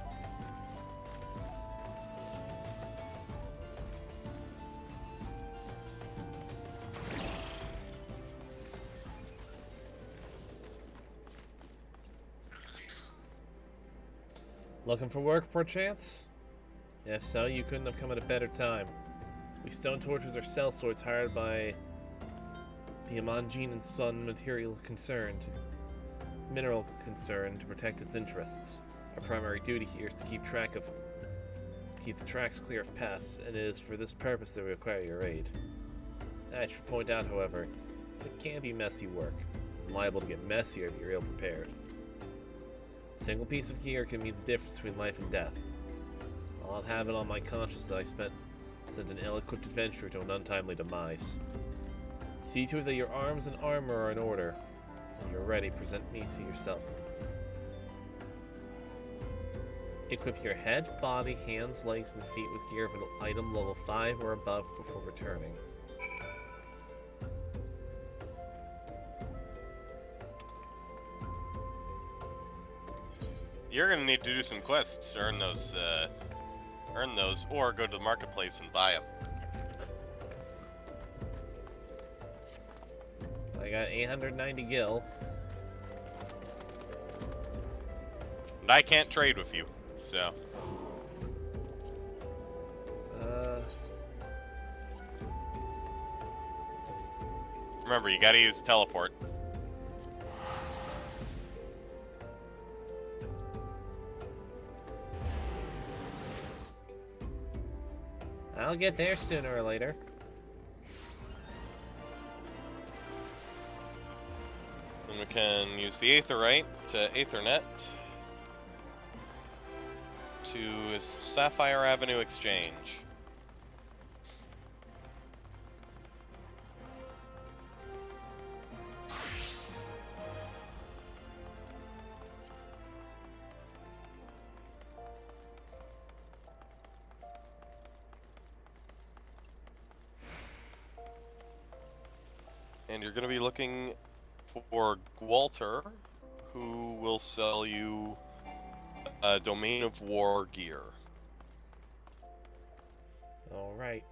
Looking for work, perchance? If so, you couldn't have come at a better time. We stone torches are cell sorts hired by the Amanjin and Son Mineral Concern to protect its interests. Our primary duty here is to keep the tracks clear of pests, and it is for this purpose that we require your aid. I should point out, however, it can be messy work, and liable to get messier if you're ill-prepared. A single piece of gear can mean the difference between life and death. I'll not have it on my conscience that I sent an ill-equipped adventurer to an untimely demise. See to it that your arms and armor are in order. When you're ready, present me to yourself. Equip your head, body, hands, legs, and feet with gear of an item level 5 or above before returning. You're gonna need to do some quests to earn those, or go to the marketplace and buy them. I got 890 gil. And I can't trade with you, so. Remember, you gotta use teleport. I'll get there sooner or later. And we can use the Aetherite to Aethernet. to Sapphire Avenue Exchange. And you're going to be looking for Gwalter, who will sell you a Domain of War gear. Alright.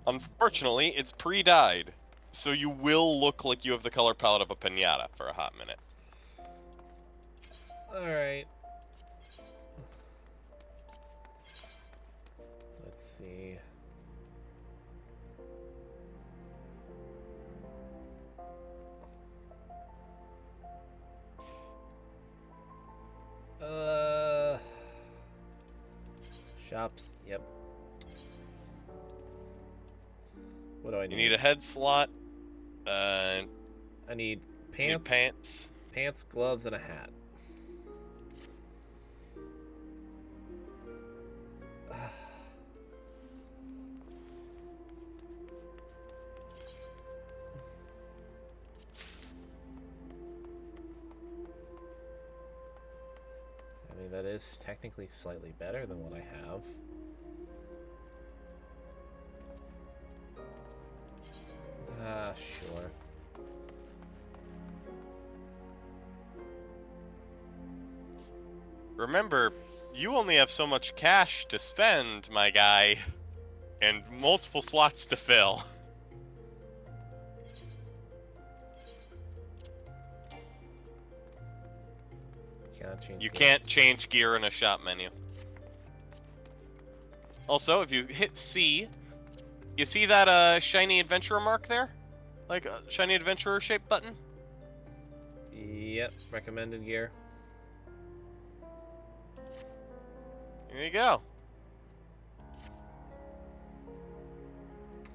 Unfortunately, it's pre-dyed, so you will look like you have the color palette of a piñata for a hot minute. Alright. Let's see. Shops, yep. What do I need? You need a head slot, I need pants, pants, gloves, and a hat. I mean, that is technically slightly better than what I have. Sure. Remember, you only have so much cash to spend, my guy, and multiple slots to fill. You can't change gear in a shop menu. Also, if you hit C, you see that shiny adventurer mark there? Like a shiny adventurer shaped button? Yep, recommended gear. Here you go.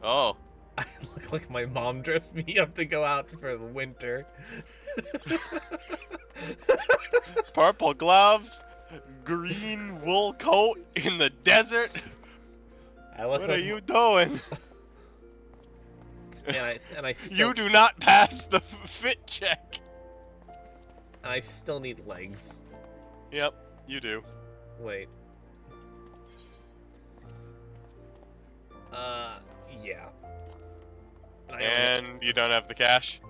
Oh. I look like my mom dressed me up to go out for the winter. Purple gloves, green wool coat in the desert. What are you doing? and I still... You do not pass the fit check. And I still need legs. Yep, you do. Wait. Yeah. And you don't have the cash?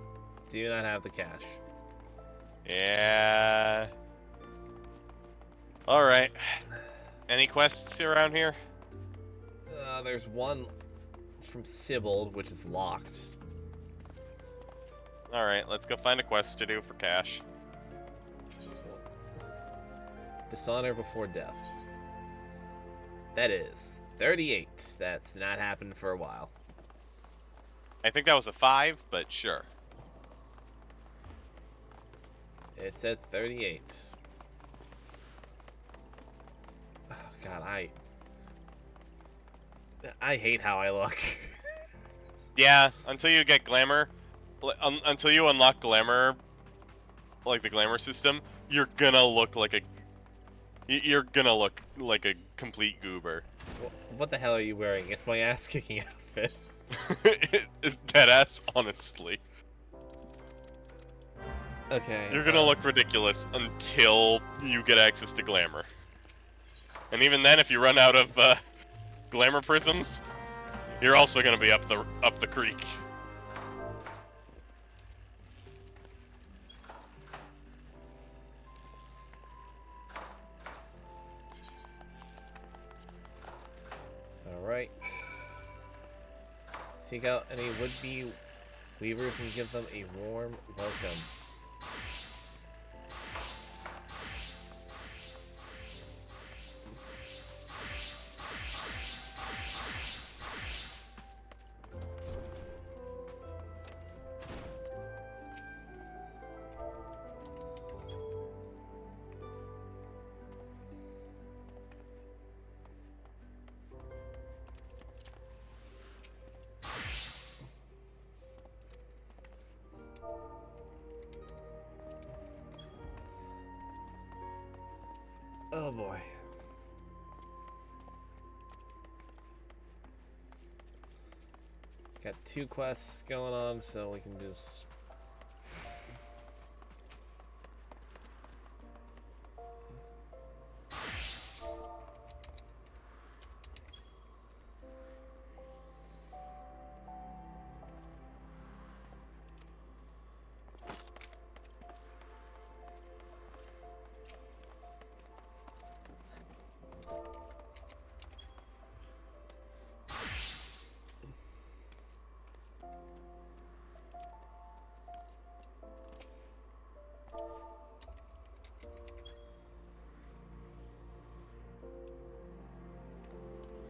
Do not have the cash. Yeah. Alright. Any quests around here? There's one from Sybil, which is locked. Alright, let's go find a quest to do for cash. Dishonor before death. That is 38. That's not happened for a while. I think that was a 5, but sure. It said 38. Oh god, I hate how I look. Yeah, until you get glamour, until you unlock glamour, like the glamour system, you're gonna look like a complete goober. What the hell are you wearing? It's my ass kicking outfit. Deadass, honestly. Okay. You're gonna look ridiculous until you get access to glamour. And even then, if you run out of glamour prisms, you're also gonna be up the creek. Alright. Seek out any would-be weavers and give them a warm welcome. Oh boy. Got 2 quests going on, so we can just...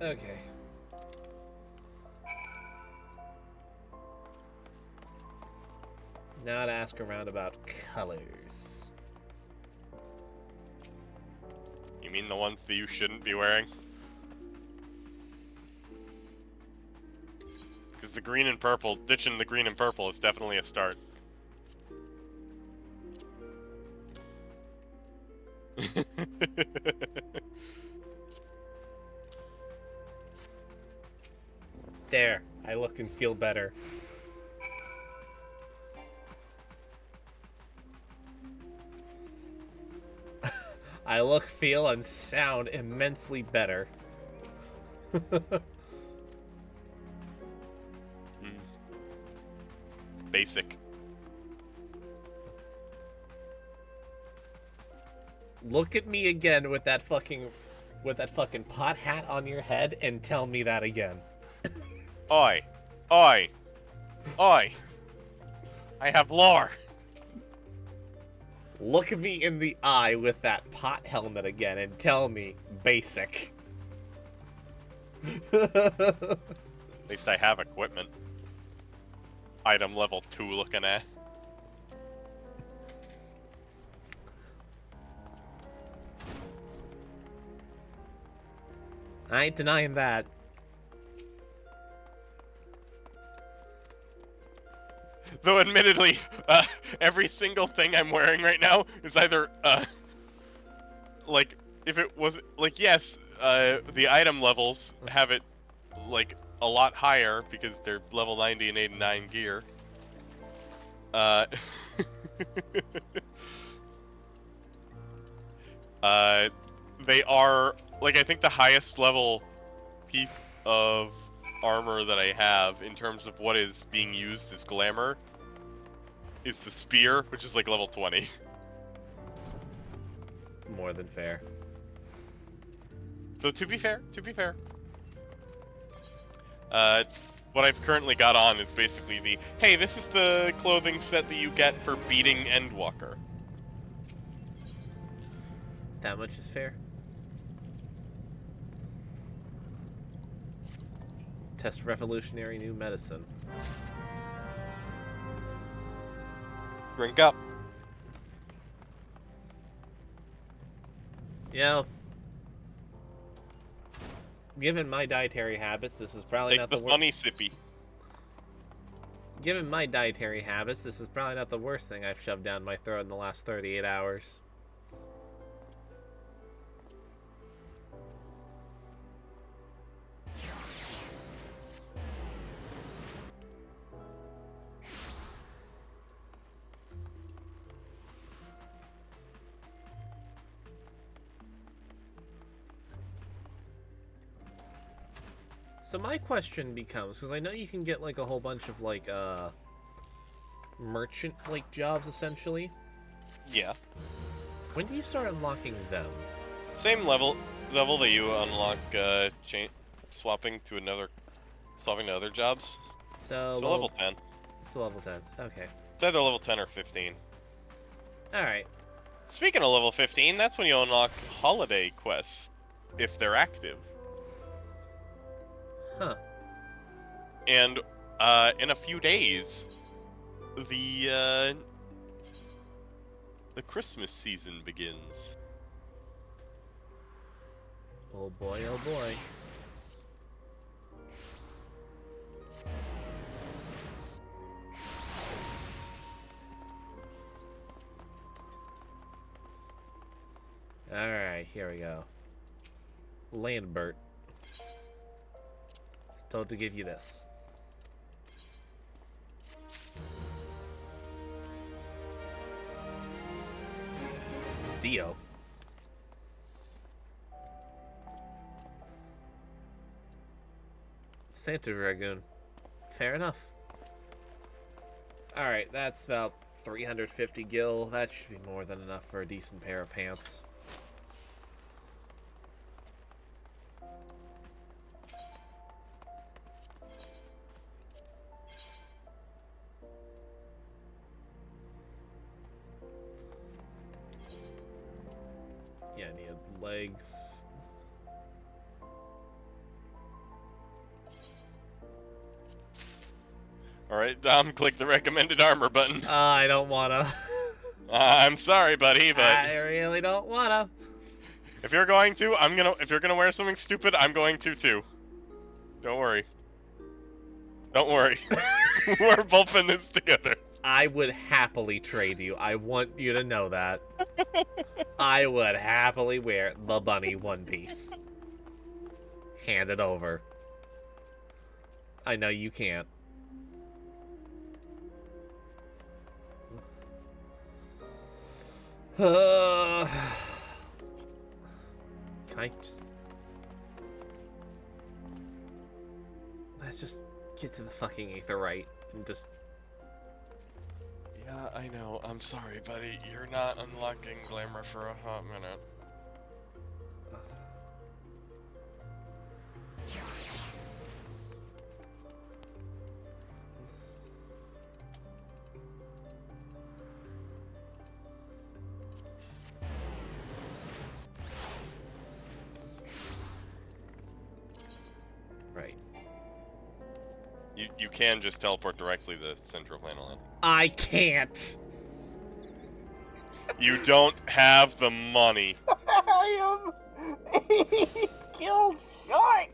Okay. Now to ask around about colors. You mean the ones that you shouldn't be wearing? Because the green and purple, ditching the green and purple is definitely a start. There, I look and feel better. I look, feel, and sound immensely better. Basic. Look at me again with that fucking pot hat on your head and tell me that again. Oi. Oi. Oi. I have lore. Look at me in the eye with that pot helmet again and tell me basic. At least I have equipment. Item level 2 looking at. I ain't denying that. Though admittedly, every single thing I'm wearing right now is either, like, if it was, like, yes, the item levels have it, like, a lot higher because they're level 90 and 89 gear. They are, like, I think the highest level piece of armor that I have in terms of what is being used as glamour is the spear, which is like level 20. More than fair. So to be fair, what I've currently got on is basically the, hey, this is the clothing set that you get for beating Endwalker. That much is fair. Test revolutionary new medicine. Drink up. You know, given my dietary habits, this is probably Take not the the worst. funny sippy. Given my dietary habits, this is probably not the worst thing I've shoved down my throat in the last 38 hours. So my question becomes, because I know you can get like a whole bunch of like merchant like jobs essentially. Yeah. When do you start unlocking them? Same level that you unlock swapping to other jobs. So level 10. Still level 10. Okay. It's either level 10 or 15. Alright. Speaking of level 15, that's when you unlock holiday quests, if they're active. Huh. And in a few days, the Christmas season begins. Oh boy, oh boy. Alright, here we go. Landbert. It's told to give you this. Dio. Santa Dragoon. Fair enough. Alright, that's about 350 gil. That should be more than enough for a decent pair of pants. Yeah, I need legs. Alright, Dom, click the recommended armor button. I don't wanna. I'm sorry, buddy, but I really don't wanna. if you're going to, if you're gonna wear something stupid, I'm going to too. Don't worry. Don't worry. We're both in this together. I would happily trade you. I want you to know that. I would happily wear the bunny one piece. Hand it over. I know you can't. Can I just... Let's just get to the fucking Aetherite and just... Yeah, I know. I'm sorry, buddy. You're not unlocking Glamour for a hot minute. Right. You can just teleport directly to Central Planet. I can't! You don't have the money. I am killed short!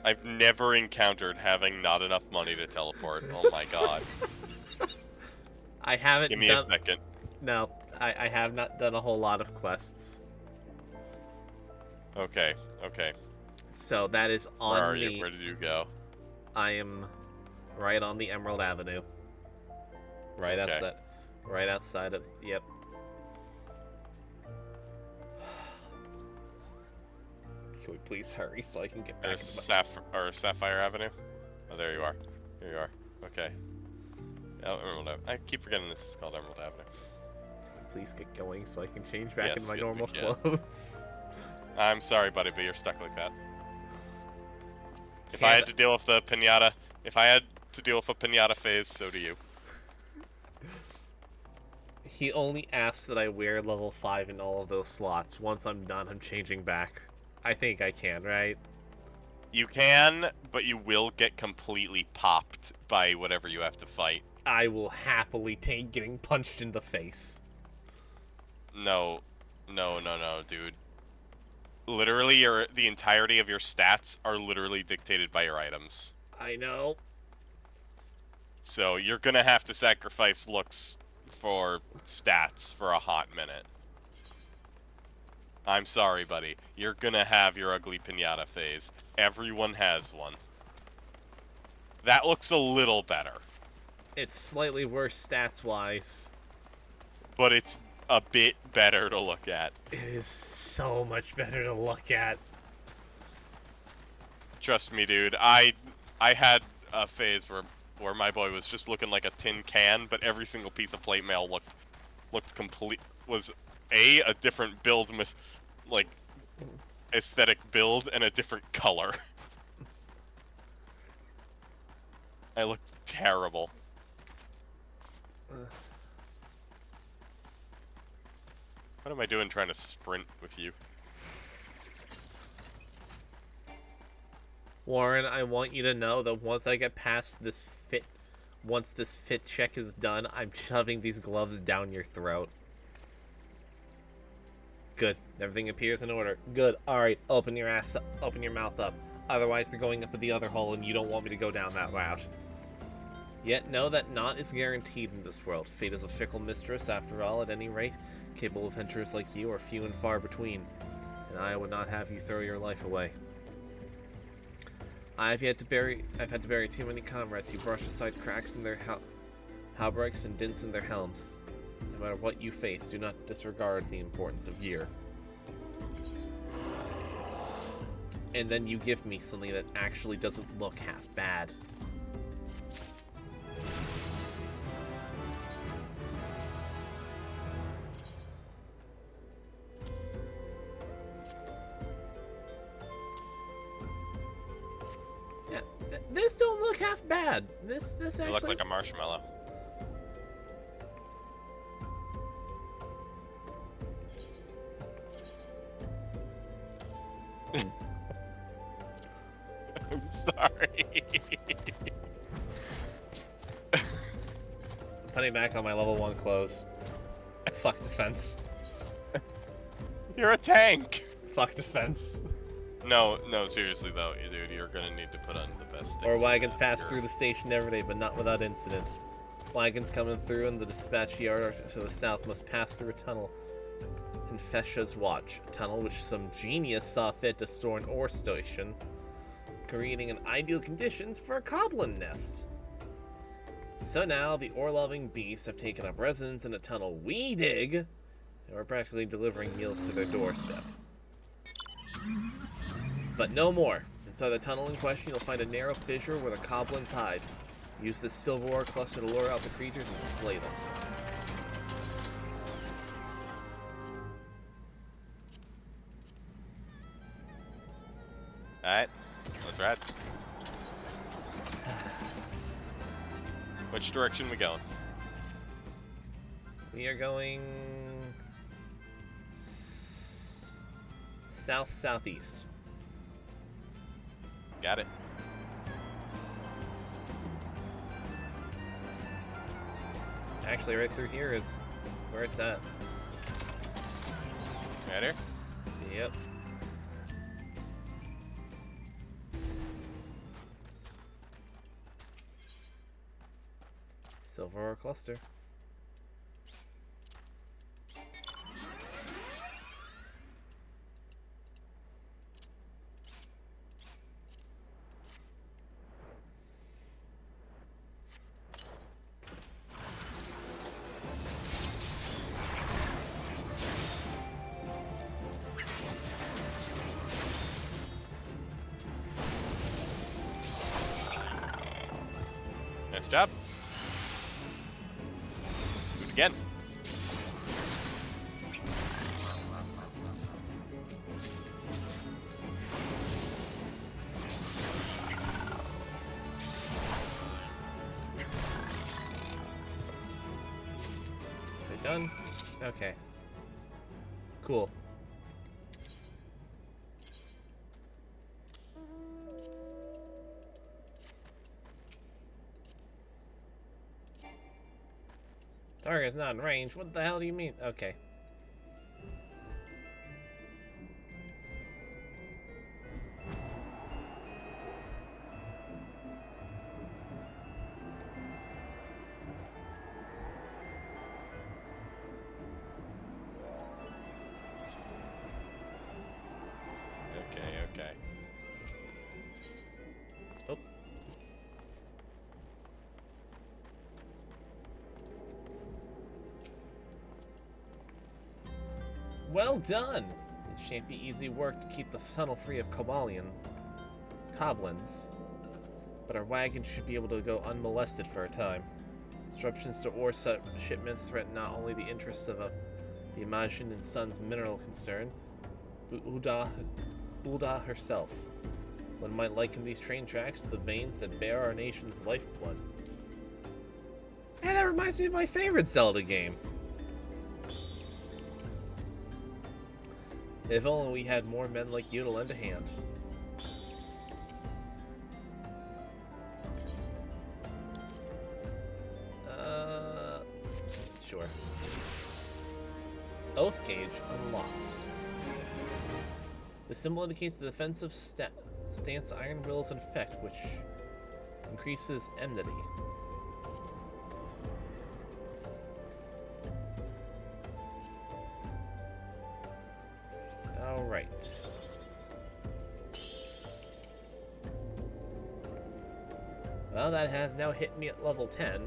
I've never encountered having not enough money to teleport. Oh my god. I haven't Give me done... a second. No, I have not done a whole lot of quests. Okay, okay. So that is on Where are me. you? Where did you go? I am right on the Emerald Avenue. Right Okay. outside. Right outside of... Yep. Can we please hurry so I can get back There's into my... Sapphire Avenue? Oh, there you are. Here you are. Okay. Oh, Emerald Avenue. I keep forgetting this is called Emerald Avenue. Please get going so I can change back Yes, into my yes, normal we can. clothes. I'm sorry, buddy, but you're stuck like that. If I had to deal with the pinata, if I had to deal with a pinata phase, so do you. He only asks that I wear level 5 in all of those slots. Once I'm done, I'm changing back. I think I can, right? You can, but you will get completely popped by whatever you have to fight. I will happily take getting punched in the face. No, dude. Literally, the entirety of your stats are literally dictated by your items. I know. So you're gonna have to sacrifice looks for stats for a hot minute. I'm sorry, buddy. You're gonna have your ugly pinata phase. Everyone has one. That looks a little better. It's slightly worse stats-wise. But it's a bit better to look at. It is so much better to look at. Trust me, dude. I had a phase where my boy was just looking like a tin can, but every single piece of plate mail looked complete. Was a different build, like aesthetic build, and a different color. I looked terrible. What am I doing trying to sprint with you? Warren, I want you to know that once I get past this once this fit check is done, I'm shoving these gloves down your throat. Good. Everything appears in order. Good. Alright, open your mouth up. Otherwise they're going up at the other hole and you don't want me to go down that route. Yet know that naught is guaranteed in this world. Fate is a fickle mistress, after all, at any rate. Capable adventurers like you are few and far between, and I would not have you throw your life away. I've had to bury too many comrades who brush aside cracks in their hauberks and dints in their helms. No matter what you face, do not disregard the importance of gear. And then you give me something that actually doesn't look half bad. Yeah, this don't look half bad. This actually look like a marshmallow. I'm sorry. I'm putting back on my level 1 clothes. Fuck defense. You're a tank. Fuck defense. No, seriously though, dude, you're gonna need to put on the best things. Or wagons pass through the station every day, but not without incident. Wagons coming through and the dispatch yard to the south must pass through a tunnel in Fesha's watch. A tunnel which some genius saw fit to store an ore station, creating an ideal conditions for a goblin nest. So now, the ore-loving beasts have taken up residence in a tunnel we dig, and we're practically delivering meals to their doorstep. But no more. Inside the tunnel in question, you'll find a narrow fissure where the goblins hide. Use this silver ore cluster to lure out the creatures and slay them. Alright, let's ride. Which direction we going? We are going south-southeast. Got it. Actually, right through here is where it's at. Right here? Yep. Silver ore cluster. Nice job. Do it again. They done? Okay. Cool. Target's not in range. What the hell do you mean? Okay. Okay. Oh. Well done! It shan't be easy work to keep the tunnel free of goblins, but our wagons should be able to go unmolested for a time. Disruptions to ore shipments threaten not only the interests of the Imagine and Sons mineral concern, but Ulda herself. One might liken these train tracks to the veins that bear our nation's lifeblood. And that reminds me of my favorite Zelda game. If only we had more men like you to lend a hand. Sure. Oath Cage unlocked. The symbol indicates the defensive stance Iron Will is in effect, which increases enmity. Alright. Well, that has now hit me at level 10.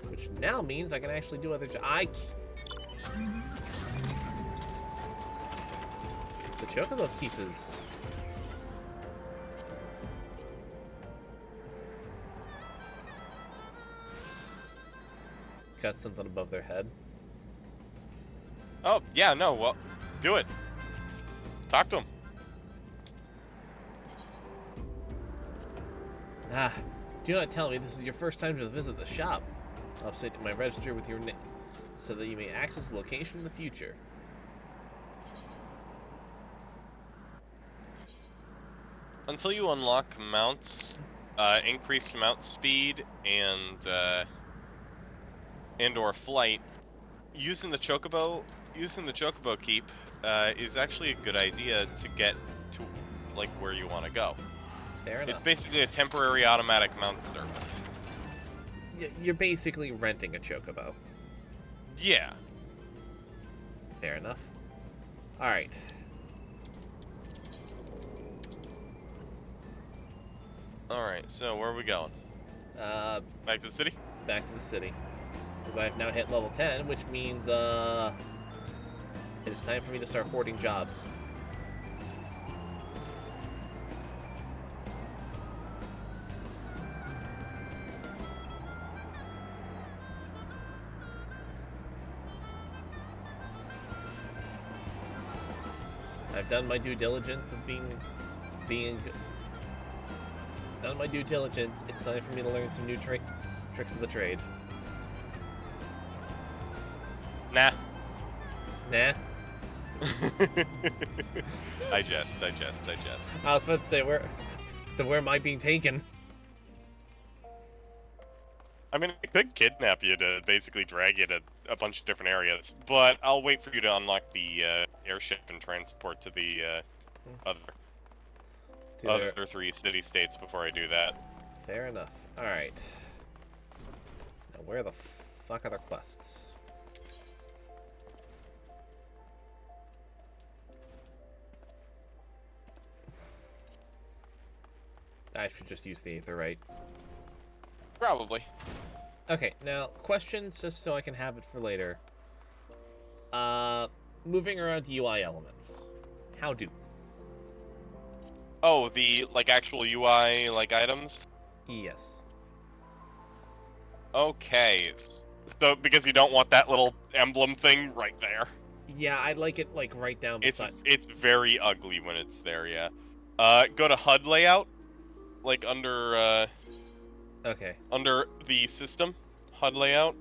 Which now means I can actually do other The Chocobo Keep is... got something above their head. Oh, yeah, no, well, do it. Talk to him. Ah, do not tell me this is your first time to visit the shop. I'll update my register with your name so that you may access the location in the future. Until you unlock mounts, increased mount speed and/or flight, using the chocobo keep is actually a good idea to get to like where you want to go. Fair enough. It's basically a temporary automatic mount service. You're basically renting a chocobo. Yeah. Fair enough. Alright. Alright, so where are we going? Back to the city? Back to the city. Because I have now hit level 10, which means it is time for me to start hoarding jobs. I've done my due diligence of done my due diligence. It's time for me to learn some new tricks of the trade. Nah. Nah. I jest. I was about to say, where am I being taken? I mean, I could kidnap you to basically drag you to a bunch of different areas, but I'll wait for you to unlock the airship and transport to the other 3 city-states before I do that. Fair enough. Alright. Now, where the fuck are the quests? I should just use the Aetherite. Probably. Okay, now, questions just so I can have it for later. Moving around UI elements. How do? Oh, the, like, actual UI, like, items? Yes. Okay. So, because you don't want that little emblem thing right there. Yeah, I'd like it, like, right down beside... It's very ugly when it's there, yeah. Go to HUD layout. Like, under, Okay. under the system. HUD layout.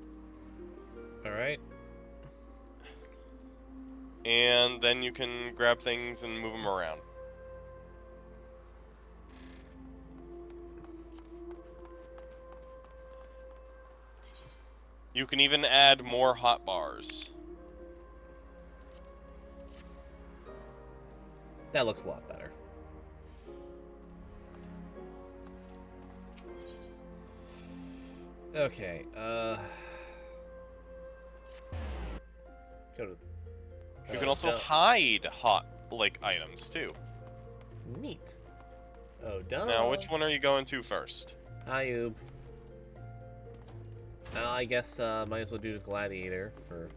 Alright. And then you can grab things and move them around. You can even add more hotbars. That looks a lot better. Okay, go to... You can also hide hot, like, items, too. Neat. Oh, duh. Now, which one are you going to first? Ayub. I guess, might as well do the Gladiator for...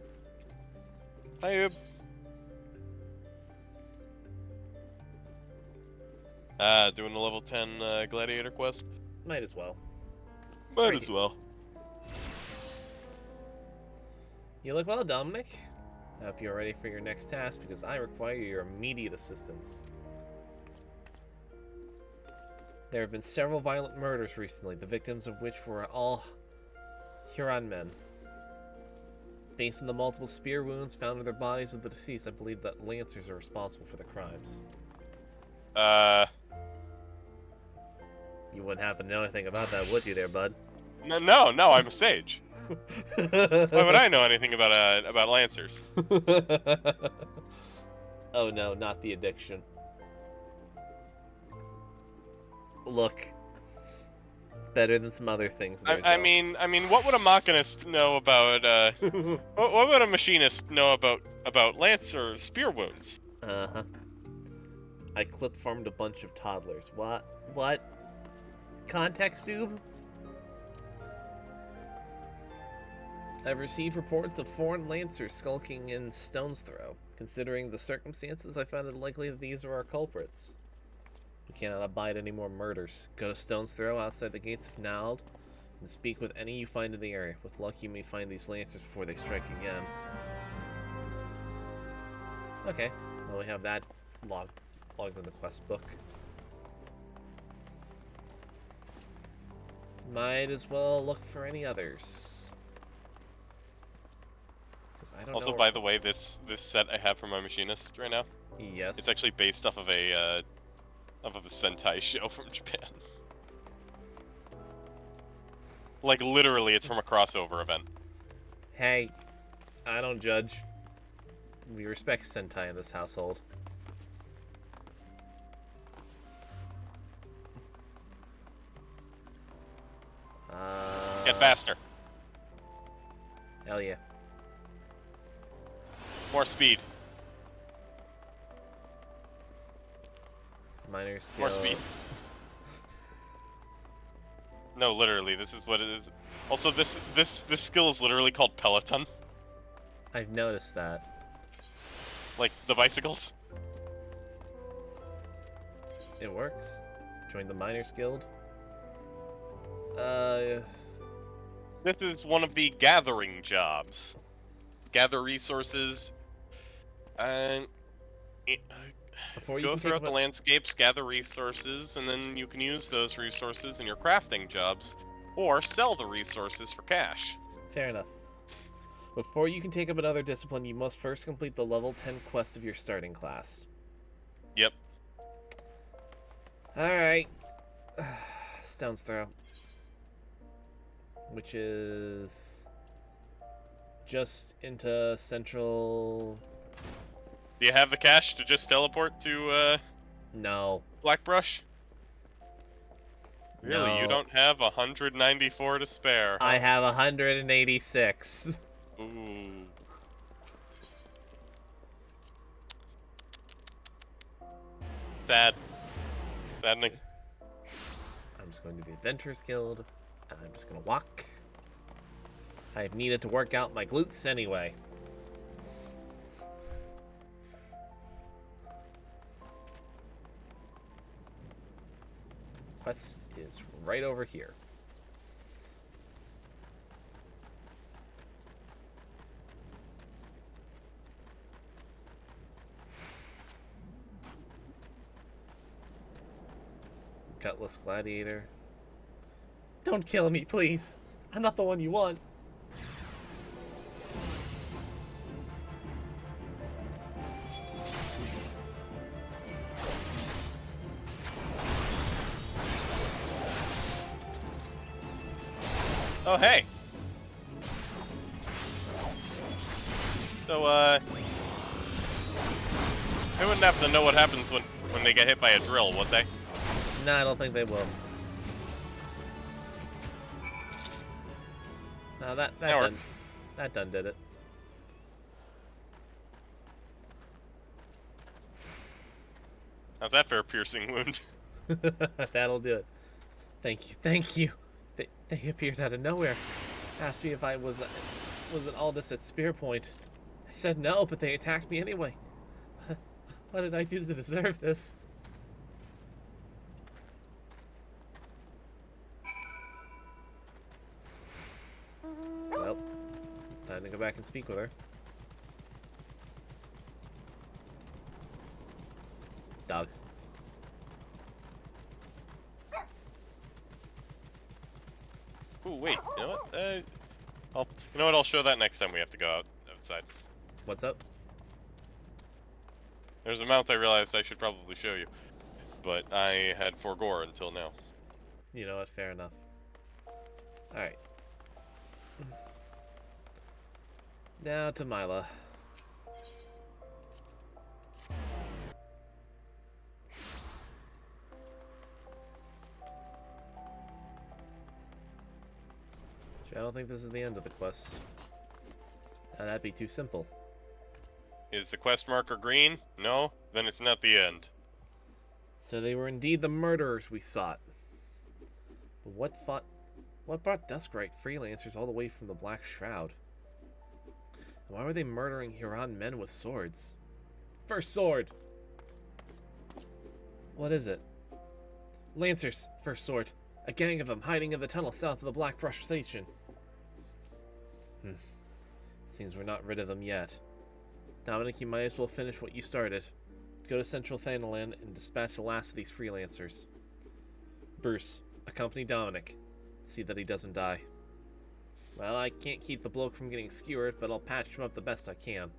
Ayub. Doing the level 10 Gladiator quest? Might as well. Might as well. You look well, Dominic. I hope you're ready for your next task, because I require your immediate assistance. There have been several violent murders recently, the victims of which were all Huron men. Based on the multiple spear wounds found in their bodies of the deceased, I believe that Lancers are responsible for the crimes. You wouldn't happen to know anything about that, would you there, bud? No, I'm a sage. Why would I know anything about Lancers? Oh no, not the addiction. Look. Better than some other things. There, I mean, what would a machinist know about? What would a machinist know about lance or spear wounds? Uh-huh. I clip farmed a bunch of toddlers. What? What? Context tube? I've received reports of foreign lancers skulking in Stone's Throw. Considering the circumstances, I found it likely that these are our culprits. We cannot abide any more murders. Go to Stone's Throw outside the gates of Nald and speak with any you find in the area. With luck, you may find these lancers before they strike again. Okay, well, we have that logged in the quest book. Might as well look for any others. I don't Also, know by the way, this set I have for my machinist right now, yes, it's actually based off of a Sentai show from Japan. Like literally, it's from a crossover event. Hey, I don't judge. We respect Sentai in this household. Get faster. Hell yeah. More speed. Minor skill. More speed. No, literally, this is what it is. Also, this skill is literally called Peloton. I've noticed that. Like the bicycles. It works. Join the Miners Guild. This is one of the gathering jobs. Gather resources, and go throughout the landscapes, gather resources, and then you can use those resources in your crafting jobs, or sell the resources for cash. Fair enough. Before you can take up another discipline, you must first complete the level 10 quest of your starting class. Yep. Alright. Stone's Throw. Which is just into central... Do you have the cash to just teleport to, No. Blackbrush? Really? No. You don't have 194 to spare, huh? I have 186. Ooh. Sad. Saddening. I'm just going to the Adventurers Guild, and I'm just going to walk. I've needed to work out my glutes anyway. Quest is right over here. Gutless Gladiator. Don't kill me, please. I'm not the one you want. Oh, hey. So, they wouldn't have to know what happens when they get hit by a drill, would they? No, I don't think they will. No, that done did it. How's that for a piercing wound? That'll do it. Thank you. They appeared out of nowhere. Asked me if I was an Aldous at Spear Point. I said no, but they attacked me anyway. What did I do to deserve this? Well, time to go back and speak with her. Dog. Ooh, wait, you know what? You know what? I'll show that next time we have to go outside. What's up? There's a mount I realized I should probably show you, but I had forgore until now. You know what? Fair enough. Alright. Now to Mila. I don't think this is the end of the quest. That'd be too simple. Is the quest marker green? No? Then it's not the end. So they were indeed the murderers we sought. But what brought Duskrite freelancers all the way from the Black Shroud? And why were they murdering Huron men with swords? First sword! What is it? Lancers, first sword. A gang of them hiding in the tunnel south of the Black Brush Station. Seems we're not rid of them yet. Dominic, you might as well finish what you started. Go to Central Thanalan and dispatch the last of these freelancers. Bruce, accompany Dominic. See that he doesn't die. Well, I can't keep the bloke from getting skewered, but I'll patch him up the best I can.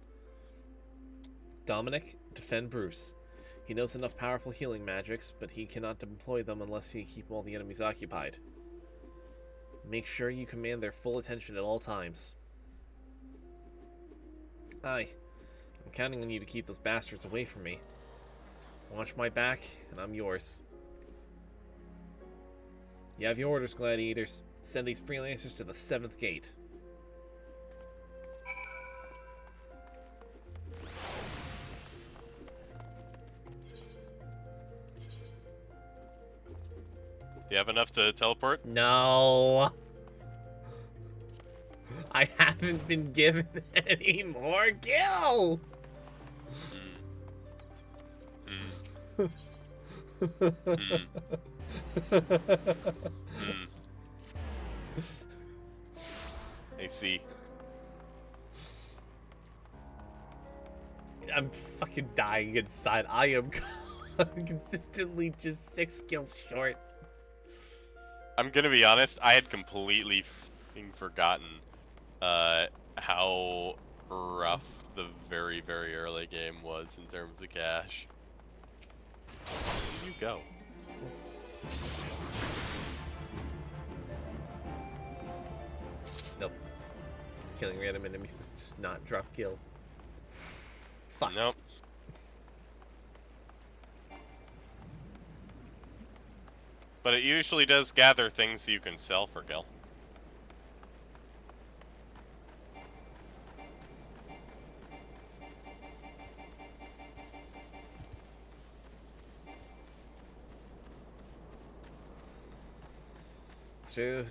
Dominic, defend Bruce. He knows enough powerful healing magics, but he cannot deploy them unless you keep all the enemies occupied. Make sure you command their full attention at all times. Aye. I'm counting on you to keep those bastards away from me. Watch my back, and I'm yours. You have your orders, gladiators. Send these freelancers to the 7th gate. Do you have enough to teleport? No. I haven't been given any more gil. I see. I'm fucking dying inside. I am consistently just 6 kills short. I'm gonna be honest, I had completely forgotten how rough the very, very early game was in terms of cash. Where did you go? Nope. Killing random enemies is just not drop kill. Fuck. Nope. But it usually does gather things you can sell for gil. True.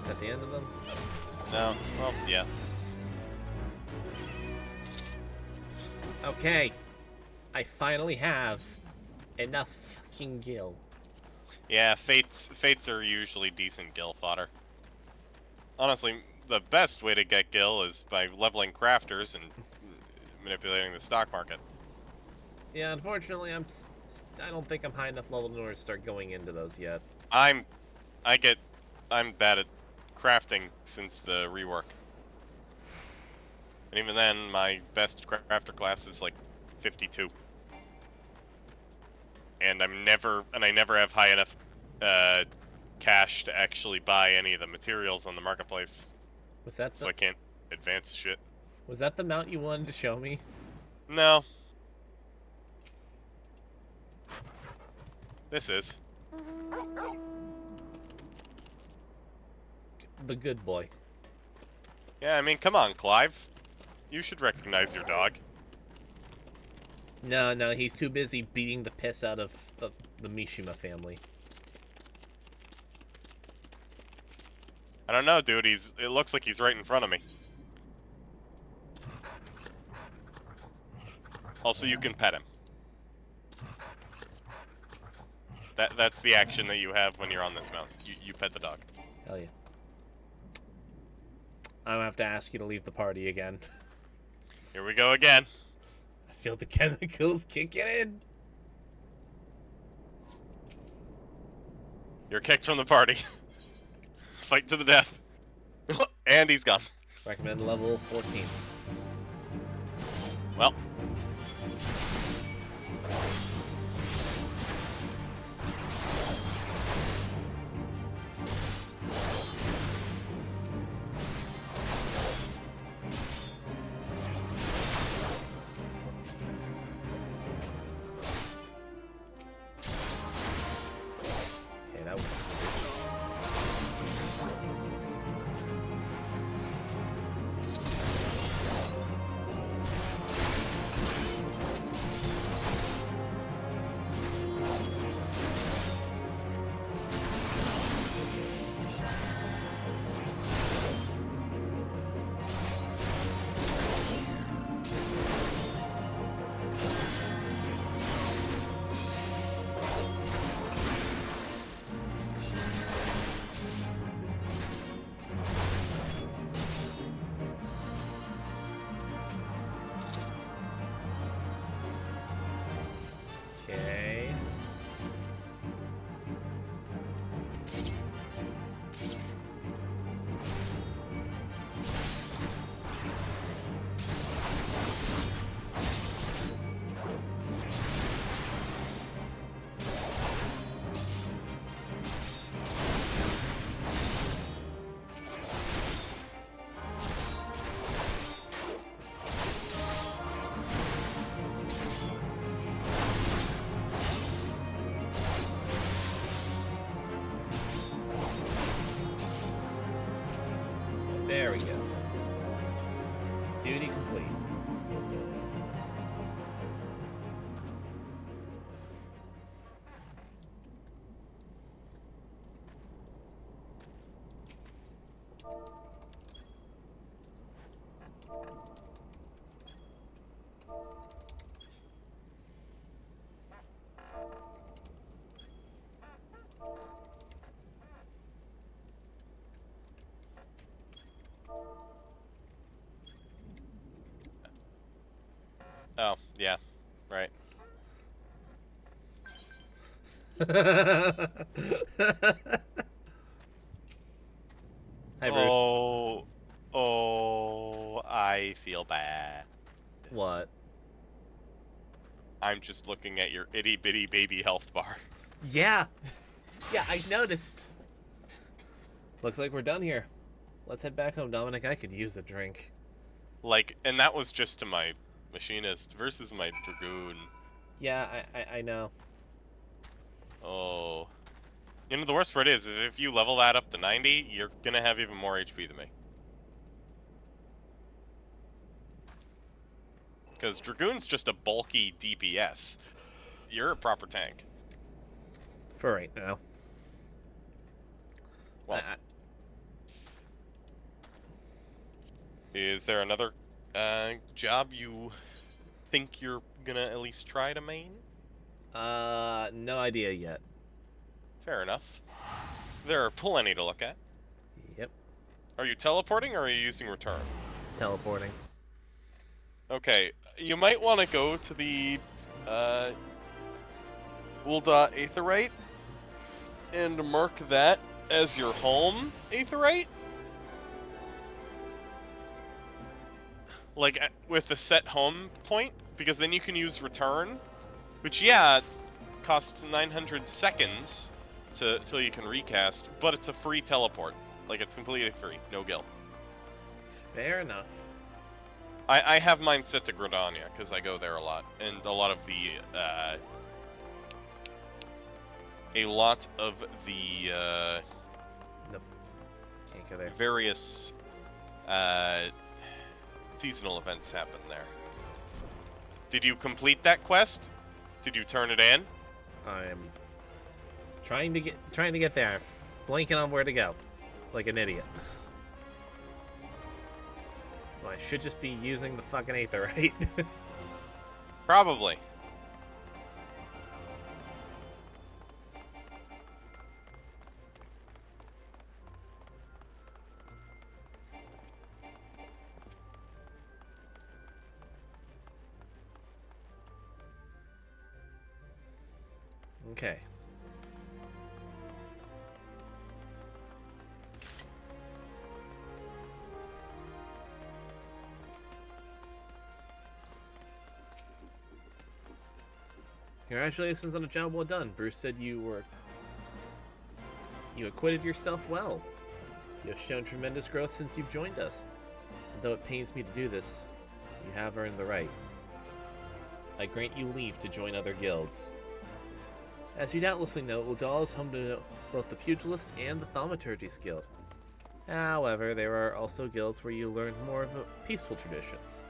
Is that the end of them? No. Well, yeah. Okay. I finally have enough fucking gil. Yeah, fates are usually decent gil fodder. Honestly, the best way to get gil is by leveling crafters and manipulating the stock market. Yeah, unfortunately, I don't think I'm high enough level in order to start going into those yet. I'm bad at crafting since the rework. And even then, my best crafter class is like 52. And I never have high enough cash to actually buy any of the materials on the marketplace. Was that so I can't advance shit. Was that the mount you wanted to show me? No. This is. the good boy. Yeah, I mean, come on, Clive. You should recognize your dog. No, he's too busy beating the piss out of the Mishima family. I don't know, dude. It looks like he's right in front of me. Also, you can pet him. That's the action that you have when you're on this mount. You pet the dog. Hell yeah. I'm gonna have to ask you to leave the party again. Here we go again. I feel the chemicals kicking in. You're kicked from the party. Fight to the death. And he's gone. Recommend level 14. Well. Okay, that was... Okay. There we go. Duty complete. Oh, yeah. Right. Hi, Bruce. Oh, I feel bad. What? I'm just looking at your itty bitty baby health bar. Yeah. Yeah, I noticed. Looks like we're done here. Let's head back home, Dominic. I could use a drink. Like, and that was just to my machinist versus my dragoon. Yeah, I know. Oh. You know, the worst part is if you level that up to 90, you're gonna have even more HP than me. Because Dragoon's just a bulky DPS. You're a proper tank. For right now. Well, is there another job you think you're gonna at least try to main? No idea yet. Fair enough. There are plenty to look at. Yep. Are you teleporting or are you using return? Teleporting. Okay, you might want to go to the Ul'dah Aetheryte and mark that as your home Aetheryte. Like, with the set home point, because then you can use return, which, yeah, costs 900 seconds till you can recast, but it's a free teleport. Like, it's completely free, no gil. Fair enough. I have mine set to Gridania, because I go there a lot, and a lot of the Nope. Can't Thank you there. various seasonal events happen there. Did you complete that quest? Did you turn it in? I'm trying to get there. Blanking on where to go, like an idiot. Well, I should just be using the fucking aetherite. Probably. Okay. Congratulations on a job well done. Bruce said you acquitted yourself well. You have shown tremendous growth since you've joined us. And though it pains me to do this, you have earned the right. I grant you leave to join other guilds. As you doubtlessly know, Udal is home to both the Pugilists and the Thaumaturgy's Guild. However, there are also guilds where you learn more of the peaceful traditions.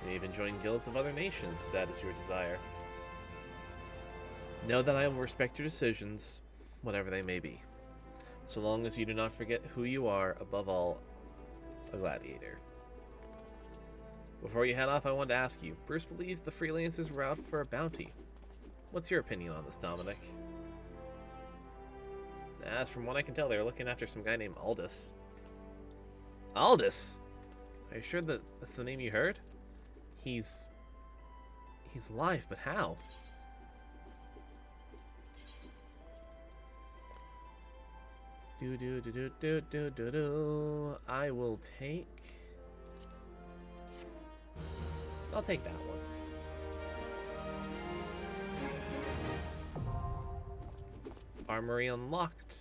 You may even join guilds of other nations if that is your desire. Know that I will respect your decisions, whatever they may be, so long as you do not forget who you are, above all, a gladiator. Before you head off, I wanted to ask you, Bruce believes the freelancers were out for a bounty. What's your opinion on this, Dominic? As from what I can tell, they were looking after some guy named Aldous. Aldous? Are you sure that that's the name you heard? He's alive, but how? I will take... I'll take that one. Armory unlocked.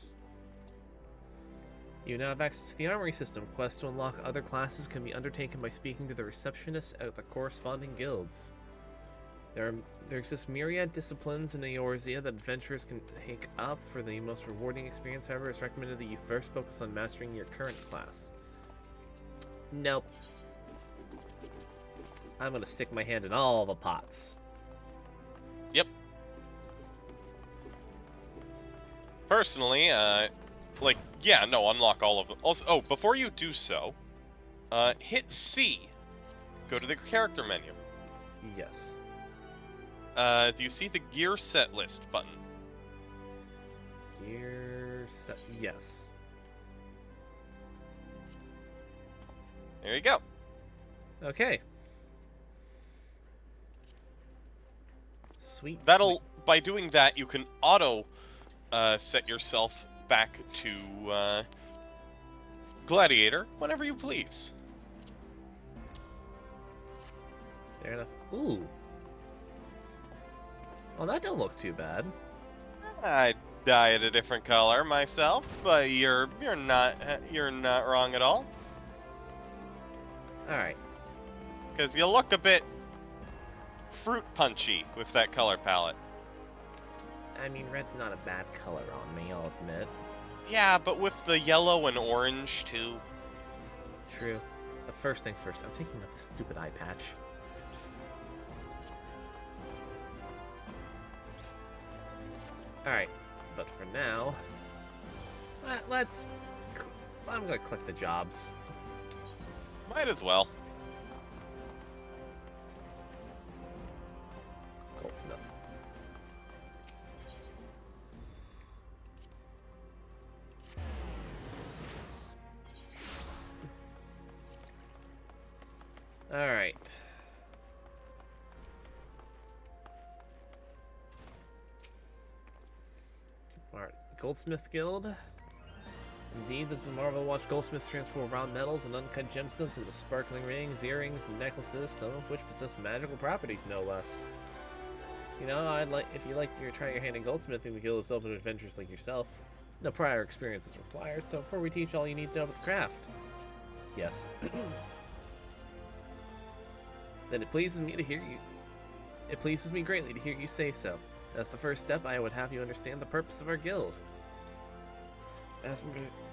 You now have access to the armory system. Quests to unlock other classes can be undertaken by speaking to the receptionists at the corresponding guilds. There exist myriad disciplines in Eorzea that adventurers can take up. For the most rewarding experience, however, it's recommended that you first focus on mastering your current class. Nope. I'm gonna stick my hand in all the pots. Yep. Personally, unlock all of them. Also, oh, before you do so, hit C. Go to the character menu. Yes. Do you see the gear set list button? Gear set, yes. There you go. Okay. Sweet. By doing that, you can auto set yourself back to Gladiator whenever you please. Fair enough. Ooh. Well, that don't look too bad. I dyed a different color myself, but you're not wrong at all. All right. Because you look a bit fruit punchy with that color palette. I mean, red's not a bad color on me, I'll admit. Yeah, but with the yellow and orange too. True. But first things first, I'm taking out this stupid eye patch. Alright, but for now, I'm gonna click the jobs. Might as well. Goldsmith. Alright. Alright, Goldsmith Guild. Indeed, this is a Marvel Watch. Goldsmiths transform raw metals and uncut gemstones into sparkling rings, earrings, and necklaces, some of which possess magical properties, no less. You know, if you like to try your hand in goldsmithing, the guild is open to adventurers like yourself. No prior experience is required, so before we teach all you need to know about the craft. Yes. Then it pleases me to hear you. It pleases me greatly to hear you say so. As the first step, I would have you understand the purpose of our guild. As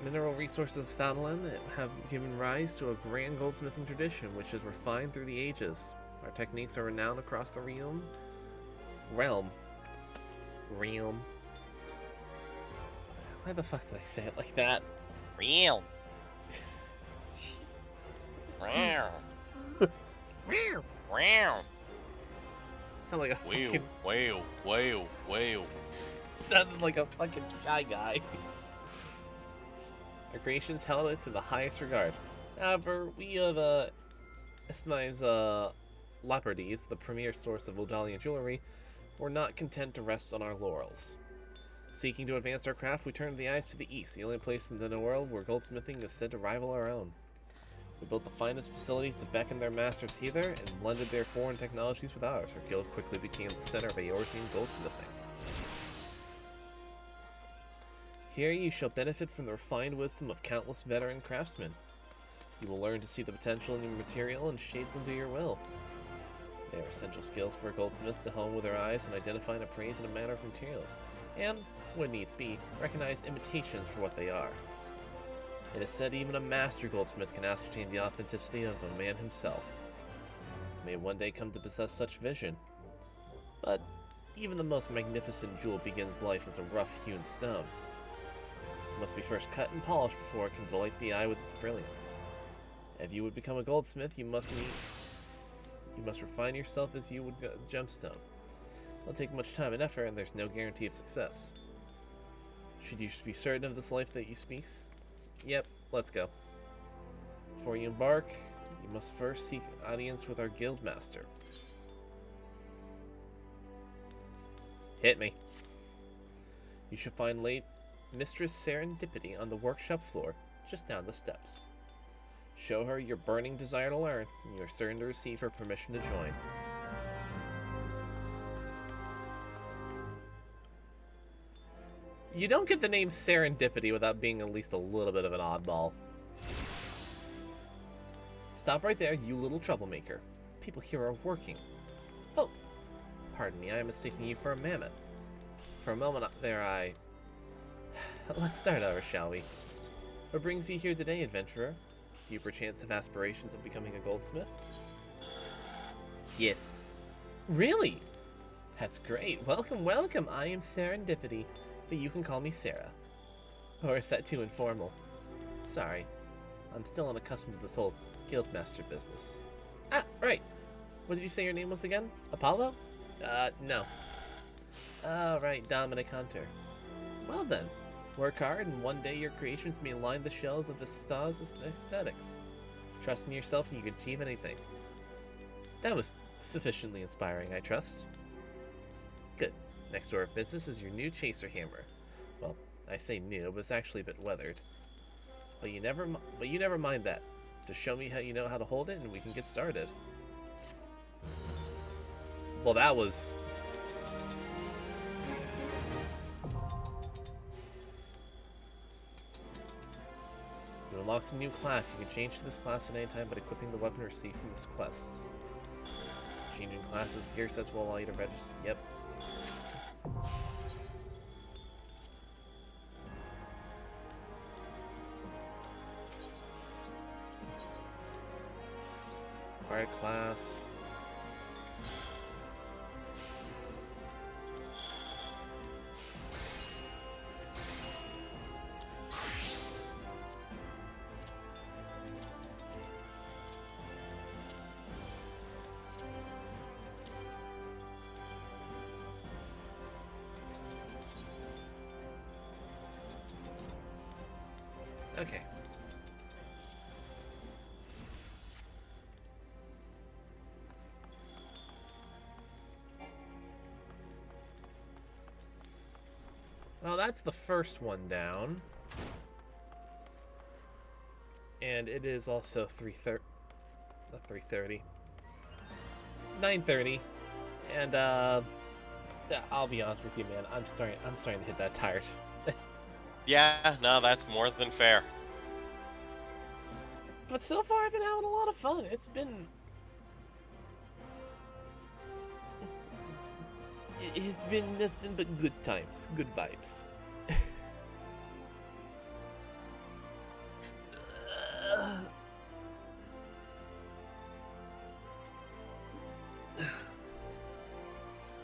mineral resources of Thanalan have given rise to a grand goldsmithing tradition which has refined through the ages. Our techniques are renowned across the realm. Why the fuck did I say it like that? Real. Wow. Sound like a fucking... Wow. Sounded like a fucking shy guy. Our creations held it to the highest regard. However, we of Esnive's Lapardes, the premier source of Odalian jewelry, were not content to rest on our laurels. Seeking to advance our craft, we turned the eyes to the east, the only place in the world where goldsmithing is said to rival our own. We built the finest facilities to beckon their masters hither, and blended their foreign technologies with ours. Our guild quickly became the center of Eorzean goldsmithing. Here you shall benefit from the refined wisdom of countless veteran craftsmen. You will learn to see the potential in your material and shape them to your will. They are essential skills for a goldsmith to hone with their eyes and identify and appraise in a manner of materials, and, when needs be, recognize imitations for what they are. It is said even a master goldsmith can ascertain the authenticity of a man himself. May one day come to possess such vision. But even the most magnificent jewel begins life as a rough-hewn stone. It must be first cut and polished before it can delight the eye with its brilliance. If you would become a goldsmith, you must refine yourself as you would a gemstone. It'll take much time and effort, and there's no guarantee of success. Should you be certain of this life that you speak? Yep, let's go. Before you embark, you must first seek audience with our guild master. Hit me. You should find late Mistress Serendipity on the workshop floor, just down the steps. Show her your burning desire to learn, and you are certain to receive her permission to join. You don't get the name Serendipity without being at least a little bit of an oddball. Stop right there, you little troublemaker. People here are working. Oh, pardon me, I am mistaking you for a mammoth. For a moment there I... Let's start over, shall we? What brings you here today, adventurer? Do you perchance have aspirations of becoming a goldsmith? Yes. Really? That's great. Welcome, welcome. I am Serendipity, but you can call me Sarah. Or is that too informal? Sorry. I'm still unaccustomed to this whole guildmaster business. Ah, right. What did you say your name was again? Apollo? No. Oh, right, Dominic Hunter. Well then, work hard and one day your creations may line the shelves of Vista's aesthetics. Trust in yourself and you can achieve anything. That was sufficiently inspiring, I trust. Good. Next order of business is your new chaser hammer. Well, I say new, but it's actually a bit weathered. But you never mind that. Just show me how you know how to hold it and we can get started. Well, that was... You unlocked a new class. You can change to this class at any time by equipping the weapon received from this quest. Changing classes, gear sets will allow you to register. Yep. Acquired class. Okay. Well, that's the first one down. And it is also 3:30. 9:30. And I'll be honest with you, man. I'm starting to hit that tired. Yeah, no, that's more than fair. But so far, I've been having a lot of fun. It's been nothing but good times, good vibes.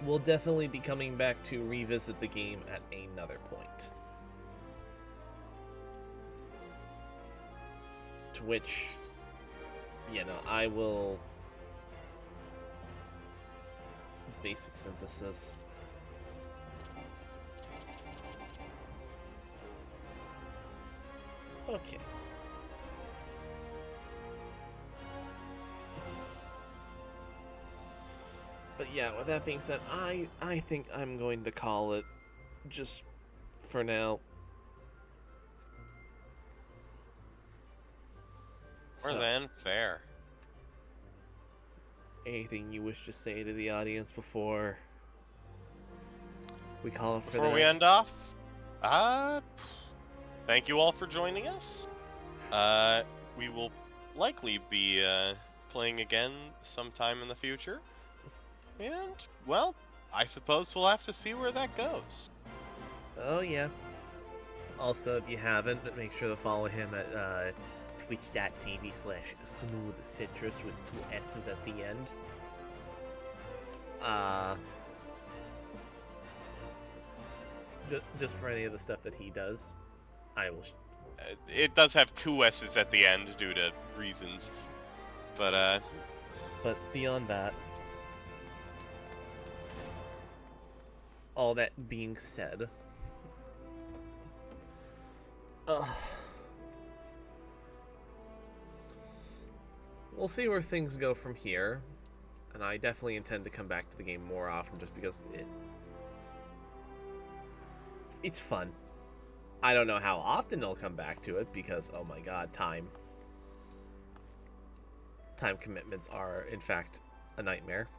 we'll definitely be coming back to revisit the game at another point. To which, I will... Basic synthesis. Okay. But yeah, with that being said, I think I'm going to call it just for now. More than fair. Anything you wish to say to the audience before we call it for the night? Before we end off, thank you all for joining us. We will likely be playing again sometime in the future. And, well, I suppose we'll have to see where that goes. Oh, yeah. Also, if you haven't, make sure to follow him at twitch.tv/smoothcitrus with 2 S's at the end. Just for any of the stuff that he does, I will... It does have 2 S's at the end due to reasons. But beyond that, all that being said, we'll see where things go from here, and I definitely intend to come back to the game more often just because it's fun. I don't know how often I'll come back to it because, oh my god, time commitments are, in fact, a nightmare.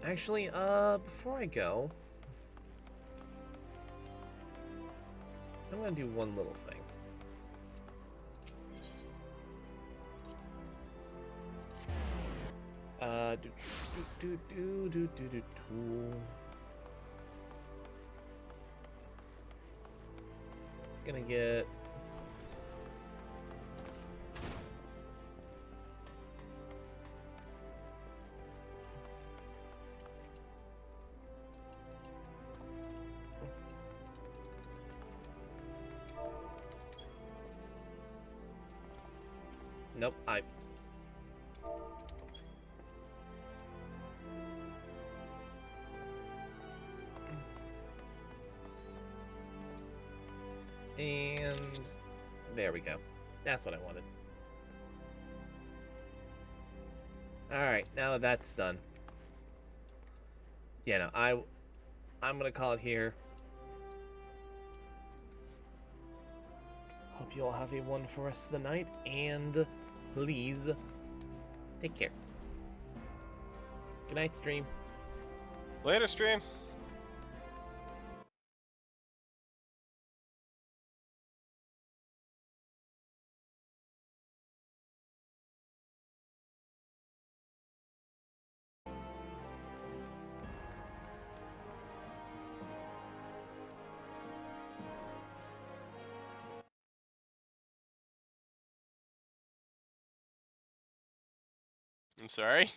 Actually, before I go, I'm gonna do one little thing. Gonna get nope, and there we go. That's what I wanted. Alright, now that that's done. Yeah, no, I'm gonna call it here. Hope you all have a wonderful rest of the night, and please take care. Good night, stream. later, stream. I'm sorry.